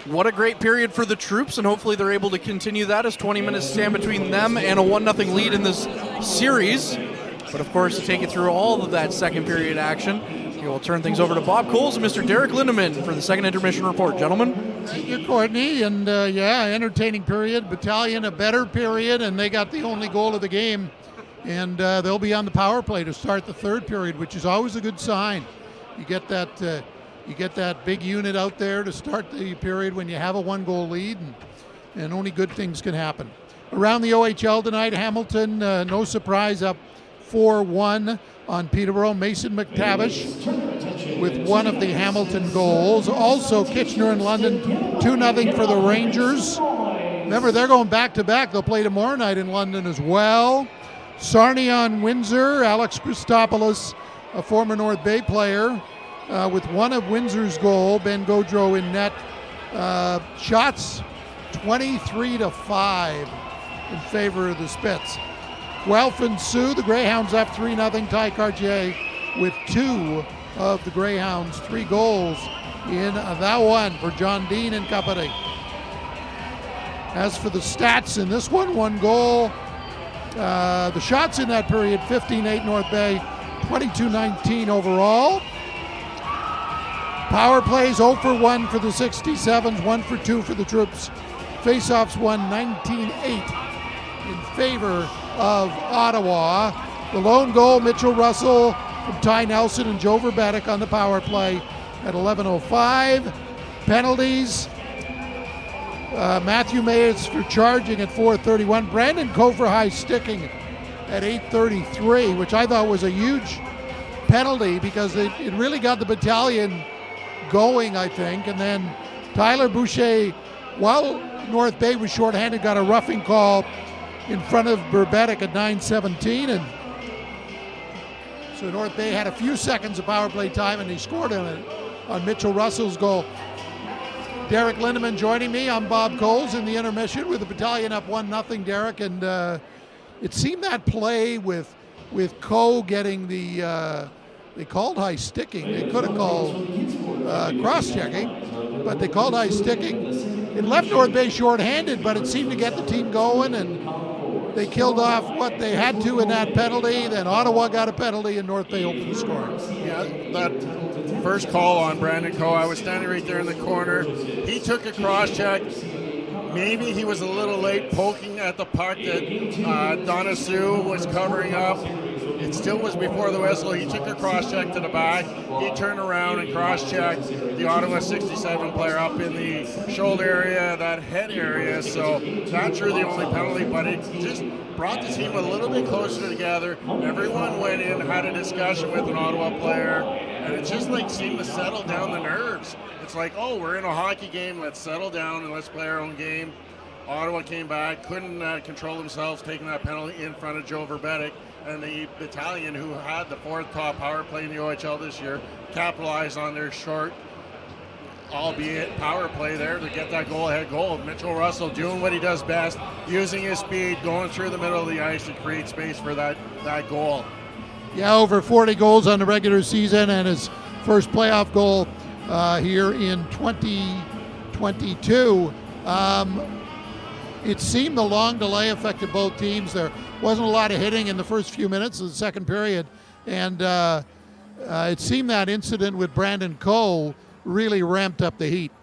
What a great period for the troops, and hopefully they're able to continue that as 20 minutes stand between them and a 1-0 lead in this series. But of course, to take it through all of that second period action, we'll turn things over to Bob Coles and Mr. Derek Lindemann for the second intermission report. Gentlemen. Thank you, Courtney. And entertaining period. Battalion a better period, and they got the only goal of the game. And they'll be on the power play to start the third period, which is always a good sign. You get that big unit out there to start the period when you have a 1-goal lead, and only good things can happen. Around the OHL tonight, Hamilton, no surprise, up 4-1 on Peterborough. Mason McTavish with one of the Hamilton goals. Also Kitchener and London, 2-0 for the Rangers. Remember, they're going back-to-back. They'll play tomorrow night in London as well. Sarnia Windsor, Alex Christopoulos, a former North Bay player, with one of Windsor's goal. Ben Gaudreau in net. Shots 23-5 in favor of the Spits. Guelph and Sioux, the Greyhounds up 3-0. Ty Cartier with 2 of the Greyhounds' 3 goals in that one for John Dean and company. As for the stats in this one, 1 goal. The shots in that period, 15-8 North Bay, 22-19 overall. Power plays 0 for 1 for the 67s, 1 for 2 for the Troops. Faceoffs won 19-8 in favor of Ottawa. The lone goal, Mitchell Russell from Ty Nelson and Joe Verbetic on the power play at 11:05. Penalties, Matthew Mayes for charging at 4:31. Brandon Coe for high sticking at 8:33, which I thought was a huge penalty because it really got the Battalion going, I think. And then Tyler Boucher, while North Bay was shorthanded, got a roughing call in front of Verbetic at 9:17, and so North Bay had a few seconds of power play time, and he scored on Mitchell Russell's goal. Derek Lindemann joining me. I'm Bob Coles in the intermission with the Battalion up 1-0, Derek, and it seemed that play with Coe getting they called high sticking. They could have called cross-checking, but they called high sticking. It left North Bay short-handed, but it seemed to get the team going, and they killed off what they had to in that penalty. Then Ottawa got a penalty, and North Bay opened the scoring. Yeah, that first call on Brandon Coe, I was standing right there in the corner. He took a cross-check. Maybe he was a little late poking at the puck that Donna Sue was covering up. It still was before the whistle. He took a cross-check to the back. He turned around and cross-checked the Ottawa 67 player up in the shoulder area, that head area. So that's really the only penalty, but it just brought the team a little bit closer together. Everyone went in, had a discussion with an Ottawa player, and it just seemed to settle down the nerves. It's like, oh, we're in a hockey game. Let's settle down and let's play our own game. Ottawa came back, couldn't control themselves, taking that penalty in front of Joe Verbetic. And the Battalion, who had the 4th top power play in the OHL this year, capitalized on their short, albeit power play there to get that goal-ahead goal. Mitchell Russell doing what he does best, using his speed, going through the middle of the ice to create space for that goal. Yeah, over 40 goals on the regular season, and his first playoff goal here in 2022. It seemed the long delay affected both teams. There wasn't a lot of hitting in the first few minutes of the second period, and it seemed that incident with Brandon Coe really ramped up the heat.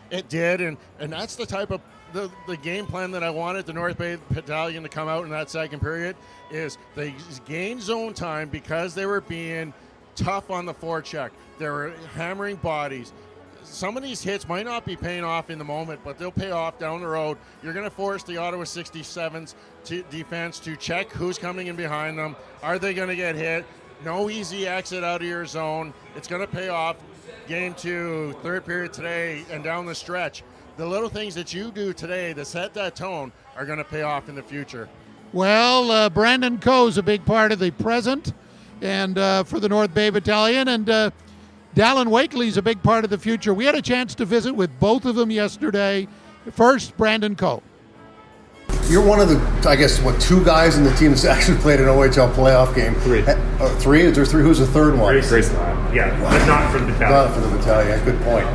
It did, and that's the type of the game plan that I wanted the North Bay Battalion to come out in that second period. Is they gained zone time because they were being tough on the forecheck. They were hammering bodies. Some of these hits might not be paying off in the moment, but they'll pay off down the road. You're going to force the Ottawa 67's defense to check who's coming in behind them. Are they going to get hit? No easy exit out of your zone. It's going to pay off. Game 2, third period today, and down the stretch. The little things that you do today to set that tone are going to pay off in the future. Well, Brandon Coe is a big part of the present, and for the North Bay Battalion, and Dallin Wakely is a big part of the future. We had a chance to visit with both of them yesterday. First, Brandon Coe. You're one of the, I guess, 2 guys in the team that's actually played an OHL playoff game. 3. 3? Is there 3? Who's the third one? Grace. Yeah, but not for the Battalion. Not for the Battalion. Good point.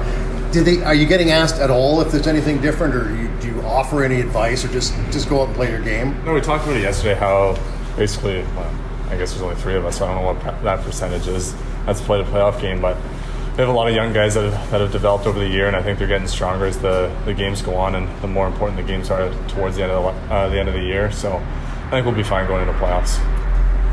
Are you getting asked at all if there's anything different, or do you offer any advice, or just go out and play your game? No, we talked about it yesterday, how basically, I guess there's only 3 of us, so I don't know what that percentage is. That's played a playoff game, but we have a lot of young guys that have developed over the year, and I think they're getting stronger as the games go on, and the more important the games are towards the end of the year. So I think we'll be fine going into playoffs.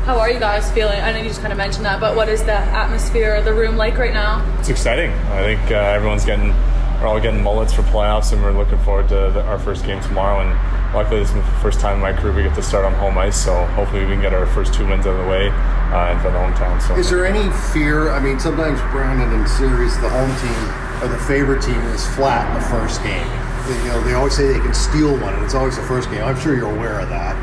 How are you guys feeling? I know you just kind of mentioned that, but what is the atmosphere of the room like right now? It's exciting. I think we're all getting mullets for playoffs, and we're looking forward to our first game tomorrow. And luckily, this is the first time in my career we get to start on home ice, so hopefully we can get our first 2 wins out of the way in front of the hometown. So, is there any fear? I mean, sometimes Brandon in series, the home team or the favorite team is flat in the first game. They always say they can steal one, and it's always the first game. I'm sure you're aware of that.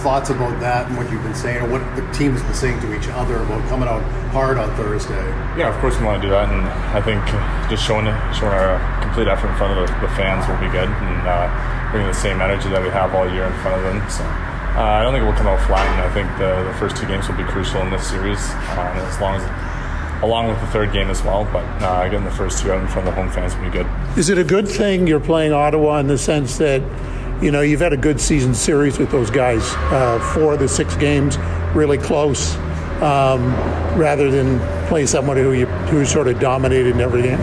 Thoughts about that and what you've been saying, or what the team has been saying to each other about coming out hard on Thursday? Yeah, of course we want to do that, and I think just showing our complete effort in front of the fans will be good, and bringing the same energy that we have all year in front of them. So I don't think we'll come out flat, and I think the first 2 games will be crucial in this series, along with the third game as well. But getting the first 2 out in front of the home fans will be good. Is it a good thing you're playing Ottawa in the sense that, you've had a good season series with those guys, 4 of the 6 games really close, rather than play someone who sort of dominated in every game?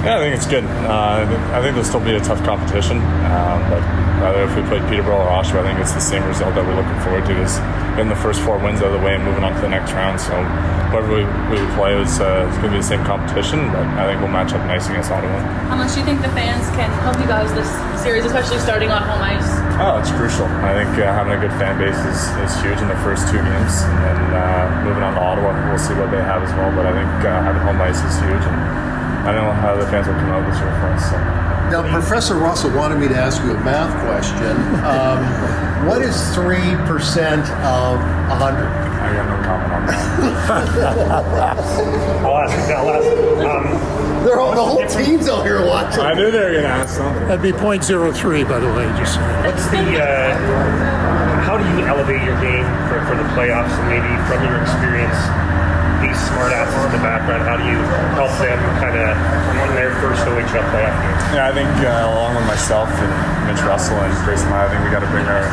Yeah, I think it's good. I think there'll still be a tough competition, but rather if we played Peterborough or Oshawa, I think it's the same result that we're looking forward to, is getting the first 4 wins out of the way and moving on to the next round. So whoever we play is going to be the same competition, but I think we'll match up nice against Ottawa. How much do you think the fans can help you guys this series, especially starting on home ice? Oh, it's crucial. I think having a good fan base is huge in the first 2 games, and then moving on to Ottawa, we'll see what they have as well. But I think having home ice is huge, and I don't know how the fans will come out this year for us. So. Now, Professor Russell wanted me to ask you a math question. What is 3% of 100? I got no comment on that. I'll ask you. The whole team's out here watching. I knew they were going to ask something. That'd be .03, by the way. Just what's how do you elevate your game for the playoffs, and maybe from your experience, these smart asses in the background, how do you help them kind of win their first OHL playoff game? Yeah, I think along with myself and Mitch Russell and Grayson, I think we got to bring our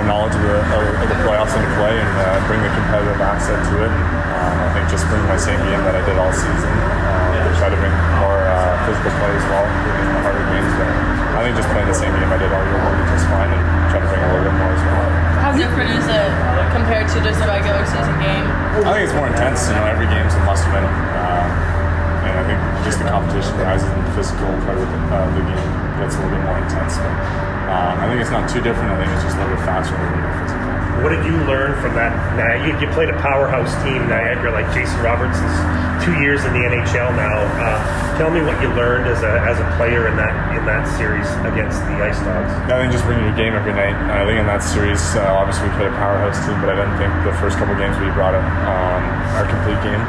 knowledge of the playoffs into play, and bring the competitive aspect to it. I think just bring my same game that I did all season. Try to bring more physical play as well, in the harder games. But I think just playing the same game I did all year will be just fine, and try to bring a little bit more as well. How different is it compared to just a regular season game? I think it's more intense. Every game's a must-win. And I think just the competition rises, and the physical part of the game gets a little bit more intense. But I think it's not too different. I think it's just a little bit faster, a little bit more physical. What did you learn from that? You played a powerhouse team, Niagara, like Jason Robertson's 2 years in the NHL now. Tell me what you learned as a player in that series against the Ice Dogs. I think just bringing your game every night. I think in that series, obviously we played a powerhouse team, but I didn't think the first couple games we brought our complete game.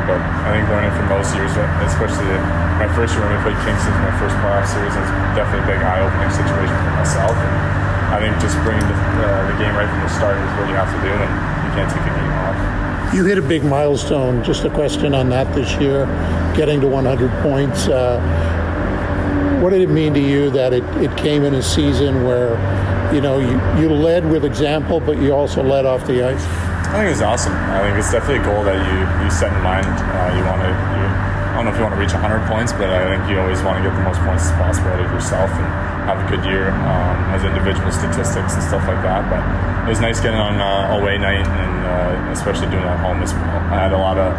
But I think learning from those years, especially my first year when we played Kingston, my first playoff series, was definitely a big eye-opening situation for myself. And I think just bringing the game right from the start is what you have to do, and you can't take a game off. You hit a big milestone. Just a question on that this year, getting to 100 points. What did it mean to you that it came in a season where you led with example, but you also led off the ice? I think it's awesome. I think it's definitely a goal that you set in mind. I don't know if you want to reach 100 points, but I think you always want to get the most points as possible out of yourself and have a good year as individual statistics and stuff like that. But it was nice getting on away night, and especially doing it at home as well. I had a lot of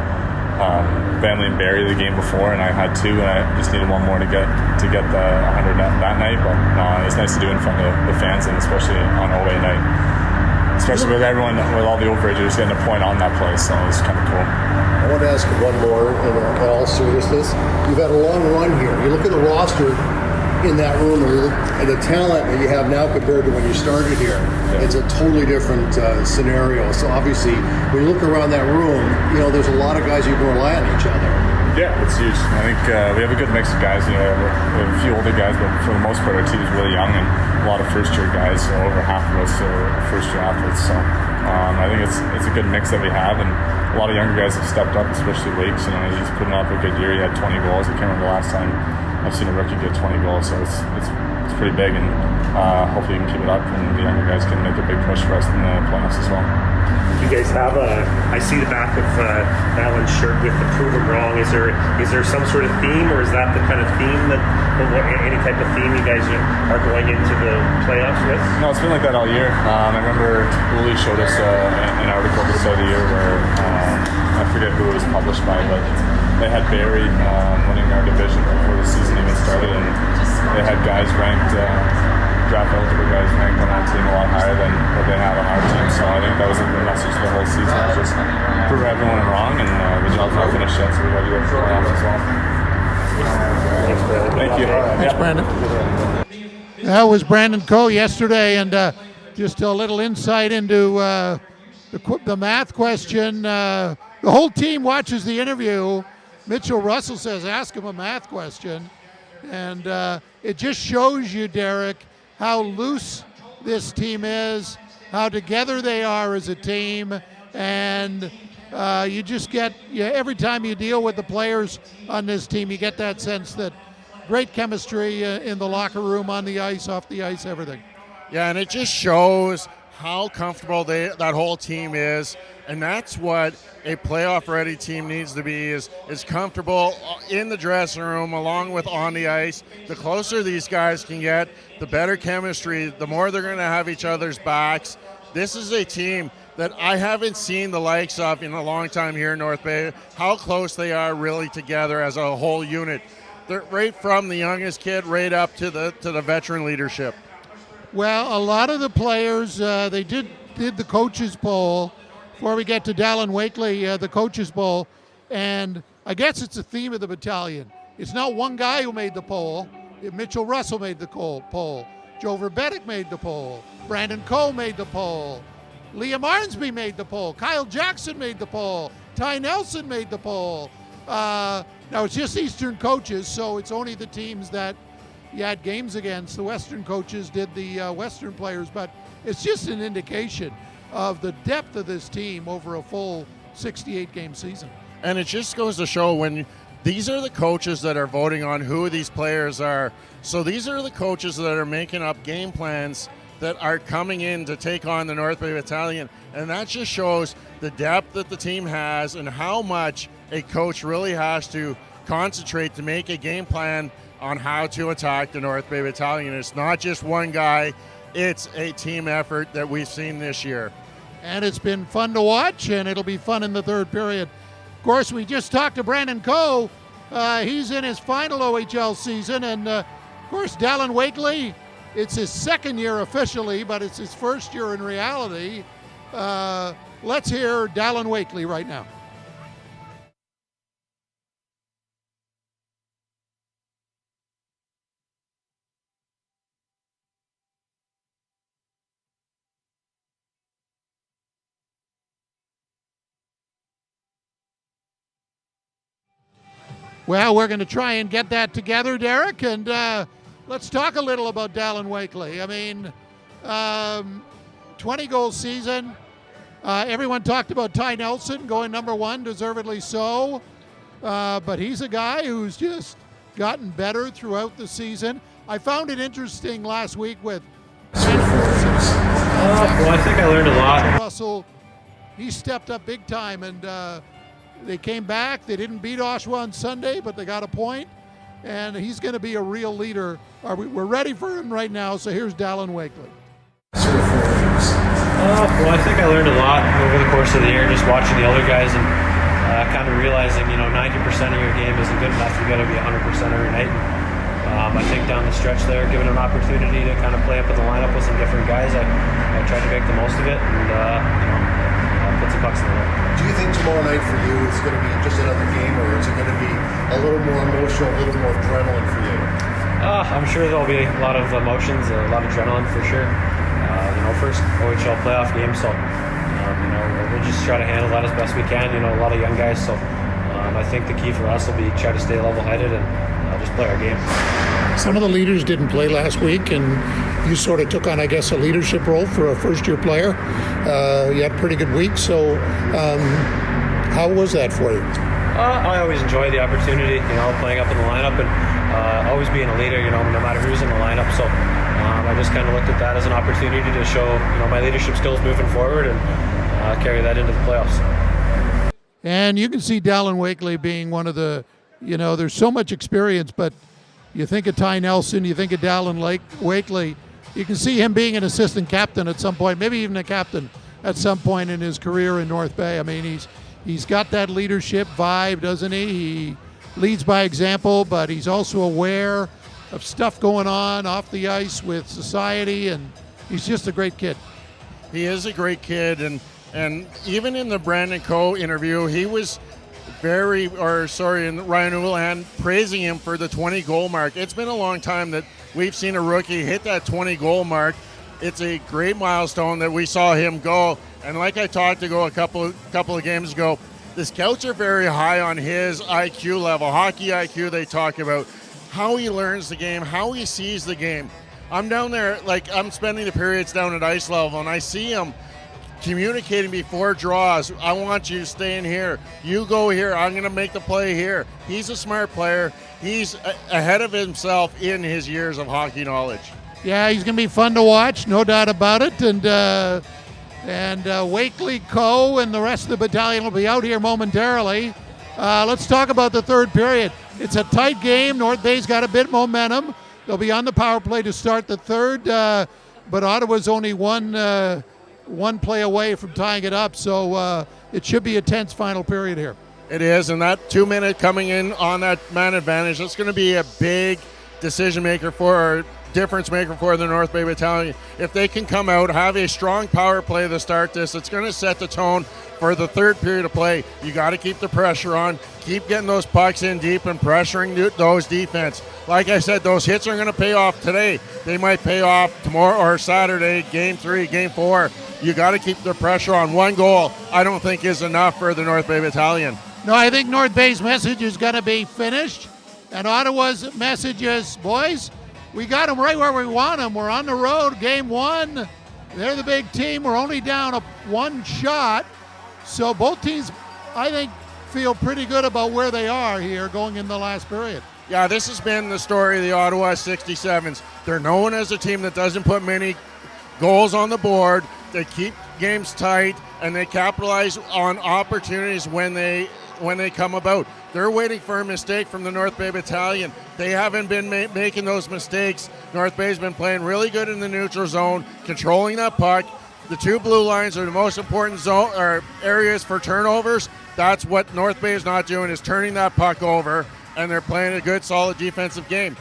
family in Barrie the game before, and I had 2, and I just needed 1 more to get the 100 that night. But it was nice to do in front of the fans, and especially on away night. Especially with everyone, with all the overagers getting a point on that play, so it was kind of cool. I want to ask you one more in all seriousness. You've had a long run here. You look at the roster in that room, and the talent that you have now compared to when you started here, it's a totally different scenario. So obviously, when you look around that room, there's a lot of guys you can rely on each other. Yeah, it's huge. I think we have a good mix of guys. We have a few older guys, but for the most part, our team is really young, and a lot of first-year guys. So over half of us are first-year athletes. So I think it's a good mix that we have, and a lot of younger guys have stepped up, especially Lakes. He's putting up a good year. He had 20 goals. I can't remember the last time I've seen a rookie get 20 goals. So it's pretty big, and hopefully he can keep it up, and the younger guys can make a big push for us in the playoffs as well. You guys have I see the back of Alan's shirt with the "Prove 'em Wrong." Is there some sort of theme, or is that the kind of theme that any type of theme you guys are going into the playoffs with? No, it's been like that all year. I remember Ohl showed us an article at the start of the year where I forget who it was published by, but they had Barry winning our division before the season even started, and they had guys ranked. Draft eligible guys ranked on that team a lot higher than what they have on our team. So I think that was the message the whole season, just prove everyone wrong, and the job's not finished yet, so we're ready to go for the playoffs as well. Thank you. Thanks, Brandon. That was Brandon Coe yesterday, and just a little insight into the math question. The whole team watches the interview. Mitchell Russell says, ask him a math question. And it just shows you, Derek, how loose this team is, how together they are as a team, and you just get, every time you deal with the players on this team, you get that sense that great chemistry in the locker room, on the ice, off the ice, everything. Yeah, and it just shows how comfortable that whole team is, and that's what a playoff-ready team needs to be, is comfortable in the dressing room along with on the ice. The closer these guys can get, the better chemistry, the more they're going to have each other's backs. This is a team that I haven't seen the likes of in a long time here in North Bay, how close they are really together as a whole unit. They're right from the youngest kid right up to the veteran leadership. Well, a lot of the players, they did the coaches poll. Before we get to Dallin Wakely, the coaches poll, and I guess it's a theme of the battalion. It's not one guy who made the poll. Mitchell Russell made the poll. Joe Verbetic made the poll. Brandon Coe made the poll. Liam Arnsby made the poll. Kyle Jackson made the poll. Ty Nelson made the poll. Now it's just Eastern coaches, so it's only the teams that you had games against. The Western coaches did the Western players, but it's just an indication of the depth of this team over a full 68-game season. And it just goes to show when these are the coaches that are voting on who these players are. So these are the coaches that are making up game plans that are coming in to take on the North Bay Battalion. And that just shows the depth that the team has and how much a coach really has to concentrate to make a game plan on how to attack the North Bay Battalion. It's not just one guy, it's a team effort that we've seen this year. And it's been fun to watch, and it'll be fun in the third period. Of course, we just talked to Brandon Coe. He's in his final OHL season, and of course, Dallin Wakely, it's his second year officially, but it's his first year in reality. Let's hear Dallin Wakely right now. Well, we're going to try and get that together, Derek, and let's talk a little about Dallin Wakely. I mean, 20-goal season. Everyone talked about Ty Nelson going number one, deservedly so, but he's a guy who's just gotten better throughout the season. I found it interesting last week with well, I think I learned a lot. Russell, he stepped up big time, and they came back. They didn't beat Oshawa on Sunday, but they got a point, and he's going to be a real leader. We're ready for him right now, so here's Dallin Wakely. Well, I think I learned a lot over the course of the year, just watching the other guys and kind of realizing, 90% of your game isn't good enough. You got to be 100% every night. I think down the stretch there, given an opportunity to kind of play up in the lineup with some different guys, I tried to make the most of it and put some pucks in the net. Do you think tomorrow night for you is going to be just another game, or is it going to be a little more emotional, a little more adrenaline for you? I'm sure there'll be a lot of emotions, a lot of adrenaline for sure. First OHL playoff game, so we'll just try to handle that as best we can. A lot of young guys, so I think the key for us will be try to stay level-headed and just play our game. Some of the leaders didn't play last week, and you sort of took on, I guess, a leadership role for a first-year player. You had a pretty good week, so how was that for you? I always enjoy the opportunity, playing up in the lineup and always being a leader, no matter who's in the lineup. So I just kind of looked at that as an opportunity to show my leadership skills moving forward and carry that into the playoffs. And you can see Dallin Wakely being one of the, there's so much experience, but you think of Ty Nelson, you think of Dallin Wakely, you can see him being an assistant captain at some point, maybe even a captain at some point in his career in North Bay. I mean, he's got that leadership vibe, doesn't he? He leads by example, but he's also aware of stuff going on off the ice with society, and he's just a great kid. He is a great kid, and even in the Brandon Coe interview, he was and Ryan Ulan praising him for the 20-goal mark. It's been a long time that we've seen a rookie hit that 20-goal mark. It's a great milestone that we saw him go. And like I talked to a couple of games ago, the scouts are very high on his IQ level, hockey IQ they talk about, how he learns the game, how he sees the game. I'm down there, I'm spending the periods down at ice level, and I see him communicating before draws. I want you to stay in here. You go here. I'm going to make the play here. He's a smart player. He's ahead of himself in his years of hockey knowledge. Yeah, he's going to be fun to watch, no doubt about it. And Wakely, Coe, and the rest of the battalion will be out here momentarily. Let's talk about the third period. It's a tight game. North Bay's got a bit of momentum. They'll be on the power play to start the third, but Ottawa's only one play away from tying it up, so it should be a tense final period here. It is, and that 2 minute coming in on that man advantage, that's going to be a big decision maker difference maker for the North Bay Battalion. If they can come out, have a strong power play to start this, it's going to set the tone for the third period of play. You got to keep the pressure on, keep getting those pucks in deep and pressuring those defense. Like I said, those hits are going to pay off today. They might pay off tomorrow or Saturday, game 3, game 4. You got to keep the pressure on. One goal, I don't think, is enough for the North Bay Battalion. No, I think North Bay's message is going to be finished, and Ottawa's message is, boys, we got them right where we want them. We're on the road, game 1. They're the big team. We're only down one shot. So both teams, I think, feel pretty good about where they are here going in the last period. Yeah, this has been the story of the Ottawa 67's. They're known as a team that doesn't put many goals on the board. They keep games tight, and they capitalize on opportunities when they come about. They're waiting for a mistake from the North Bay Battalion. They haven't been making those mistakes. North Bay's been playing really good in the neutral zone, controlling that puck. The two blue lines are the most important areas for turnovers. That's what North Bay is not doing, is turning that puck over, and they're playing a good, solid defensive game.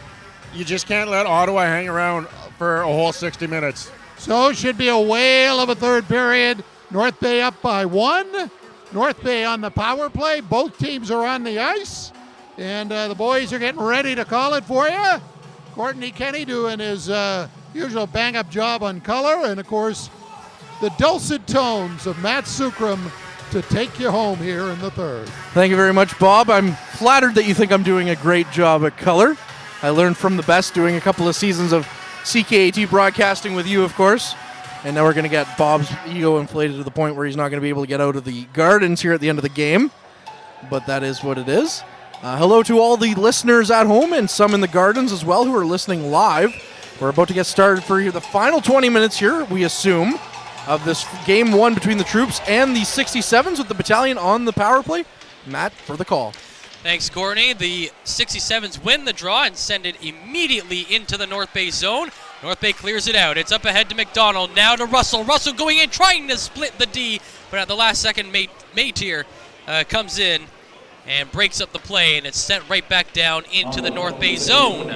You just can't let Ottawa hang around for a whole 60 minutes. So it should be a whale of a third period. North Bay up by 1. North Bay on the power play. Both teams are on the ice. And the boys are getting ready to call it for you. Courtney Kenny doing his usual bang-up job on color. And, of course, the dulcet tones of Matt Sukram to take you home here in the third. Thank you very much, Bob. I'm flattered that you think I'm doing a great job at color. I learned from the best doing a couple of seasons of CKAT broadcasting with you, of course. And now we're going to get Bob's ego inflated to the point where he's not going to be able to get out of the gardens here at the end of the game. But that is what it is. Hello to all the listeners at home and some in the gardens as well who are listening live. We're about to get started for the final 20 minutes here, we assume, of this game 1 between the troops and the 67's with the battalion on the power play. Matt, for the call. Thanks, Courtney. The 67's win the draw and send it immediately into the North Bay zone. North Bay clears it out. It's up ahead to McDonald. Now to Russell. Russell going in, trying to split the D, but at the last second, Maytier comes in and breaks up the play, and it's sent right back down into the North Bay zone.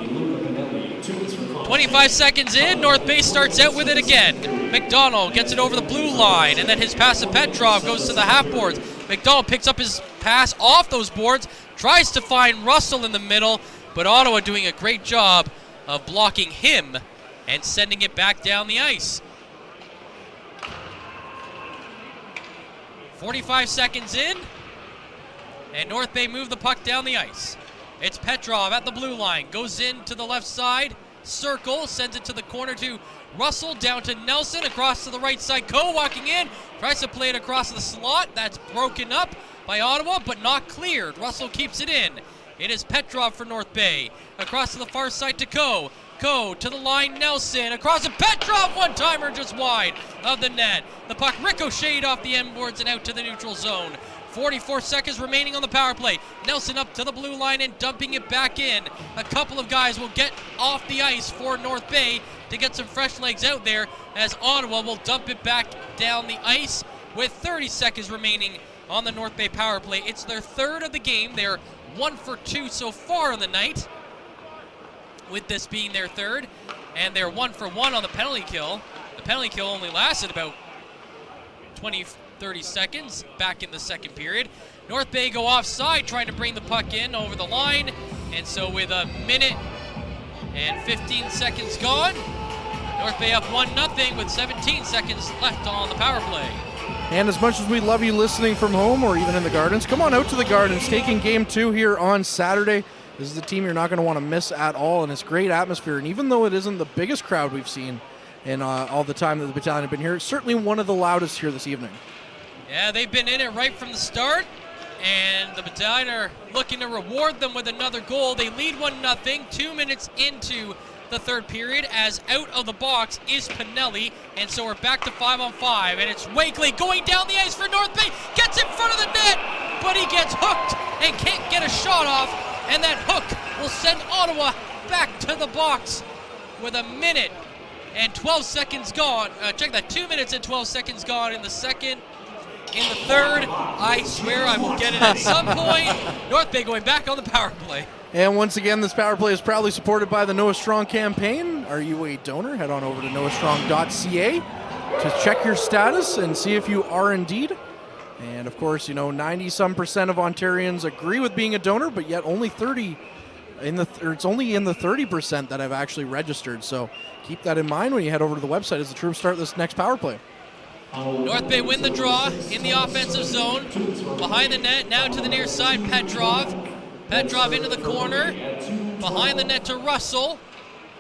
25 seconds in, North Bay starts out with it again. McDonald gets it over the blue line, and then his pass to Petrov goes to the half boards. McDonald picks up his pass off those boards, tries to find Russell in the middle, but Ottawa doing a great job of blocking him and sending it back down the ice. 45 seconds in, and North Bay move the puck down the ice. It's Petrov at the blue line, goes in to the left side, circle, sends it to the corner to Russell, down to Nelson, across to the right side. Coe walking in, tries to play it across the slot. That's broken up by Ottawa, but not cleared. Russell keeps it in. It is Petrov for North Bay. Across to the far side to Coe. Go to the line, Nelson, across a Petrov one-timer just wide of the net. The puck ricocheted off the end boards and out to the neutral zone. 44 seconds remaining on the power play. Nelson up to the blue line and dumping it back in. A couple of guys will get off the ice for North Bay to get some fresh legs out there, as Ottawa will dump it back down the ice with 30 seconds remaining on the North Bay power play. It's their third of the game. They're 1 for 2 so far on the night, with this being their third, and they're 1 for 1 on the penalty kill. The penalty kill only lasted about 20-30 seconds back in the second period. North Bay go offside trying to bring the puck in over the line, and so with a minute and 15 seconds gone, North Bay up 1-0 with 17 seconds left on the power play. And as much as we love you listening from home or even in the Gardens, come on out to the Gardens, taking Game 2 here on Saturday. This is a team you're not going to want to miss at all, and it's great atmosphere. And even though it isn't the biggest crowd we've seen in all the time that the Battalion have been here, it's certainly one of the loudest here this evening. Yeah, they've been in it right from the start, and the Battalion are looking to reward them with another goal. They lead 1-0, 2 minutes into the third period, as out of the box is Pinelli, and so we're back to 5-on-5, and it's Wakely going down the ice for North Bay, gets in front of the net, but he gets hooked and can't get a shot off, and that hook will send Ottawa back to the box with a minute and 12 seconds gone. Check that, 2 minutes and 12 seconds gone in the second. In the third, I swear I will get it at some point. North Bay going back on the power play. And once again, this power play is proudly supported by the Noah Strong campaign. Are you a donor? Head on over to noahstrong.ca to check your status and see if you are indeed. And of course, 90-some% of Ontarians agree with being a donor, but yet only it's only in the 30% that have actually registered. So keep that in mind when you head over to the website as the Troops start this next power play. North Bay win the draw in the offensive zone. Behind the net, now to the near side, Petrov. Petrov into the corner. Behind the net to Russell.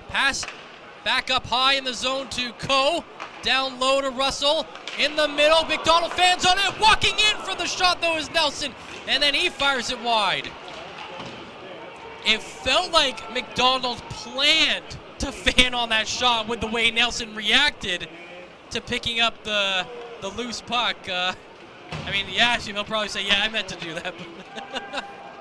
Pass back up high in the zone to Coe. Down low to Russell. In the middle, McDonald fans on it. Walking in for the shot, though, is Nelson. And then he fires it wide. It felt like McDonald planned to fan on that shot with the way Nelson reacted to picking up the loose puck. He'll probably say, yeah, I meant to do that.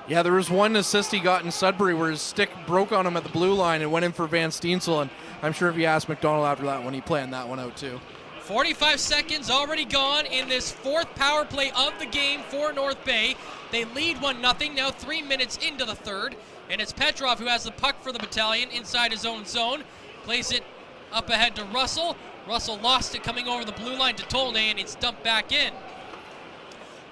Yeah, there was one assist he got in Sudbury where his stick broke on him at the blue line and went in for Van Steensel, and I'm sure if you asked McDonald after that one, he planned that one out too. 45 seconds already gone in this fourth power play of the game for North Bay. They lead 1-0, now 3 minutes into the third, and it's Petrov who has the puck for the Battalion inside his own zone. Plays it up ahead to Russell. Russell lost it coming over the blue line to Tolne, and it's dumped back in.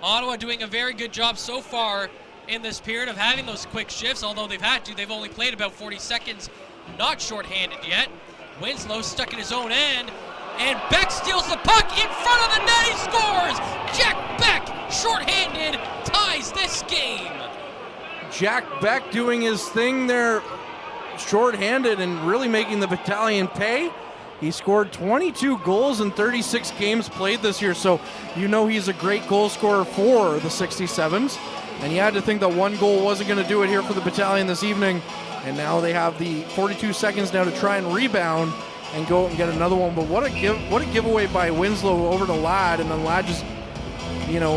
Ottawa doing a very good job so far in this period of having those quick shifts, although they've only played about 40 seconds, not shorthanded yet. Winslow stuck in his own end, and Beck steals the puck in front of the net, he scores! Jack Beck, shorthanded, ties this game. Jack Beck doing his thing there, shorthanded, and really making the Battalion pay. He scored 22 goals in 36 games played this year, so he's a great goal scorer for the 67's. And you had to think that one goal wasn't going to do it here for the Battalion this evening. And now they have the 42 seconds now to try and rebound and go and get another one. But what a giveaway by Winslow over to Ladd, and then Ladd just,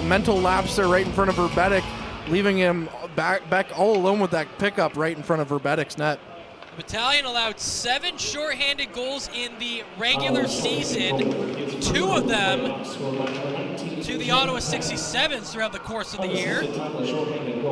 mental lapse there right in front of Verbetic, leaving him back all alone with that pickup right in front of Verbetic's net. Battalion allowed 7 shorthanded goals in the regular season, 2 of them to the Ottawa 67's throughout the course of the year,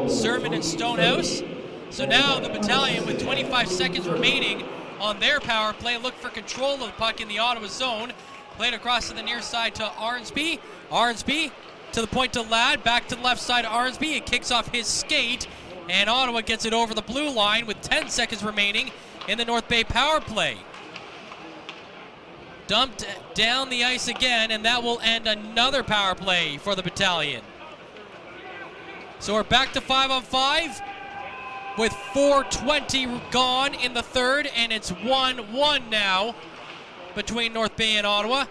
Sermon and Stonehouse. So now the Battalion, with 25 seconds remaining on their power play, look for control of the puck in the Ottawa zone. Played across to the near side to Arnsby. Arnsby to the point to Ladd, back to the left side of Arnsby. It kicks off his skate, and Ottawa gets it over the blue line with 10 seconds remaining in the North Bay power play. Dumped down the ice again, and that will end another power play for the Battalion. So we're back to 5-on-5 with 4:20 gone in the third, and it's 1-1 now between North Bay and Ottawa.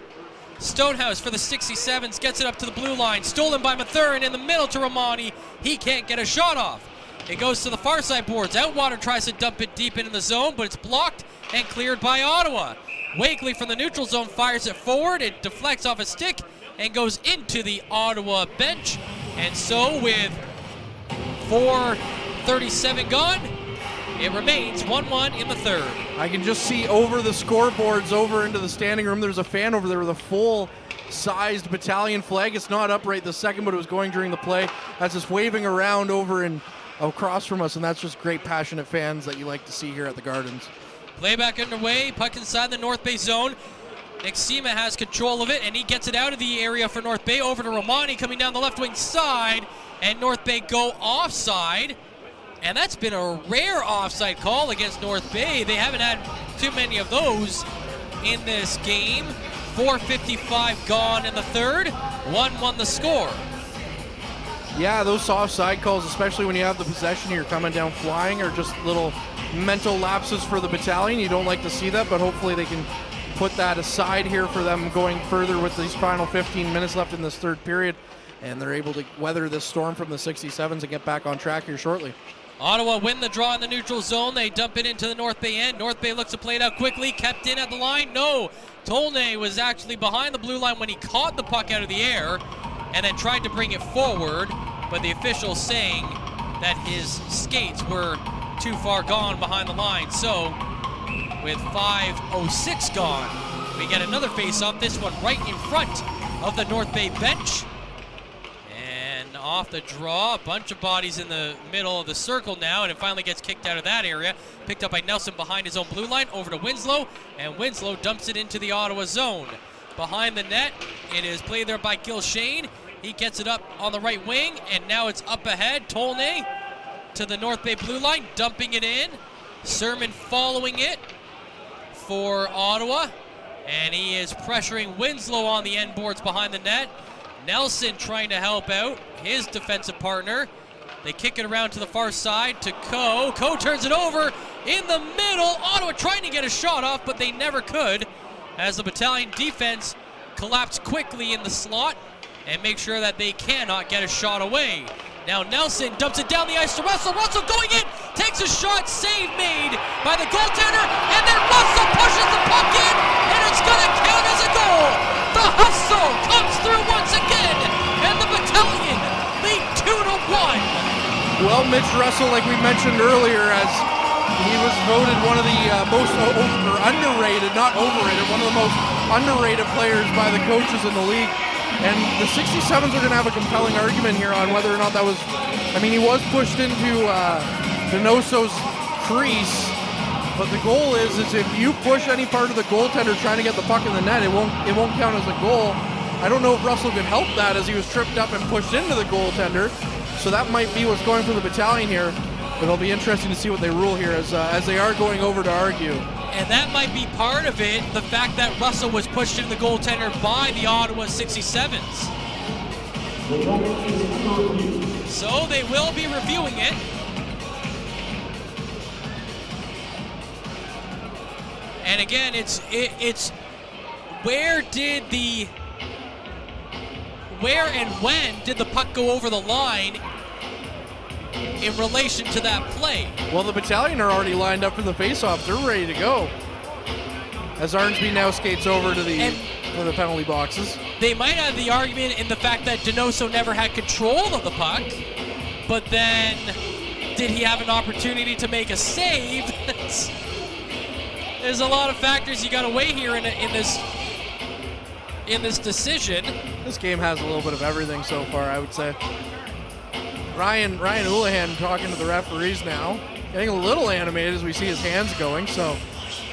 Stonehouse for the 67's gets it up to the blue line. Stolen by Mathurin in the middle to Romani. He can't get a shot off. It goes to the far side boards. Outwater tries to dump it deep into the zone, but it's blocked and cleared by Ottawa. Wakely from the neutral zone fires it forward. It deflects off a stick and goes into the Ottawa bench. And so with 4:37 gone, it remains 1-1 in the third. I can just see over the scoreboards, over into the standing room, there's a fan over there with a full-sized Battalion flag. It's not upright this second, but it was going during the play. That's just waving around over and across from us, and that's just great, passionate fans that you like to see here at the Gardens. Playback underway, puck inside the North Bay zone. Nick Sema has control of it, and he gets it out of the area for North Bay. Over to Romani coming down the left wing side, and North Bay go offside. And that's been a rare offside call against North Bay. They haven't had too many of those in this game. 4:55 gone in the third. 1-1 the score. Yeah, those offside calls, especially when you have the possession, you're coming down flying, are just little mental lapses for the Battalion. You don't like to see that, but hopefully they can put that aside here for them going further with these final 15 minutes left in this third period. And they're able to weather this storm from the 67s and get back on track here shortly. Ottawa win the draw in the neutral zone. They dump it into the North Bay end. North Bay looks to play it out quickly. Kept in at the line. No. Tolnay was actually behind the blue line when he caught the puck out of the air and then tried to bring it forward. But the officials saying that his skates were too far gone behind the line. So with 5:06 gone, we get another face-off. This one right in front of the North Bay bench. Off the draw, a bunch of bodies in the middle of the circle now, and it finally gets kicked out of that area. Picked up by Nelson behind his own blue line, over to Winslow, and Winslow dumps it into the Ottawa zone. Behind the net, it is played there by Gilshane. He gets it up on the right wing, and now it's up ahead. Tolnay to the North Bay blue line, dumping it in. Sermon following it for Ottawa, and he is pressuring Winslow on the end boards behind the net. Nelson trying to help out his defensive partner. They kick it around to the far side to Coe. Coe turns it over in the middle. Ottawa trying to get a shot off, but they never could, as the Battalion defense collapsed quickly in the slot and make sure that they cannot get a shot away. Now Nelson dumps it down the ice to Russell. Russell going in, takes a shot, save made by the goaltender, and then Russell pushes the puck in, and it's going to count as a goal. The hustle comes through once again, and the Battalion lead 2-1. Well, Mitch Russell, like we mentioned earlier, as he was voted one of the most underrated, not overrated, one of the most underrated players by the coaches in the league. And the 67s are going to have a compelling argument here on whether or not that was, I mean, he was pushed into Donoso's crease, but the goal is if you push any part of the goaltender trying to get the puck in the net, it won't count as a goal. I don't know if Russell could help that as he was tripped up and pushed into the goaltender, so that might be what's going for the Battalion here, but it'll be interesting to see what they rule here as they are going over to argue. And that might be part of it, the fact that Russell was pushed into the goaltender by the Ottawa 67s. So they will be reviewing it. And again, it's where and when did the puck go over the line in relation to that play? Well, the Battalion are already lined up for the face-off. They're ready to go. As Arnsby now skates over to the penalty boxes. They might have the argument in the fact that Donoso never had control of the puck, but then did he have an opportunity to make a save? There's a lot of factors you got to weigh here in this decision. This game has a little bit of everything so far, I would say. Ryan Houlihan talking to the referees now, getting a little animated as we see his hands going, so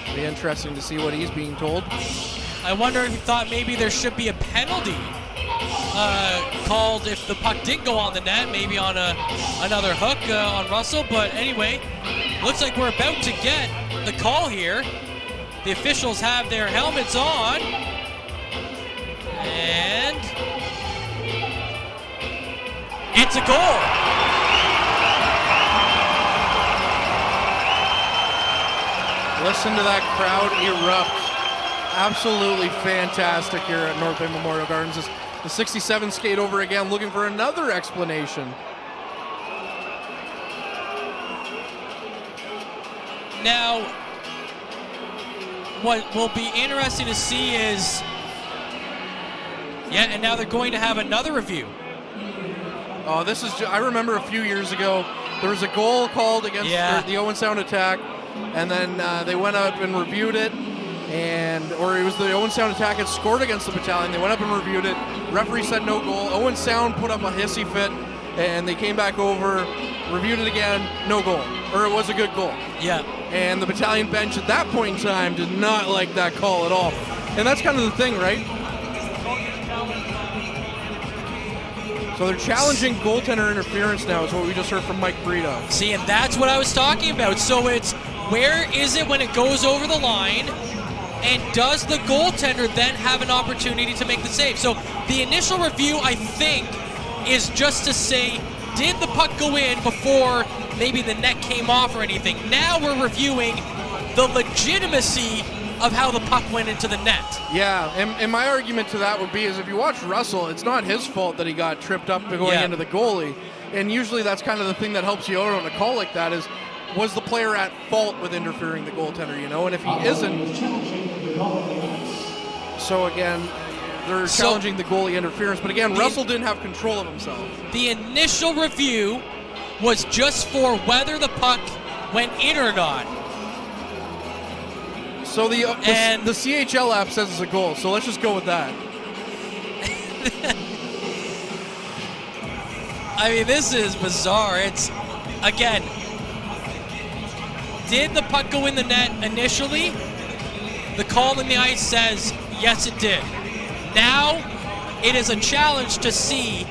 it'll be interesting to see what he's being told. I wonder if he thought maybe there should be a penalty called if the puck did go on the net, maybe on another hook on Russell, but anyway, looks like we're about to get the call here. The officials have their helmets on, and it's a goal. Listen to that crowd erupt. Absolutely fantastic here at North Bay Memorial Gardens. The 67 skate over again, looking for another explanation. Now, what will be interesting to see is, and now they're going to have another review. Oh, this is, I remember a few years ago, there was a goal called against the Owen Sound attack, and then they went up and reviewed it, or it was the Owen Sound attack had scored against the Battalion. They went up and reviewed it. Referee said no goal. Owen Sound put up a hissy fit, and they came back over, reviewed it again, no goal, or it was a good goal. Yeah. And the Battalion bench at that point in time did not like that call at all. And that's kind of the thing, right? So they're challenging goaltender interference now, is what we just heard from Mike Brito. See, and that's what I was talking about. So it's, where is it when it goes over the line, and does the goaltender then have an opportunity to make the save? So the initial review, I think, is just to say, did the puck go in before maybe the net came off or anything? Now we're reviewing the legitimacy of how the puck went into the net. Yeah, and my argument to that would be is if you watch Russell, it's not his fault that he got tripped up going into the goalie. And usually that's kind of the thing that helps you out on a call like that is, was the player at fault with interfering the goaltender, you know? And if he isn't, so again, they're challenging the goalie interference. But again, Russell didn't have control of himself. The initial review was just for whether the puck went in or not. So the CHL app says it's a goal, so let's just go with that. I mean, this is bizarre. It's, again, did the puck go in the net initially? The call in the ice says, yes, it did. Now, it is a challenge to see,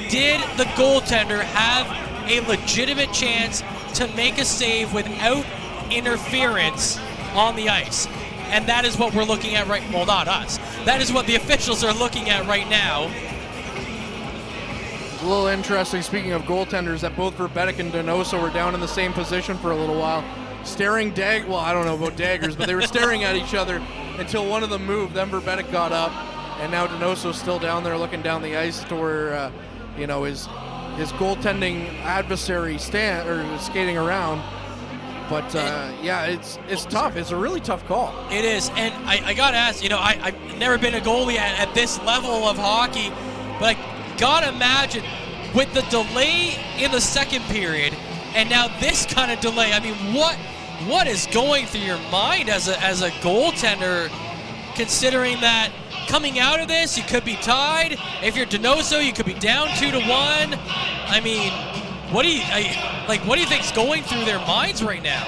did the goaltender have a legitimate chance to make a save without interference on the ice? And that is what we're looking at well, not us. That is what the officials are looking at right now. It's a little interesting, speaking of goaltenders, that both Verbetic and Donoso were down in the same position for a little while. Staring well, I don't know about daggers, but they were staring at each other until one of them moved. Then Verbetic got up, and now Donoso's still down there looking down the ice to where, his goaltending adversary skating around. But it's tough. It's a really tough call. It is, and I gotta ask. I've never been a goalie at this level of hockey, but I gotta imagine with the delay in the second period, and now this kind of delay. I mean, what is going through your mind as a goaltender, considering that coming out of this you could be tied. If you're Donoso, you could be down 2-1. I mean, what do you think's going through their minds right now?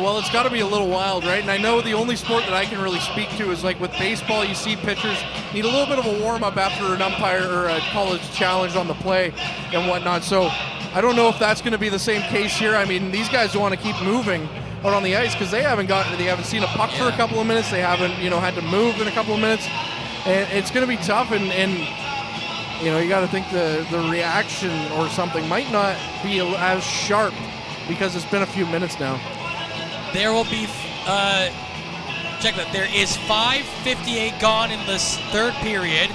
Well, it's got to be a little wild, right? And I know the only sport that I can really speak to is like with baseball, you see pitchers need a little bit of a warm-up after an umpire or a college challenge on the play and whatnot. So I don't know if that's going to be the same case here. I mean, these guys want to keep moving out on the ice because they haven't seen a puck for a couple of minutes. They haven't, had to move in a couple of minutes. And it's going to be tough, and you got to think the reaction or something might not be as sharp because it's been a few minutes now. There will be, check that, there is 5:58 gone in this third period,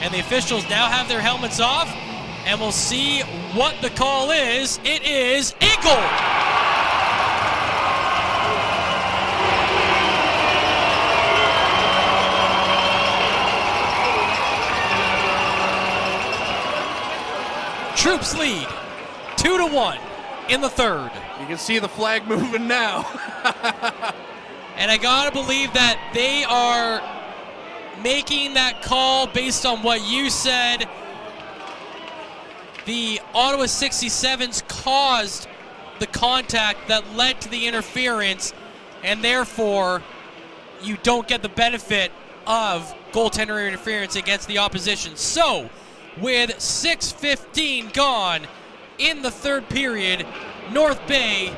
and the officials now have their helmets off, and we'll see what the call is. It is a goal! Troops lead 2-1 in the third. You can see the flag moving now. And I gotta believe that they are making that call based on what you said. The Ottawa 67's caused the contact that led to the interference, and therefore you don't get the benefit of goaltender interference against the opposition. So, with 6:15 gone in the third period, North Bay,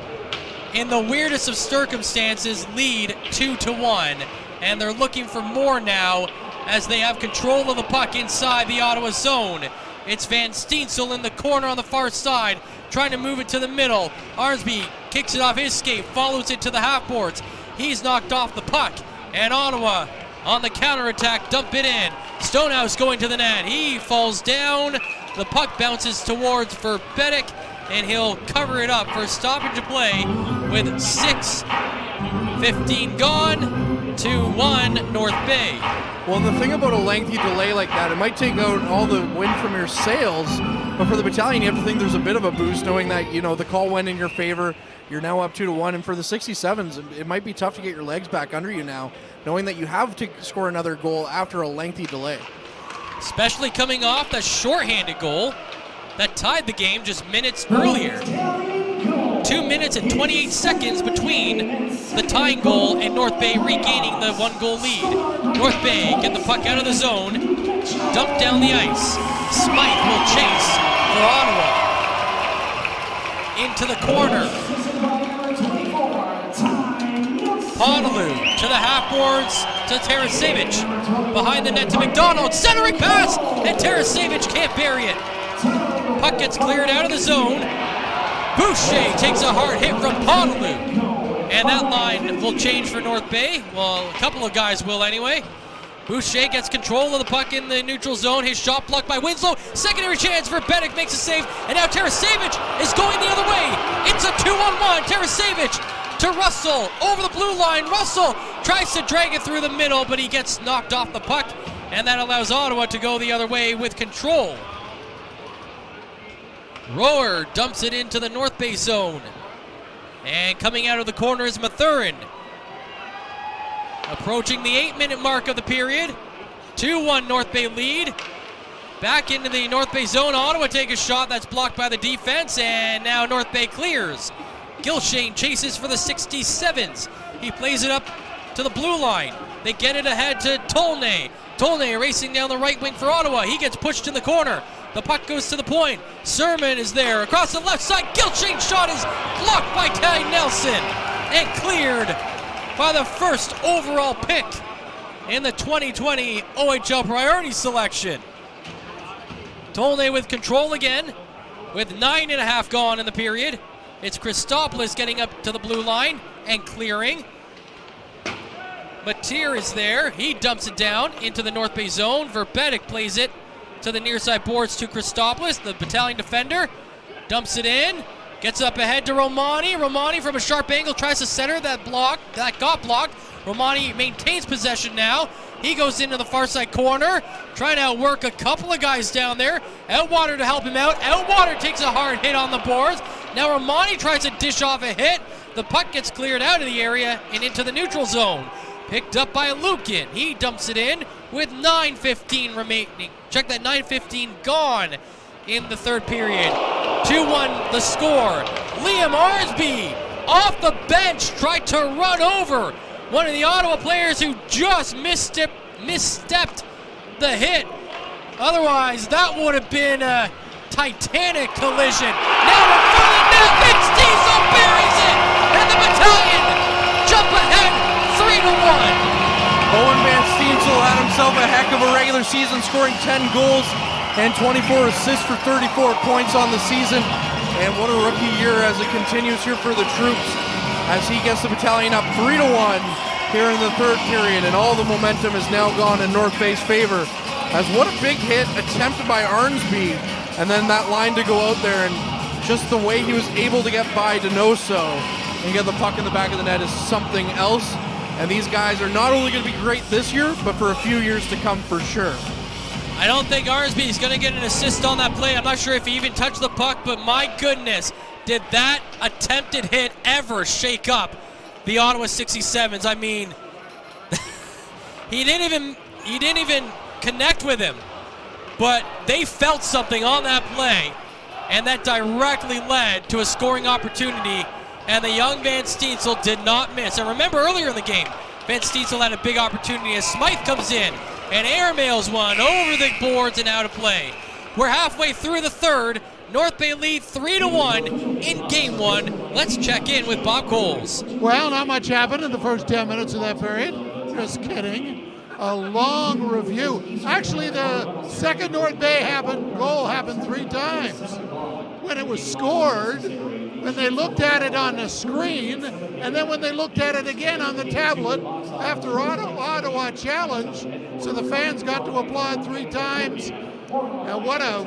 in the weirdest of circumstances, lead 2-1. And they're looking for more now as they have control of the puck inside the Ottawa zone. It's Van Steensel in the corner on the far side, trying to move it to the middle. Arnsby kicks it off his skate, follows it to the half boards. He's knocked off the puck, and Ottawa on the counterattack, dump it in. Stonehouse going to the net. He falls down. The puck bounces towards Verbetic, and he'll cover it up for a stoppage of play with 6:15 gone. 2-1 North Bay. Well, the thing about a lengthy delay like that, it might take out all the wind from your sails, but for the Battalion, you have to think there's a bit of a boost knowing that, the call went in your favor. You're now up 2-1, and for the 67s, it might be tough to get your legs back under you now, knowing that you have to score another goal after a lengthy delay. Especially coming off that shorthanded goal that tied the game just minutes earlier. 2 minutes and 28 seconds between the tying goal and North Bay regaining the 1-goal lead. North Bay get the puck out of the zone, dump down the ice. Smythe will chase for Ottawa. Into the corner. Honolulu to the half boards to Tarasevich. Behind the net to McDonald. Centering pass! And Tarasevich can't bury it. Puck gets cleared out of the zone. Boucher takes a hard hit from Honolulu. And that line will change for North Bay. Well, a couple of guys will anyway. Boucher gets control of the puck in the neutral zone. His shot blocked by Winslow. Secondary chance for Bedick, makes a save. And now Tarasevich is going the other way. It's a 2-on-1. Tarasevich to Russell over the blue line. Russell tries to drag it through the middle, but he gets knocked off the puck. And that allows Ottawa to go the other way with control. Rower dumps it into the North Bay zone. And coming out of the corner is Mathurin. Approaching the 8-minute mark of the period. 2-1 North Bay lead. Back into the North Bay zone. Ottawa take a shot that's blocked by the defense. And now North Bay clears. Gilshane chases for the 67's. He plays it up to the blue line. They get it ahead to Tolnay. Tolnay racing down the right wing for Ottawa. He gets pushed in the corner. The puck goes to the point. Sermon is there. Across the left side, Gilshane's shot is blocked by Ty Nelson and cleared by the first overall pick in the 2020 OHL priority selection. Tolnay with control again with 9.5 gone in the period. It's Christopoulos getting up to the blue line and clearing. Mateer is there. He dumps it down into the North Bay zone. Verbedic plays it to the near side boards to Christopoulos, the Battalion defender. Dumps it in. Gets up ahead to Romani. Romani from a sharp angle tries to center that got blocked. Romani maintains possession now. He goes into the far side corner, trying to outwork a couple of guys down there. Outwater to help him out. Outwater takes a hard hit on the boards. Now Romani tries to dish off a hit. The puck gets cleared out of the area and into the neutral zone. Picked up by Lukin. He dumps it in with 9:15 remaining. Check that, 9:15 gone in the third period. 2-1 the score. Liam Arsby off the bench tried to run over one of the Ottawa players who just misstepped the hit. Otherwise, that would have been a titanic collision. Now in front of the net, Vince Diesel buries it, and the Battalion jump ahead 3-1. Owen Van Steensel had himself a heck of a regular season, scoring 10 goals and 24 assists for 34 points on the season. And what a rookie year as it continues here for the troops, as he gets the Battalion up 3-1 here in the third period, and all the momentum is now gone in North Bay's favor. As what a big hit attempted by Arnsby, and then that line to go out there, and just the way he was able to get by Donoso and get the puck in the back of the net is something else. And these guys are not only going to be great this year, but for a few years to come for sure. I don't think Arnsby is going to get an assist on that play. I'm not sure if he even touched the puck, but my goodness, did that attempted hit ever shake up the Ottawa 67's? I mean, he didn't even connect with him, but they felt something on that play, and that directly led to a scoring opportunity. And the young Van Steensel did not miss. And remember earlier in the game, Van Steensel had a big opportunity as Smythe comes in and airmails one over the boards and out of play. We're halfway through the third. North Bay lead 3-1 in game one. Let's check in with Bob Coles. Well, not much happened in the first 10 minutes of that period. Just kidding. A long review. Actually, the second North Bay goal happened 3 times. When it was scored, when they looked at it on the screen, and then when they looked at it again on the tablet after Ottawa challenge, so the fans got to applaud 3 times. And what a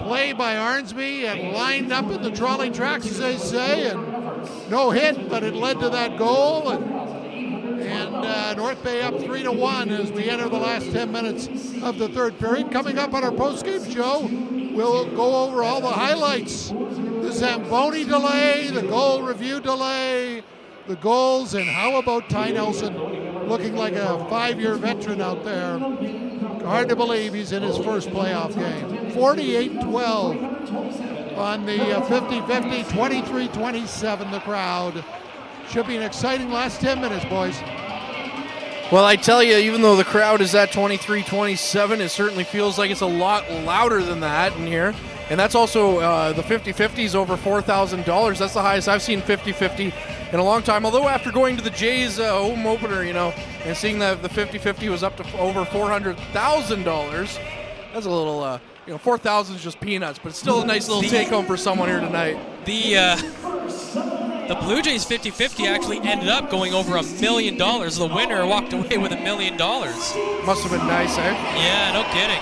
play by Arnsby and lined up in the trolley tracks, as they say, and no hit, but it led to that goal. And North Bay up 3-1 as we enter the last 10 minutes of the third period. Coming up on our postgame show, we'll go over all the highlights. The Zamboni delay, the goal review delay, the goals, and how about Ty Nelson looking like a 5-year veteran out there. Hard to believe he's in his first playoff game. 48-12 on the 50-50, 23-27 the crowd. Should be an exciting last 10 minutes, boys. Well, I tell you, even though the crowd is at 23-27, it certainly feels like it's a lot louder than that in here. And that's also the 50-50s over $4,000. That's the highest I've seen 50-50 in a long time. Although after going to the Jays home opener, and seeing that the 50-50 was up to over $400,000, that's a little, 4,000 is just peanuts, but it's still a nice little take home for someone here tonight. The Blue Jays 50-50 actually ended up going over $1 million. The winner walked away with $1 million. Must have been nice, eh? Yeah, no kidding.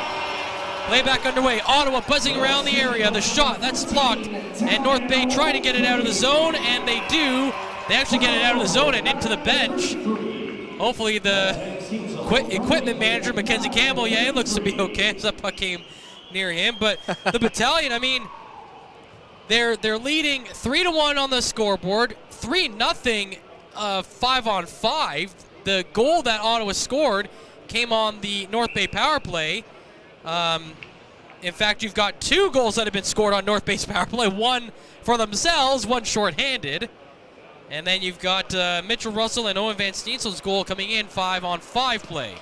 Playback underway. Ottawa buzzing around the area. The shot, that's blocked. And North Bay trying to get it out of the zone, and they do. They actually get it out of the zone and into the bench. Hopefully the equipment manager, Mackenzie Campbell, it looks to be okay as that puck came near him. But the Battalion, they're leading 3-1 on the scoreboard, 3-0, 5-on-5. The goal that Ottawa scored came on the North Bay power play. In fact, you've got 2 goals that have been scored on North Bay's power play, one for themselves, one shorthanded. And then you've got Mitchell Russell and Owen Van Steensel's goal coming in 5-on-5 play.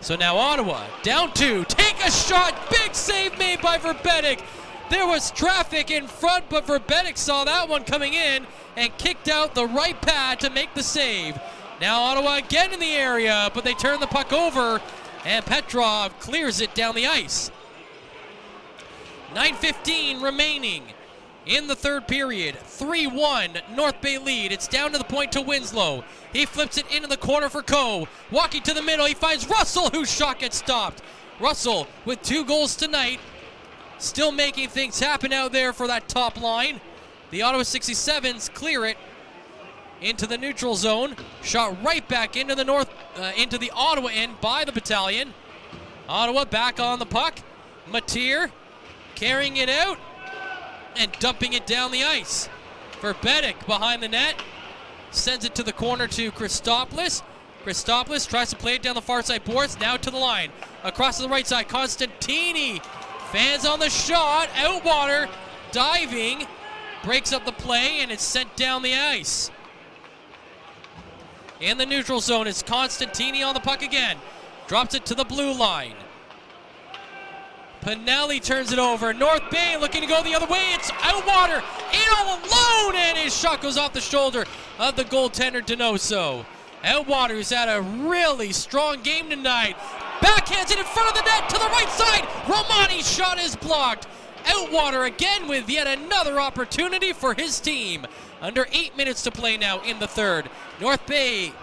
So now Ottawa down 2, take a shot, big save made by Verbetic. There was traffic in front, but Verbetic saw that one coming in and kicked out the right pad to make the save. Now Ottawa again in the area, but they turn the puck over, and Petrov clears it down the ice. 9:15 remaining in the third period. 3-1 North Bay lead. It's down to the point to Winslow. He flips it into the corner for Coe. Walking to the middle, he finds Russell, whose shot gets stopped. Russell with 2 goals tonight. Still making things happen out there for that top line. The Ottawa 67's clear it into the neutral zone. Shot right back into the into the Ottawa end by the Battalion. Ottawa back on the puck. Mateer carrying it out and dumping it down the ice. Verbetic behind the net. Sends it to the corner to Christopoulos. Christopoulos tries to play it down the far side boards. Now to the line. Across to the right side, Constantini. Fans on the shot, Outwater, diving, breaks up the play, and it's sent down the ice. In the neutral zone, it's Constantini on the puck again. Drops it to the blue line. Pinelli turns it over. North Bay looking to go the other way. It's Outwater in all alone, and his shot goes off the shoulder of the goaltender Donoso. Outwater, who's had a really strong game tonight, backhands it in front of the net to the right side. Romani's shot is blocked. Outwater again with yet another opportunity for his team. Under 8 minutes to play now in the third. North Bay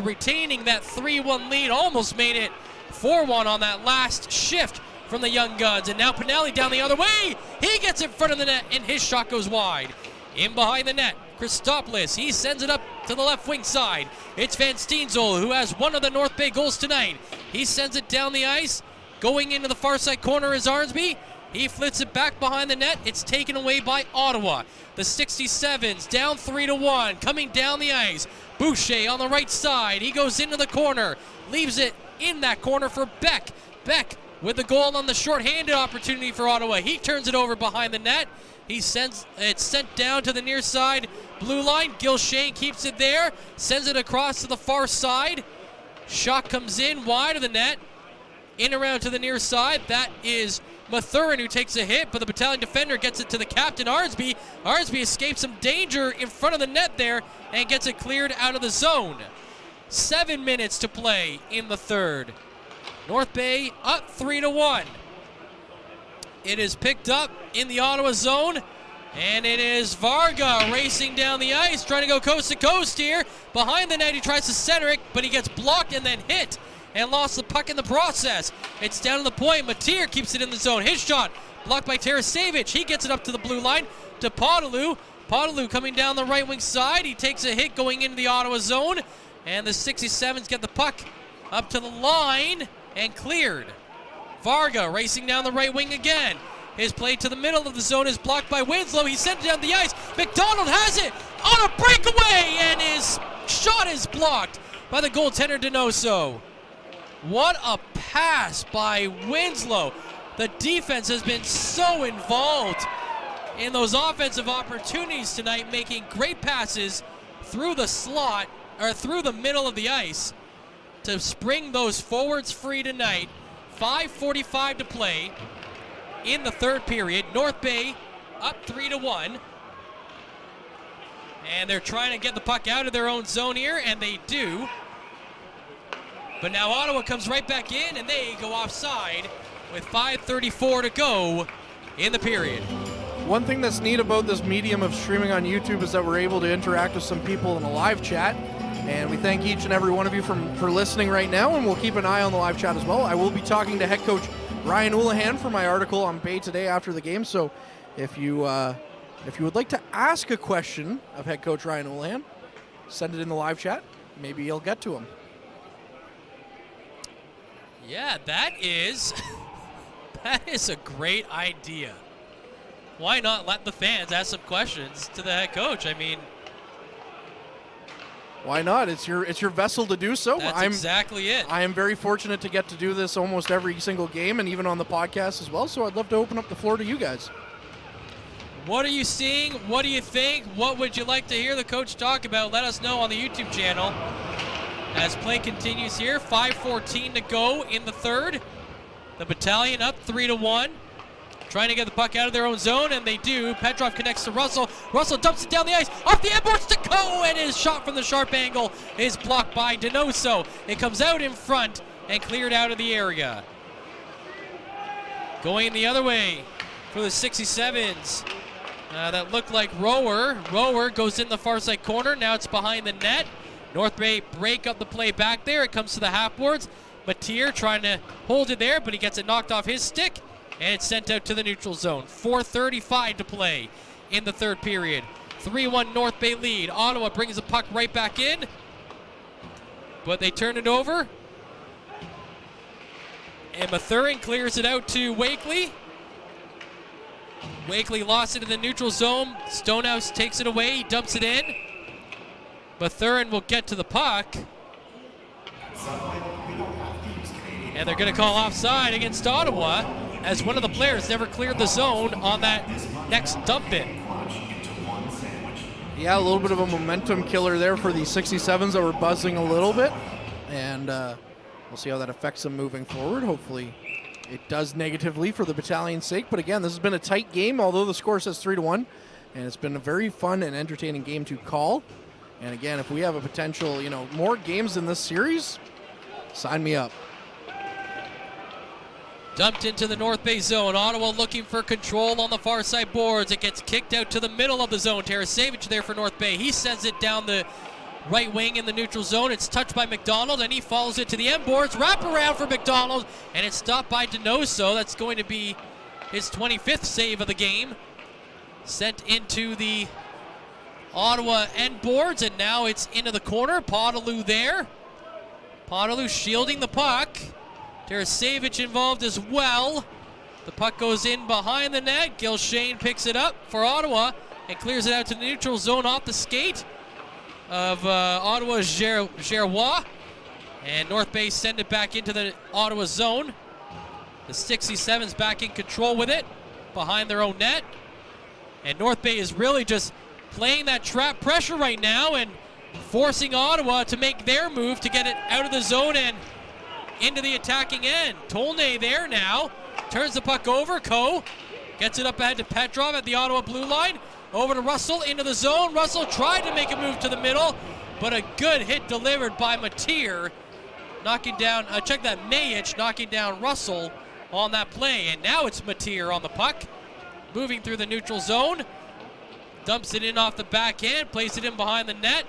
retaining that 3-1 lead. Almost made it 4-1 on that last shift from the Young Guns. And now Pinelli down the other way. He gets in front of the net and his shot goes wide. In behind the net, Christopoulos, he sends it up to the left wing side. It's Van Steensel, who has one of the North Bay goals tonight. He sends it down the ice. Going into the far side corner is Arnsby. He flips it back behind the net. It's taken away by Ottawa. The 67's down 3-1, coming down the ice. Boucher on the right side. He goes into the corner, leaves it in that corner for Beck. Beck with the goal on the shorthanded opportunity for Ottawa. He turns it over behind the net. He sends it sent down to the near side blue line. Gilshane keeps it there, sends it across to the far side. Shot comes in wide of the net, in around to the near side. That is Mathurin who takes a hit, but the Battalion defender gets it to the captain, Arnsby. Arnsby escapes some danger in front of the net there and gets it cleared out of the zone. 7 minutes to play in the third. North Bay up 3-1. It is picked up in the Ottawa zone, and it is Varga racing down the ice, trying to go coast to coast here. Behind the net, he tries to center it, but he gets blocked and then hit and lost the puck in the process. It's down to the point. Mateer keeps it in the zone. His shot blocked by Tarasevic. He gets it up to the blue line to Podolou. Podolou coming down the right wing side. He takes a hit going into the Ottawa zone, and the 67s get the puck up to the line and cleared. Varga racing down the right wing again. His play to the middle of the zone is blocked by Winslow. He sent it down the ice. McDonald has it on a breakaway, and his shot is blocked by the goaltender Donoso. What a pass by Winslow. The defense has been so involved in those offensive opportunities tonight, making great passes through the slot, or through the middle of the ice, to spring those forwards free tonight. 5:45 to play in the third period. North Bay up 3-1. And they're trying to get the puck out of their own zone here, and they do. But now Ottawa comes right back in, and they go offside with 5:34 to go in the period. One thing that's neat about this medium of streaming on YouTube is that we're able to interact with some people in the live chat. And we thank each and every one of you for listening right now, and we'll keep an eye on the live chat as well. I will be talking to head coach Ryan Houlihan for my article on Bay today after the game. So if you would like to ask a question of head coach Ryan Houlihan, send it in the live chat. Maybe you'll get to him. Yeah, that is a great idea. Why not let the fans ask some questions to the head coach? I mean, why not? It's your vessel to do so. That's exactly it. I am very fortunate to get to do this almost every single game, and even on the podcast as well. So I'd love to open up the floor to you guys. What are you seeing? What do you think? What would you like to hear the coach talk about? Let us know on the YouTube channel. As play continues here, 5:14 to go in the third. The Battalion up 3-1. Trying to get the puck out of their own zone, and they do. Petrov connects to Russell. Russell dumps it down the ice, off the end boards to go, and his shot from the sharp angle is blocked by Donoso. It comes out in front and cleared out of the area. Going the other way for the 67s. That looked like Rower. Rower goes in the far side corner. Now it's behind the net. North Bay break up the play back there. It comes to the half boards. Mateer trying to hold it there, but he gets it knocked off his stick. And it's sent out to the neutral zone. 4:35 to play in the third period. 3-1 North Bay lead. Ottawa brings the puck right back in, but they turn it over. And Mathurin clears it out to Wakely. Wakely lost it in the neutral zone. Stonehouse takes it away. He dumps it in. Mathurin will get to the puck. And they're going to call offside against Ottawa, as one of the players never cleared the zone on that next dump in. Yeah, a little bit of a momentum killer there for the 67s that were buzzing a little bit. And we'll see how that affects them moving forward. Hopefully it does negatively for the Battalion's sake. But again, this has been a tight game, although the score says 3-1. And it's been a very fun and entertaining game to call. And again, if we have a potential, more games in this series, sign me up. Dumped into the North Bay zone. Ottawa looking for control on the far side boards. It gets kicked out to the middle of the zone. Tarasevic there for North Bay. He sends it down the right wing in the neutral zone. It's touched by McDonald, and he follows it to the end boards. Wrap around for McDonald, and it's stopped by Donoso. That's going to be his 25th save of the game. Sent into the Ottawa end boards, and now it's into the corner. Podolou there. Podolou shielding the puck. Tarasevic involved as well. The puck goes in behind the net. Gilshane picks it up for Ottawa and clears it out to the neutral zone off the skate of Ottawa's Gerrois. And North Bay send it back into the Ottawa zone. The 67's back in control with it behind their own net. And North Bay is really just playing that trap pressure right now and forcing Ottawa to make their move to get it out of the zone and into the attacking end. Tolnay there now. Turns the puck over. Gets it up ahead to Petrov at the Ottawa blue line. Over to Russell into the zone. Russell tried to make a move to the middle, but a good hit delivered by Mateer. Knocking down, check that, Mayich knocking down Russell on that play. And now it's Mateer on the puck. Moving through the neutral zone. Dumps it in off the backhand. Plays it in behind the net.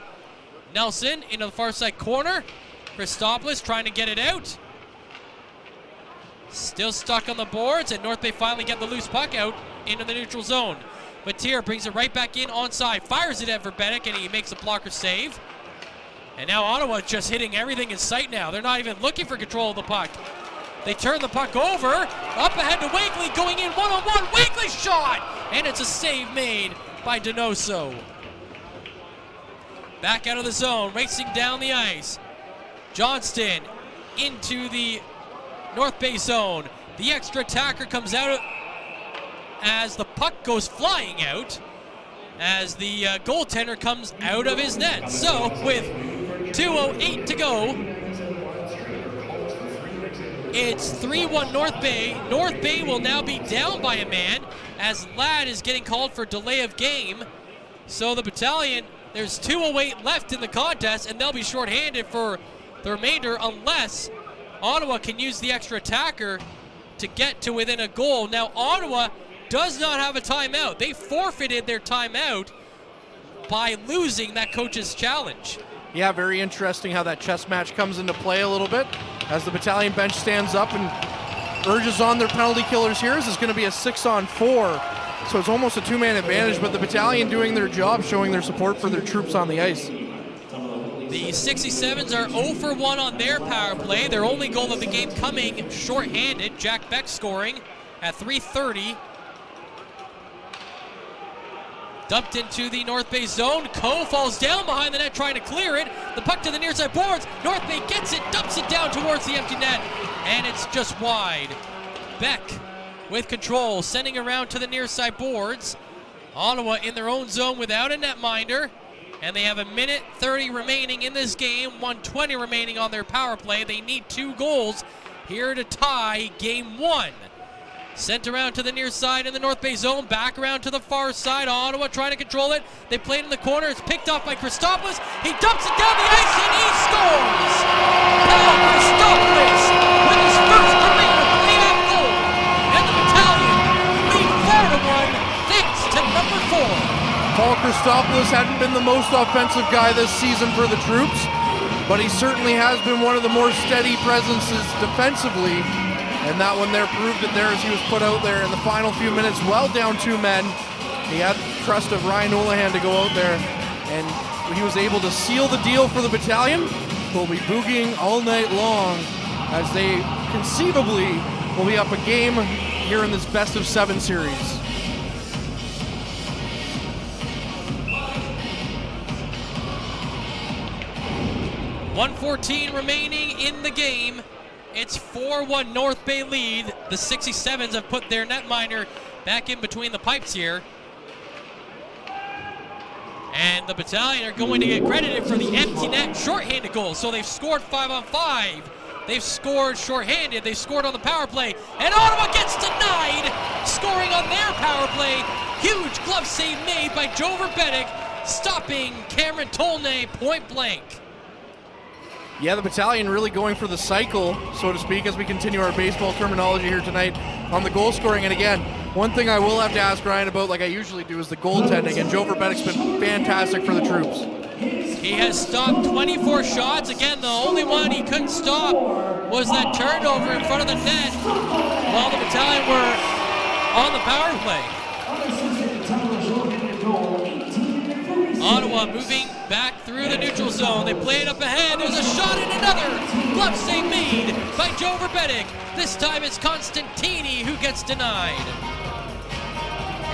Nelson into the far side corner. Christopoulos trying to get it out. Still stuck on the boards, and North Bay finally get the loose puck out into the neutral zone. Matier brings it right back in onside, fires it at Verbetic, and he makes a blocker save. And now Ottawa just hitting everything in sight now. They're not even looking for control of the puck. They turn the puck over, up ahead to Wakely, going in one-on-one. Wakely shot, and it's a save made by Donoso. Back out of the zone, racing down the ice. Johnston into the North Bay zone. The extra attacker comes out as the puck goes flying out, as the goaltender comes out of his net. So with 2:08 to go, it's 3-1 North Bay. North Bay will now be down by a man as Ladd is getting called for delay of game. So the Battalion, there's 2:08 left in the contest, and they'll be shorthanded for the remainder unless Ottawa can use the extra attacker to get to within a goal. Now Ottawa does not have a timeout. They forfeited their timeout by losing that coach's challenge. Yeah, very interesting how that chess match comes into play a little bit as the Battalion bench stands up and urges on their penalty killers here. This is going to be a 6-on-4, so it's almost a two-man advantage, but the Battalion doing their job, showing their support for their troops on the ice. The 67's are 0 for 1 on their power play. Their only goal of the game coming shorthanded. Jack Beck scoring at 3:30. Dumped into the North Bay zone. Coe falls down behind the net trying to clear it. The puck to the near side boards. North Bay gets it, dumps it down towards the empty net, and it's just wide. Beck with control, sending around to the near side boards. Ottawa in their own zone without a netminder, and they have 1:30 remaining in this game, 1:20 remaining on their power play. They need 2 goals here to tie game 1. Sent around to the near side in the North Bay zone, back around to the far side. Ottawa trying to control it. They play it in the corner. It's picked off by Christopoulos. He dumps it down the ice and he scores! Paul Christopoulos with his first career playoff goal. And the Battalion lead 4-1 thanks to number 4. Paul Christopoulos hadn't been the most offensive guy this season for the troops, but he certainly has been one of the more steady presences defensively. And that one there proved it there as he was put out there in the final few minutes, well down 2 men. He had the trust of Ryan Houlihan to go out there, and he was able to seal the deal for the Battalion, who will be boogieing all night long as they conceivably will be up a game here in this best-of-7 series. .114 remaining in the game. It's 4-1 North Bay lead. The 67's have put their netminder back in between the pipes here. And the Battalion are going to get credited for the empty net shorthanded goal. So they've scored 5-on-5. They've scored shorthanded. They've scored on the power play. And Ottawa gets denied scoring on their power play. Huge glove save made by Joe Verbetic, stopping Cameron Tolnay point blank. Yeah, the Battalion really going for the cycle, so to speak, as we continue our baseball terminology here tonight on the goal scoring. And again, one thing I will have to ask Ryan about, like I usually do, is the goaltending. And Joe Verbetic's been fantastic for the troops. He has stopped 24 shots. Again, the only one he couldn't stop was that turnover in front of the net while the Battalion were on the power play. Ottawa moving back through the neutral zone. They play it up ahead. There's a shot and another glove save made by Joe Verbetic. This time it's Constantini who gets denied.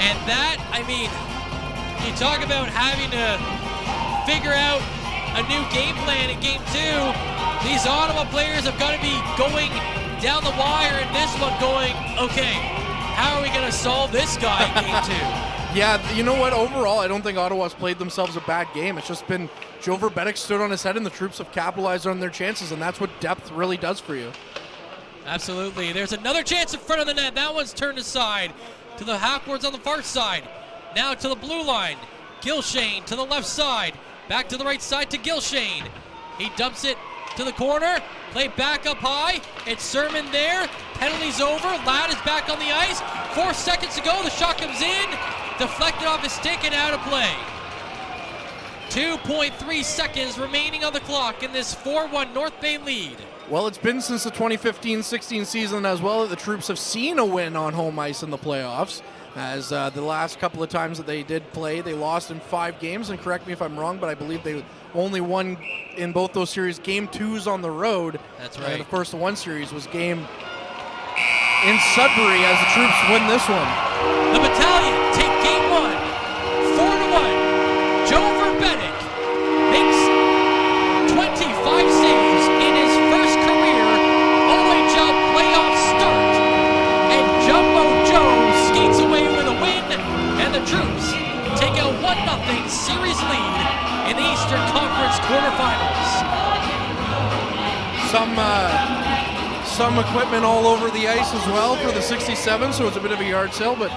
And that, I mean, you talk about having to figure out a new game plan in game 2. These Ottawa players have got to be going down the wire in this one going, okay, how are we going to solve this guy in game 2? Yeah, you know what? Overall, I don't think Ottawa's played themselves a bad game. It's just been Joe Verbetic stood on his head and the troops have capitalized on their chances, and that's what depth really does for you. Absolutely. There's another chance in front of the net. That one's turned aside to the half-boards on the far side. Now to the blue line. Gilshane to the left side. Back to the right side to Gilshane. He dumps it to the corner. Play back up high. It's Sermon there. Penalty's over. Ladd is back on the ice. 4 seconds to go. The shot comes in. Deflected off his stick and out of play. 2.3 seconds remaining on the clock in this 4-1 North Bay lead. Well, it's been since the 2015-16 season as well that the Troops have seen a win on home ice in the playoffs. As the last couple of times that they did play, they lost in 5 games, and correct me if I'm wrong, but I believe they only won in both those series game 2s on the road. That's right. And of course the one series was game in Sudbury as the Troops win this one. The Battalion take game 1, 4-1. Joe Verbenek makes 25 saves in his first career OHL playoff start. And Jumbo Joe skates away with a win, and the Troops take a 1-0 series lead in the Eastern Conference quarterfinals. Some equipment all over the ice as well for the 67, so it's a bit of a yard sale, but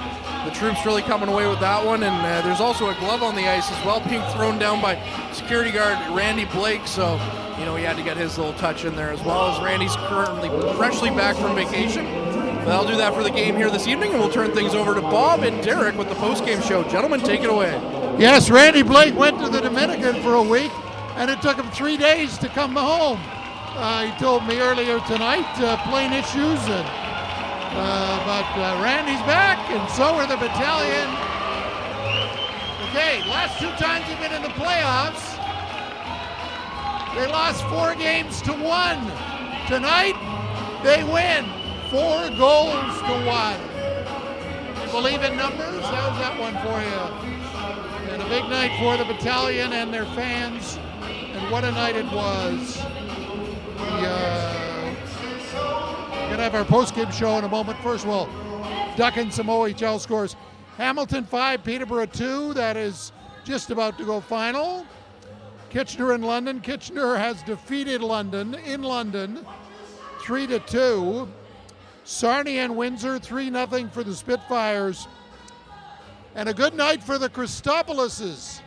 the Troops really coming away with that one. And there's also a glove on the ice as well, being thrown down by security guard Randy Blake, so he had to get his little touch in there, as well as Randy's currently freshly back from vacation. So that'll do that for the game here this evening, and we'll turn things over to Bob and Derek with the post-game show. Gentlemen, take it away. Yes, Randy Blake went to the Dominican for a week, and it took him 3 days to come home. He told me earlier tonight, plane issues, but Randy's back, and so are the Battalion. Okay, last 2 times they've been in the playoffs, they lost 4 games to 1. Tonight, they win 4 goals to 1. You believe in numbers? How's that one for you? And a big night for the Battalion and their fans, and what a night it was. We're going to have our post-game show in a moment. First, we'll duck in some OHL scores. Hamilton 5, Peterborough 2. That is just about to go final. Kitchener and London. Kitchener has defeated London in London 3-2. Sarnia and Windsor 3-0 for the Spitfires. And a good night for the Christopouloses.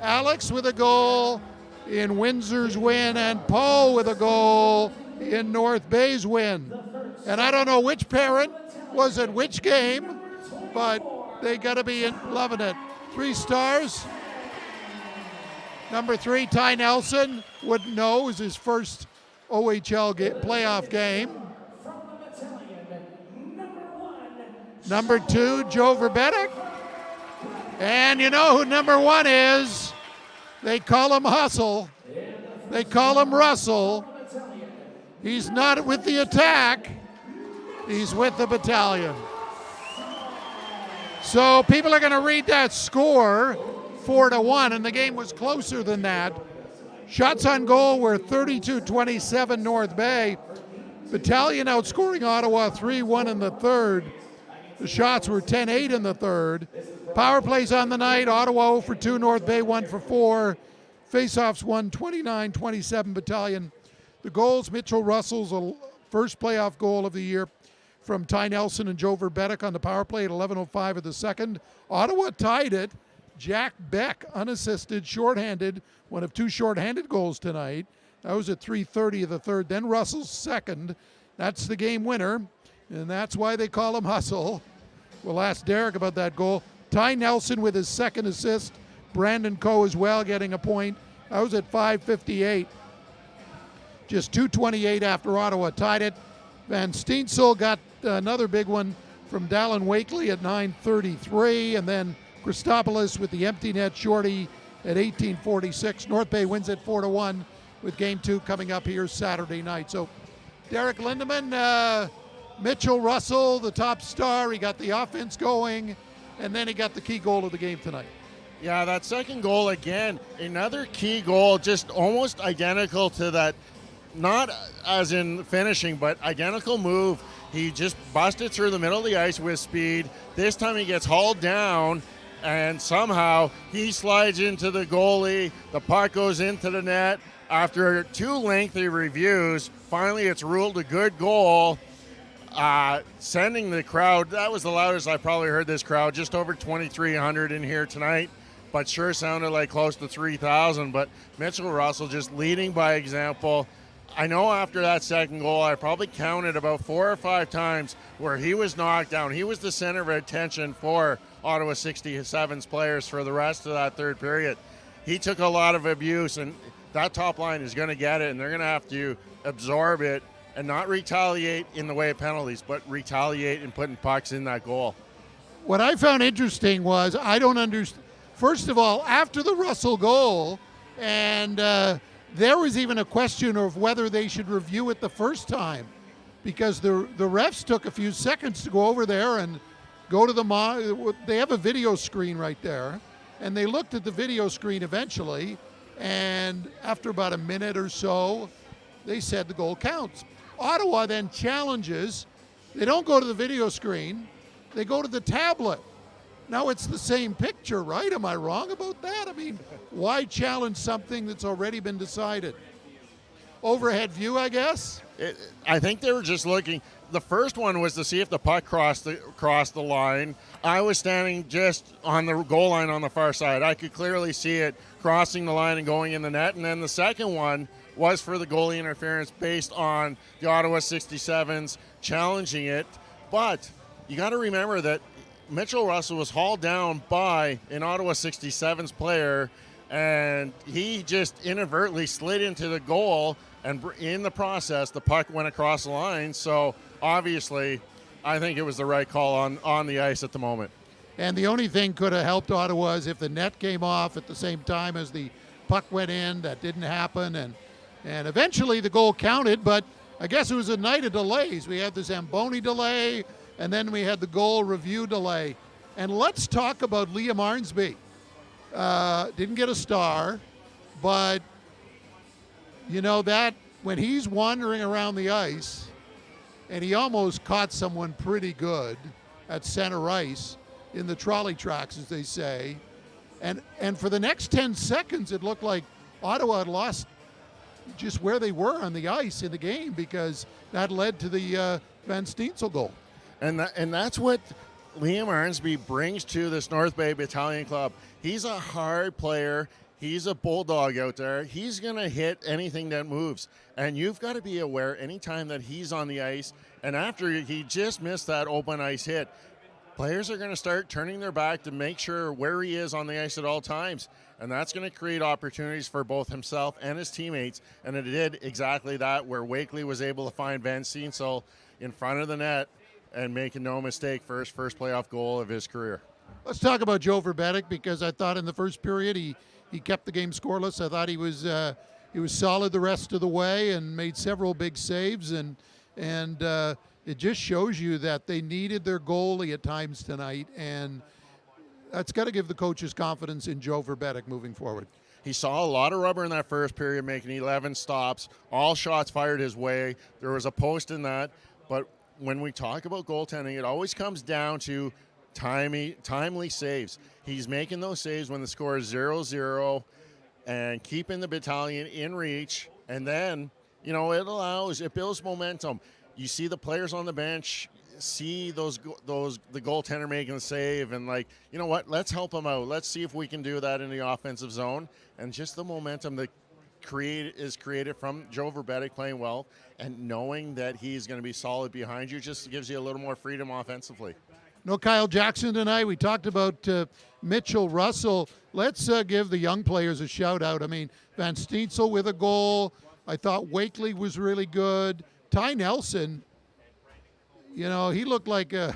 Alex with a goal in Windsor's win, and Poe with a goal in North Bay's win. And I don't know which parent was at which game, but they got to be loving it. 3 stars. Number 3, Ty Nelson, wouldn't know, it was his first OHL playoff game. Number 2, Joe Verbenek. And you know who number 1 is? They call him Hustle. They call him Russell. He's not with the attack. He's with the Battalion. So people are going to read that score, 4-1, and the game was closer than that. Shots on goal were 32-27 North Bay. Battalion outscoring Ottawa 3-1 in the third. The shots were 10-8 in the third. Power plays on the night. Ottawa 0 for 2, North Bay 1 for 4. Faceoffs won 29-27 Battalion. The goals, Mitchell Russell's first playoff goal of the year from Ty Nelson and Joe Verbenek on the power play at 11:05 of the second. Ottawa tied it. Jack Beck, unassisted, shorthanded, one of 2 shorthanded goals tonight. That was at 3:30 of the third. Then Russell's second. That's the game winner, and that's why they call him Hustle. We'll ask Derek about that goal. Ty Nelson with his second assist. Brandon Coe as well getting a point. That was at 5:58. Just 2:28 after Ottawa tied it. Van Steensel got another big one from Dallin Wakely at 9:33. And then Christopoulos with the empty net shorty at 18:46. North Bay wins it 4-1 with game 2 coming up here Saturday night. So Derek Lindemann, Mitchell Russell, the top star. He got the offense going, and then he got the key goal of the game tonight. Yeah, that second goal again, another key goal, just almost identical to that, not as in finishing, but identical move. He just busted through the middle of the ice with speed. This time he gets hauled down, and somehow he slides into the goalie. The puck goes into the net. After 2 lengthy reviews, finally it's ruled a good goal. Sending the crowd, that was the loudest I probably heard this crowd, just over 2,300 in here tonight, but sure sounded like close to 3,000. But Mitchell Russell just leading by example. I know after that second goal, I probably counted about 4 or 5 times where he was knocked down. He was the center of attention for Ottawa 67's players for the rest of that third period. he took a lot of abuse, and that top line is going to get it, and they're going to have to absorb it and not retaliate in the way of penalties, but retaliate in putting pucks in that goal. What I found interesting was I don't understand. First of all, after the Russell goal, and there was even a question of whether they should review it the first time, because the refs took a few seconds to go over there and go to they have a video screen right there, and they looked at the video screen eventually, and after about a minute or so, they said the goal counts. Ottawa then challenges. They don't go to the video screen. They go to the tablet. Now it's the same picture, right? Am I wrong about that? I mean, why challenge something that's already been decided? Overhead view, I guess? I think they were just looking. The first one was to see if the puck crossed the line. I was standing just on the goal line on the far side. I could clearly see it crossing the line and going in the net. And then the second one was for the goalie interference based on the Ottawa 67's challenging it. But you got to remember that Mitchell Russell was hauled down by an Ottawa 67's player, and he just inadvertently slid into the goal, and in the process, the puck went across the line. So obviously, I think it was the right call on the ice at the moment. And the only thing could have helped Ottawa is if the net came off at the same time as the puck went in. That didn't happen, and eventually the goal counted, but I guess it was a night of delays. We had the Zamboni delay, and then we had the goal review delay. And let's talk about Liam Arnsby. Didn't get a star, but you know that when he's wandering around the ice, and he almost caught someone pretty good at center ice in the trolley tracks, as they say. And for the next 10 seconds, it looked like Ottawa had lost just where they were on the ice in the game, because that led to the Van Steensel goal. And that's what Liam Arnsby brings to this North Bay Battalion club. He's a hard player. He's a bulldog out there. He's going to hit anything that moves. And you've got to be aware anytime that he's on the ice, and after he just missed that open ice hit, players are going to start turning their back to make sure where he is on the ice at all times. And that's going to create opportunities for both himself and his teammates. And it did exactly that, where Wakely was able to find Van Steensel in front of the net and making no mistake for his first playoff goal of his career. Let's talk about Joe Verbeek, because I thought in the first period he kept the game scoreless. I thought he was solid the rest of the way and made several big saves, and it just shows you that they needed their goalie at times tonight, and that's got to give the coaches confidence in Joe Verbeek moving forward. He saw a lot of rubber in that first period, making 11 stops, all shots fired his way. There was a post in that, but when we talk about goaltending, it always comes down to timely saves. He's making those saves when the score is 0-0 and keeping the Battalion in reach, and then, you know, it builds momentum. You see the players on the bench see the goaltender making the save, and like, you know what, let's help him out. Let's see if we can do that in the offensive zone. And just the momentum that is created from Joe Verbeek playing well and knowing that he's going to be solid behind you just gives you a little more freedom offensively. No Kyle Jackson tonight. We talked about Mitchell Russell. Let's give the young players a shout out. I mean, Van Steensel with a goal. I thought Wakely was really good. Ty Nelson, you know, he looked like a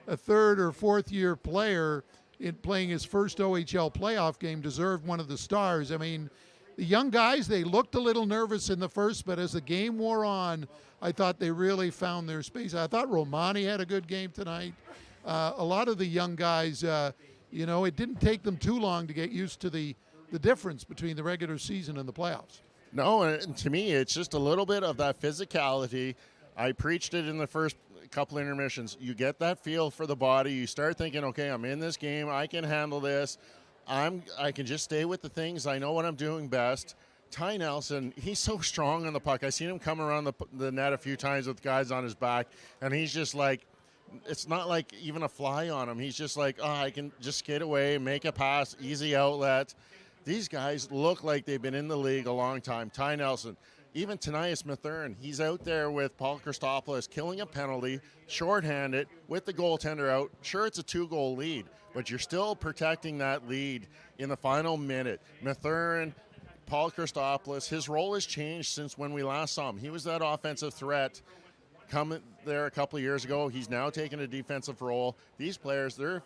third or fourth year player in playing his first OHL playoff game, deserved one of the stars. I mean, the young guys, they looked a little nervous in the first, but as the game wore on, I thought they really found their space. I thought Romani had a good game tonight. A lot of the young guys, you know, it didn't take them too long to get used to the difference between the regular season and the playoffs. No, and to me, it's just a little bit of that physicality. I preached it in the first couple intermissions. You get that feel for the body. You start thinking, okay, I'm in this game. I can handle this. I can just stay with the things. I know what I'm doing best. Ty Nelson, he's so strong on the puck. I've seen him come around the net a few times with guys on his back, and he's just like, it's not like even a fly on him. He's just like, I can just skate away, make a pass, easy outlet. These guys look like they've been in the league a long time. Ty Nelson, even tonight, Mathern, he's out there with Paul Christopoulos killing a penalty, shorthanded, with the goaltender out. Sure, it's a 2-goal lead, but you're still protecting that lead in the final minute. Mathern, Paul Christopoulos, his role has changed since when we last saw him. He was that offensive threat coming there a couple of years ago. He's now taking a defensive role. These players, they're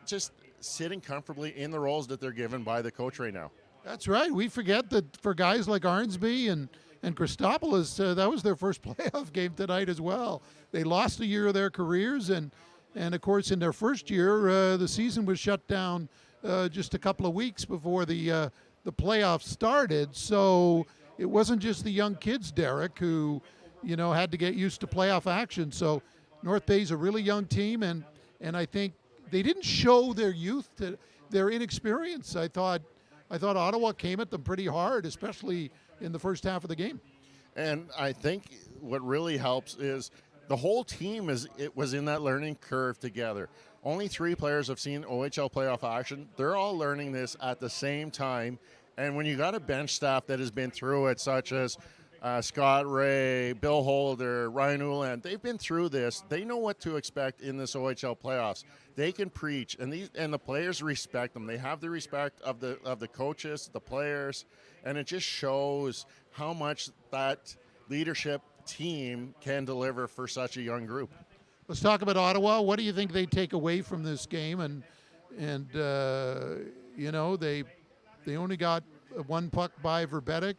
just sitting comfortably in the roles that they're given by the coach right now. That's right. We forget that for guys like Arnsby and Christopoulos, that was their first playoff game tonight as well. They lost a year of their careers, and of course in their first year, the season was shut down just a couple of weeks before the playoffs started. So it wasn't just the young kids, Derek, who had to get used to playoff action. So North Bay's a really young team, and I think they didn't show their youth, their inexperience. I thought Ottawa came at them pretty hard, especially in the first half of the game. And I think what really helps is the whole team was in that learning curve together. Only 3 players have seen OHL playoff action. They're all learning this at the same time. And when you got a bench staff that has been through it, such as Scott Ray, Bill Holder, Ryan Uland, they've been through this. They know what to expect in this OHL playoffs. They can preach, and the players respect them. They have the respect of the coaches, the players, and it just shows how much that leadership team can deliver for such a young group. Let's talk about Ottawa. What do you think they take away from this game? And they only got 1 puck by Verbetic.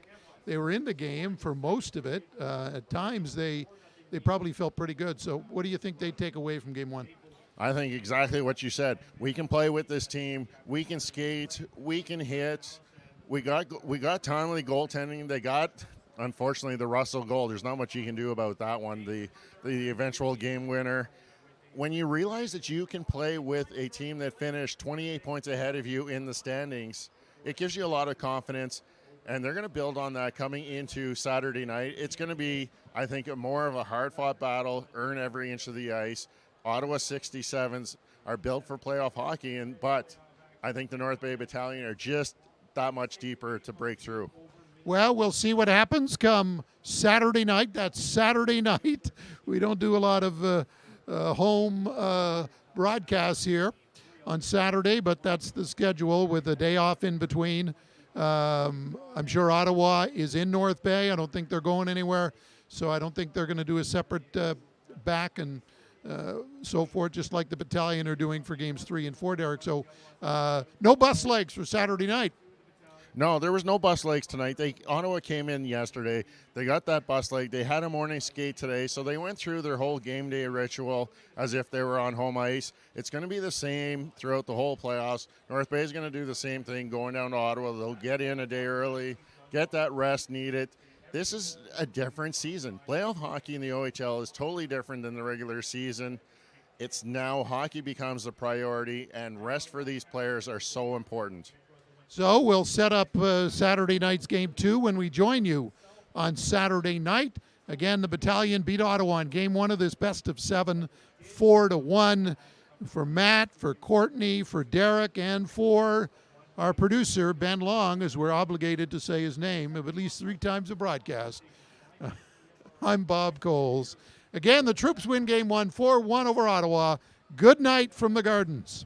They were in the game for most of it. At times, they probably felt pretty good. So what do you think they take away from game 1? I think exactly what you said. We can play with this team. We can skate. We can hit. We got timely goaltending. They got, unfortunately, the Russell goal. There's not much you can do about that one, the eventual game winner. When you realize that you can play with a team that finished 28 points ahead of you in the standings, it gives you a lot of confidence. And they're going to build on that coming into Saturday night. It's going to be, I think, more of a hard-fought battle, earn every inch of the ice. Ottawa 67's are built for playoff hockey, but I think the North Bay Battalion are just that much deeper to break through. Well, we'll see what happens come Saturday night. That's Saturday night. We don't do a lot of home broadcasts here on Saturday, but that's the schedule with a day off in between. I'm sure Ottawa is in North Bay. I don't think they're going anywhere, so I don't think they're going to do a separate back and so forth, just like the Battalion are doing for games 3 and 4, Derek. So no bus legs for Saturday night. No, there was no bus legs tonight. Ottawa came in yesterday. They got that bus leg. They had a morning skate today, so they went through their whole game day ritual as if they were on home ice. It's going to be the same throughout the whole playoffs. North Bay is going to do the same thing going down to Ottawa. They'll get in a day early, get that rest needed. This is a different season. Playoff hockey in the OHL is totally different than the regular season. It's now hockey becomes the priority, and rest for these players are so important. So we'll set up Saturday night's game 2 when we join you on Saturday night. Again, the Battalion beat Ottawa in game 1 of this best of 7, 4-1. For Matt, for Courtney, for Derek, and for our producer, Ben Long, as we're obligated to say his name at least 3 times a broadcast. I'm Bob Coles. Again, the Troops win game 1, 4-1 over Ottawa. Good night from the Gardens.